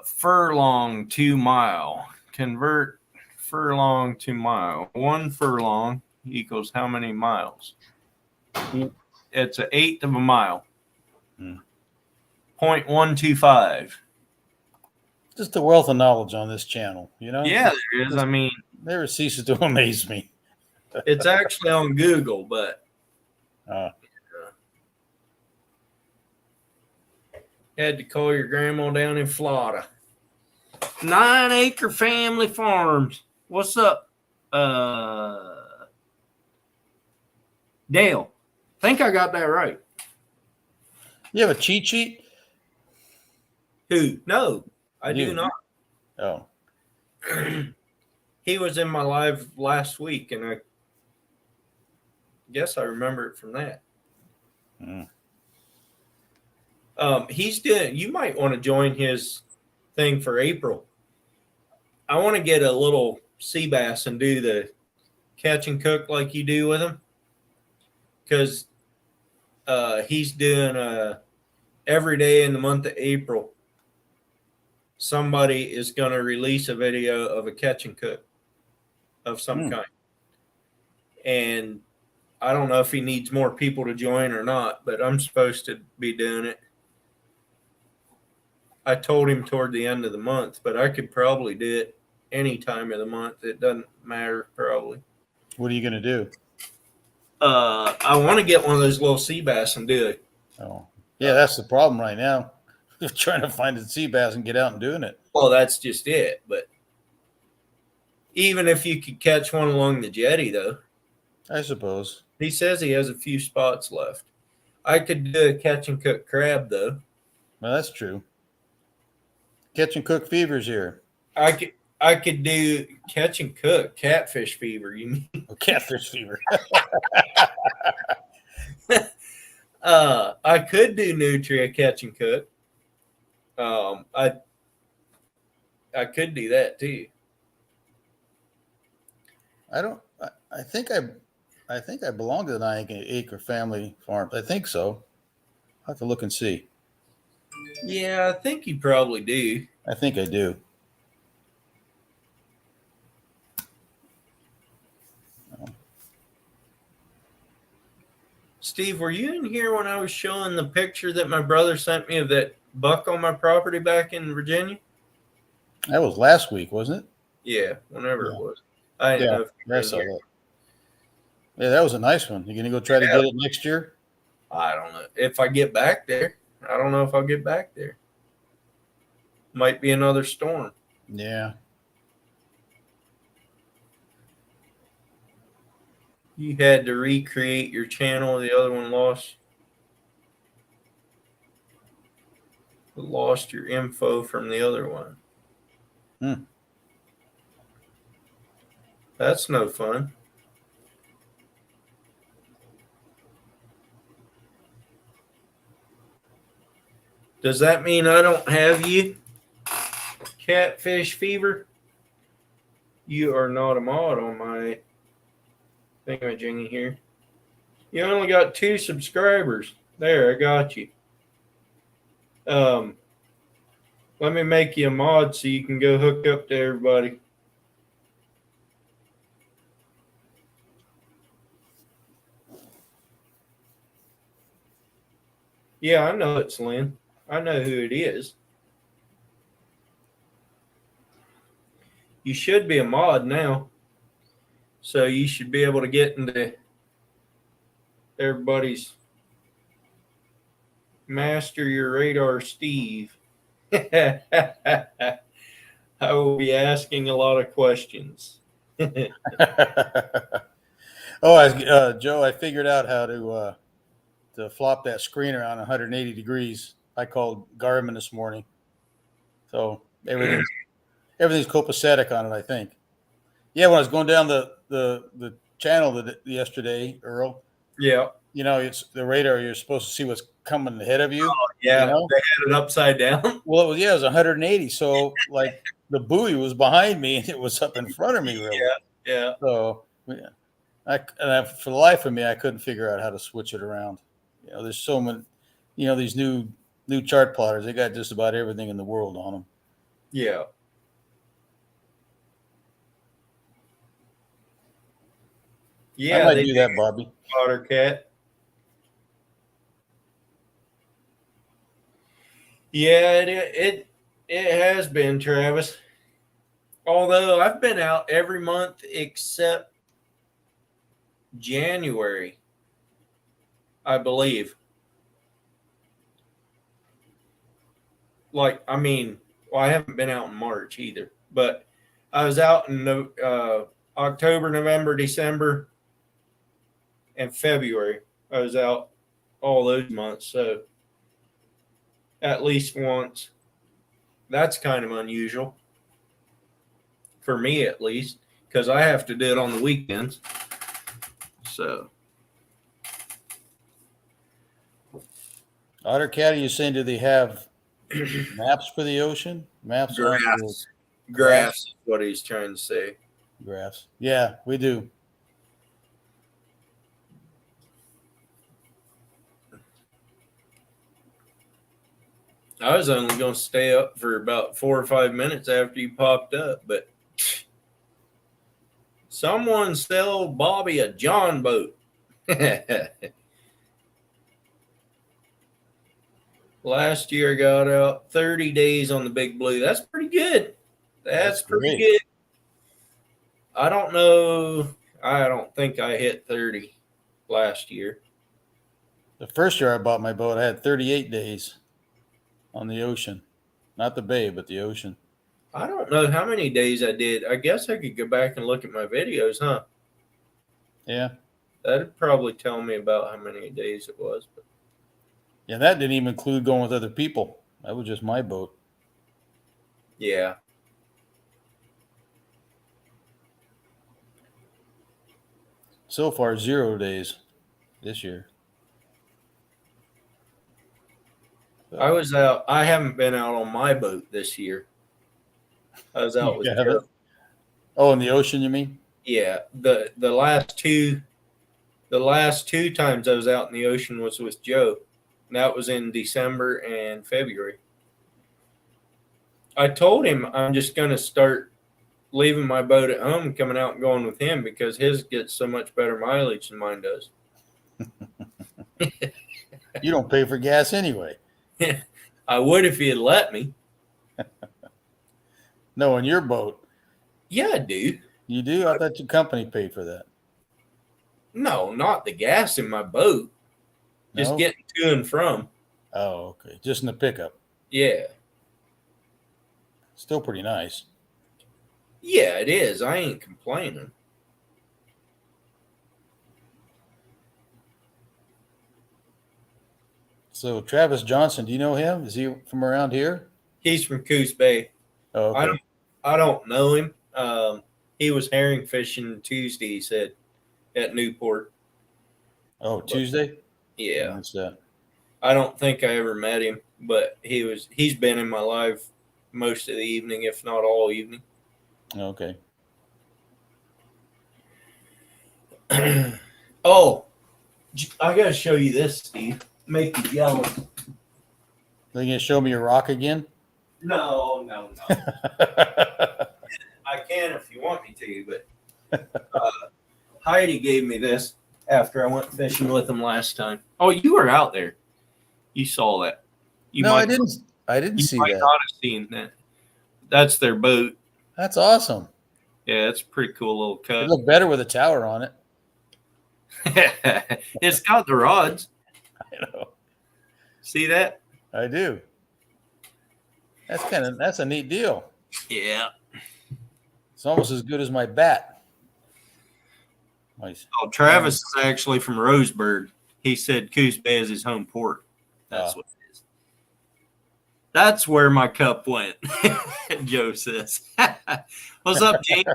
A: Furlong to mile. Convert furlong to mile. 1 furlong equals how many miles? It's an eighth of a mile. 0.125.
D: Just a wealth of knowledge on this channel,
A: Yeah, there is. I mean,
D: never ceases to amaze me.
A: it's actually on Google, but had to call your grandma down in Florida. 9 Acre Family Farms. What's up? Dale. Think I got that right.
D: You have a cheat sheet?
A: Who? No, I do not.
D: Oh.
A: He was in my live last week, and I guess I remember it from that. He's doing. You might want to join his thing for April. I want to get a little sea bass and do the catch and cook like you do with him, because he's doing every day in the month of April. Somebody is going to release a video of a catch and cook of some kind, and I don't know if he needs more people to join or not, but I'm supposed to be doing it. I told him toward the end of the month, but I could probably do it any time of the month. It doesn't matter, probably.
D: What are you going to do?
A: I want to get one of those little sea bass and do it.
D: Oh, yeah, that's the problem right now. Trying to find a sea bass and get out and doing it.
A: Well, that's just it. But even if you could catch one along the jetty, though,
D: I suppose.
A: He says he has a few spots left. I could do a catch and cook crab, though.
D: Well, that's true. Catch and cook fever's here.
A: I could do catch and cook catfish fever. You mean?
D: Oh, catfish fever.
A: I could do nutria catch and cook. I could do that too.
D: I think I belong to the 9 Acre Family Farms. I think so. I'll have to look and see.
A: Yeah, I think you probably do.
D: I think I do.
A: Steve, were you in here when I was showing the picture that my brother sent me of that buck on my property back in Virginia?
D: That was last week, wasn't it?
A: Yeah, whenever it was. I didn't know if you
D: I
A: were
D: saw
A: here.
D: that. Yeah, that was a nice one. You gonna go try to get it next year?
A: I don't know. If I get back there, I don't know if I'll get back there. Might be another storm.
D: Yeah.
A: You had to recreate your channel. The other one lost your info from the other one. That's no fun. Does that mean I don't have you? Catfish Fever? You are not a mod on my thingamajiggy here. You only got 2 subscribers. There, I got you. Let me make you a mod so you can go hook up to everybody. Yeah, I know it's Lynn. I know who it is. You should be a mod now. So you should be able to get into everybody's Master Your Radar Steve. I will be asking a lot of questions.
D: Oh, Joe, I figured out how to flop that screen around 180 degrees. I called Garmin this morning, so everything's copacetic on it, I think. Yeah, when I was going down the channel yesterday, Earl.
A: Yeah.
D: You know, it's the radar. You're supposed to see what's coming ahead of you.
A: Yeah,
D: you know?
A: They had it upside down.
D: Well, it was 180. So like the buoy was behind me and it was up in front of me, really.
A: Yeah.
D: So for the life of me, I couldn't figure out how to switch it around. You know, there's so many. You know, these new chart plotters. They got just about everything in the world on them.
A: Yeah. Yeah,
D: I might do that, Bobby.
A: Otter Cat. Yeah, it has been, Travis. Although I've been out every month except January, I believe. I haven't been out in March either, but I was out in October, November, December, and February. I was out all those months, so at least once. That's kind of unusual for me, at least, because I have to do it on the weekends. So,
D: Otter Cat, are you saying, do they have maps for the ocean? Maps on the
A: graphs is what he's trying to say.
D: graphs. Yeah, we do.
A: I was only going to stay up for about 4 or 5 minutes after you popped up, but someone sell Bobby a John boat. Last year I got out 30 days on the Big Blue. That's pretty good. That's pretty good. I don't know. I don't think I hit 30 last year.
D: The first year I bought my boat, I had 38 days on the ocean. Not the bay, but the ocean.
A: I don't know how many days I did. I guess I could go back and look at my videos, huh?
D: Yeah.
A: That'd probably tell me about how many days it was. But
D: Yeah, that didn't even include going with other people. That was just my boat.
A: yeah.
D: So far, 0 days this year.
A: I was out. I haven't been out on my boat this year. I was out with Joe.
D: Oh, in the ocean, you mean?
A: Yeah. The last two times I was out in the ocean was with Joe. And that was in December and February. I told him I'm just going to start leaving my boat at home and coming out and going with him because his gets so much better mileage than mine does.
D: You don't pay for gas anyway.
A: I would if he had let me.
D: No, in your boat.
A: Yeah, I do.
D: You do? I thought your company paid for that.
A: No, not the gas in my boat. Just
D: No?
A: getting to and from.
D: Oh, okay. Just in the pickup.
A: Yeah.
D: Still pretty nice.
A: Yeah, it is. I ain't complaining.
D: So Travis Johnson, do you know him? Is he from around here?
A: He's from Coos Bay.
D: Oh, okay.
A: I don't know him. He was herring fishing Tuesday, he said, at Newport.
D: Oh, Tuesday?
A: Yeah.
D: What's that?
A: I don't think I ever met him, but he's been in my life most of the evening, if not all evening.
D: Okay.
A: Oh, I gotta show you this, Steve. Make you jealous.
D: Are you gonna show me your rock again?
A: No. I can if you want me to, but Heidi gave me this after I went fishing with them last time. Oh, you were out there. You saw that.
D: I didn't. I didn't see
A: might
D: that.
A: not have seen that. That's their boat.
D: That's awesome.
A: Yeah, it's a pretty cool little
D: It
A: cut.
D: looked better with a tower on it.
A: It's got the rods.
D: I know.
A: See that?
D: I do. That's a neat deal.
A: Yeah.
D: It's almost as good as my bat. Nice.
A: Oh, Travis is actually from Roseburg. He said Coos Bay is his home port. That's what it is. That's where my cup went. Joe says. What's up, James?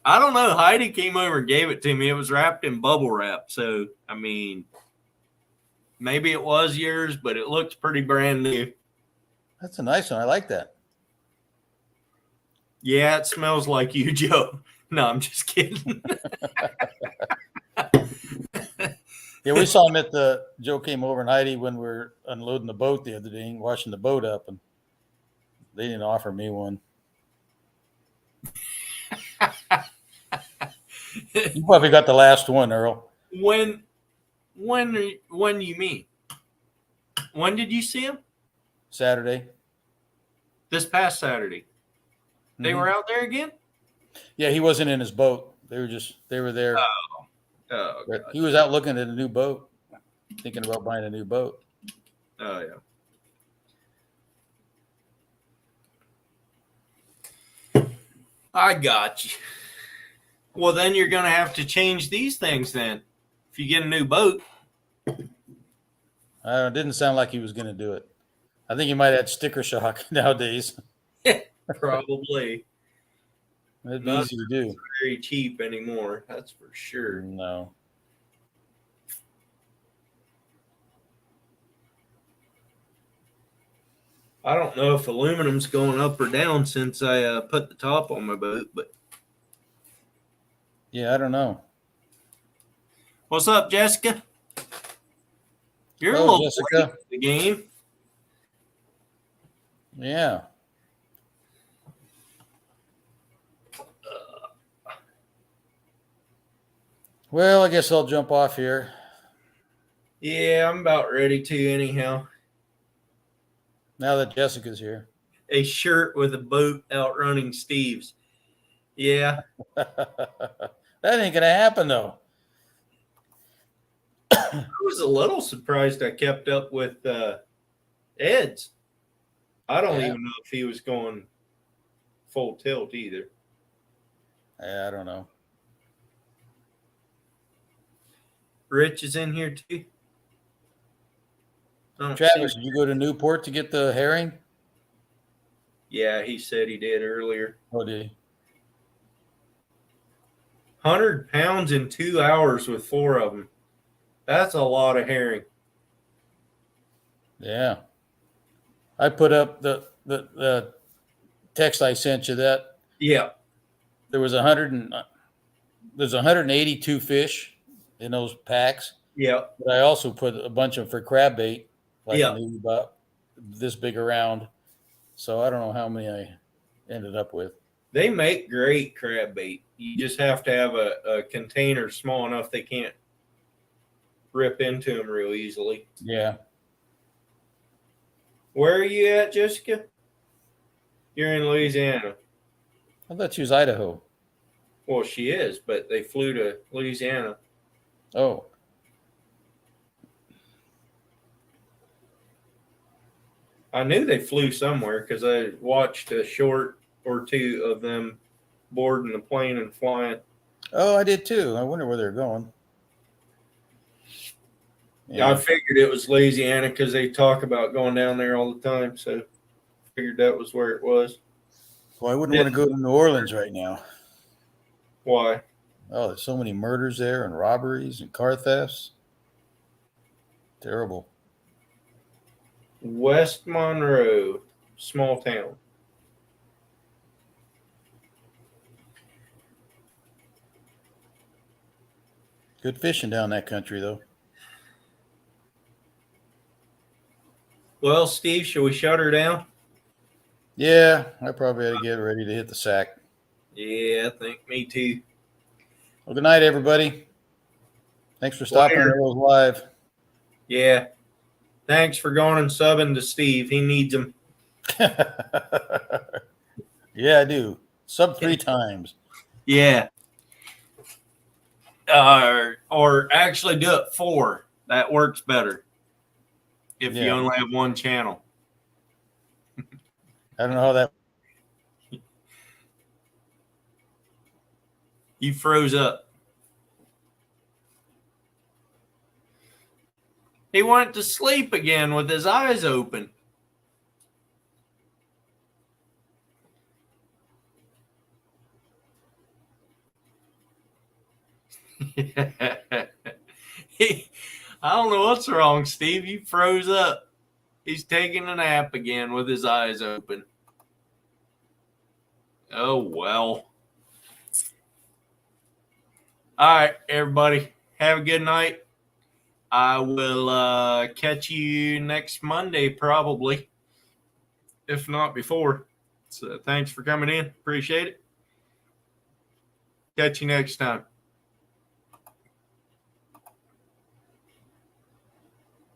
A: I don't know. Heidi came over and gave it to me. It was wrapped in bubble wrap. So, I mean, maybe it was yours, but it looks pretty brand new.
D: That's a nice one. I like that.
A: Yeah, it smells like you, Joe. No, I'm just kidding.
D: Yeah, we saw him Joe came over and Heidi when we were unloading the boat the other day, washing the boat up, and they didn't offer me one. You probably got the last one, Earl.
A: When you mean? When did you see him?
D: Saturday.
A: This past Saturday. They
D: Mhm.
A: were out there again?
D: Yeah, he wasn't in his boat. They were there.
A: Oh,
D: But
A: God.
D: he was out looking at a new boat, thinking about buying a new boat.
A: Oh, yeah. I got you. Well, then you're going to have to change these things then. If you get a new boat.
D: It didn't sound like he was going to do it. I think he might have sticker shock nowadays.
A: Probably.
D: It'd be
A: Not
D: easy to do.
A: very cheap anymore. That's for sure.
D: No.
A: I don't know if aluminum's going up or down since I put the top on my boat, but
D: Yeah, I don't know.
A: what's up, Jessica? You're a
D: Hello,
A: little
D: Jessica.
A: late to the game.
D: Yeah. Well, I guess I'll jump off here.
A: Yeah, I'm about ready to anyhow.
D: Now that Jessica's here.
A: A shirt with a boat outrunning Steve's. Yeah.
D: That ain't gonna happen though.
A: I was a little surprised I kept up with Ed's. I don't
D: Yeah.
A: even know if he was going full tilt either.
D: Yeah, I don't know.
A: Rich is in here too. I don't
D: Travis,
A: see-
D: did you go to Newport to get the herring?
A: Yeah, he said he did earlier.
D: Oh, did he?
A: 100 pounds in 2 hours with 4 of them. That's a lot of herring.
D: Yeah. I put up the text I sent you that
A: Yeah.
D: there was 182 fish in those packs.
A: Yeah.
D: But I also put a bunch of them for crab bait, like
A: Yeah.
D: maybe about this big around. So I don't know how many I ended up with.
A: They make great crab bait. You just have to have a container small enough they can't rip into them real easily.
D: Yeah.
A: Where are you at, Jessica? You're in Louisiana.
D: I thought she was Idaho.
A: Well, she is, but they flew to Louisiana.
D: Oh.
A: I knew they flew somewhere because I watched a short or two of them boarding the plane and flying.
D: Oh, I did too. I wonder where they're going.
A: Yeah, I figured it was Louisiana because they talk about going down there all the time. So figured that was where it was.
D: Well, I wouldn't want to go to New Orleans right now.
A: Why?
D: Oh, there's so many murders there and robberies and car thefts. Terrible.
A: West Monroe, small town.
D: Good fishing down that country, though.
A: Well, Steve, shall we shut her down?
D: Yeah, I probably had to get ready to hit the sack.
A: Yeah, I think me too.
D: Well, good night, everybody. Thanks for stopping
A: Later.
D: at Earl's Live.
A: Yeah. Thanks for going and subbing to Steve. He needs them.
D: Yeah, I do. Sub 3 times.
A: Yeah. Or actually do it 4. That works better. If you
D: Yeah.
A: only have one channel.
D: I don't know how that.
A: You froze up. He went to sleep again with his eyes open. I don't know what's wrong, Steve. You froze up. He's taking a nap again with his eyes open. Oh, well. All right, everybody. Have a good night. I will catch you next Monday, probably, if not before. So thanks for coming in. Appreciate it. Catch you next time.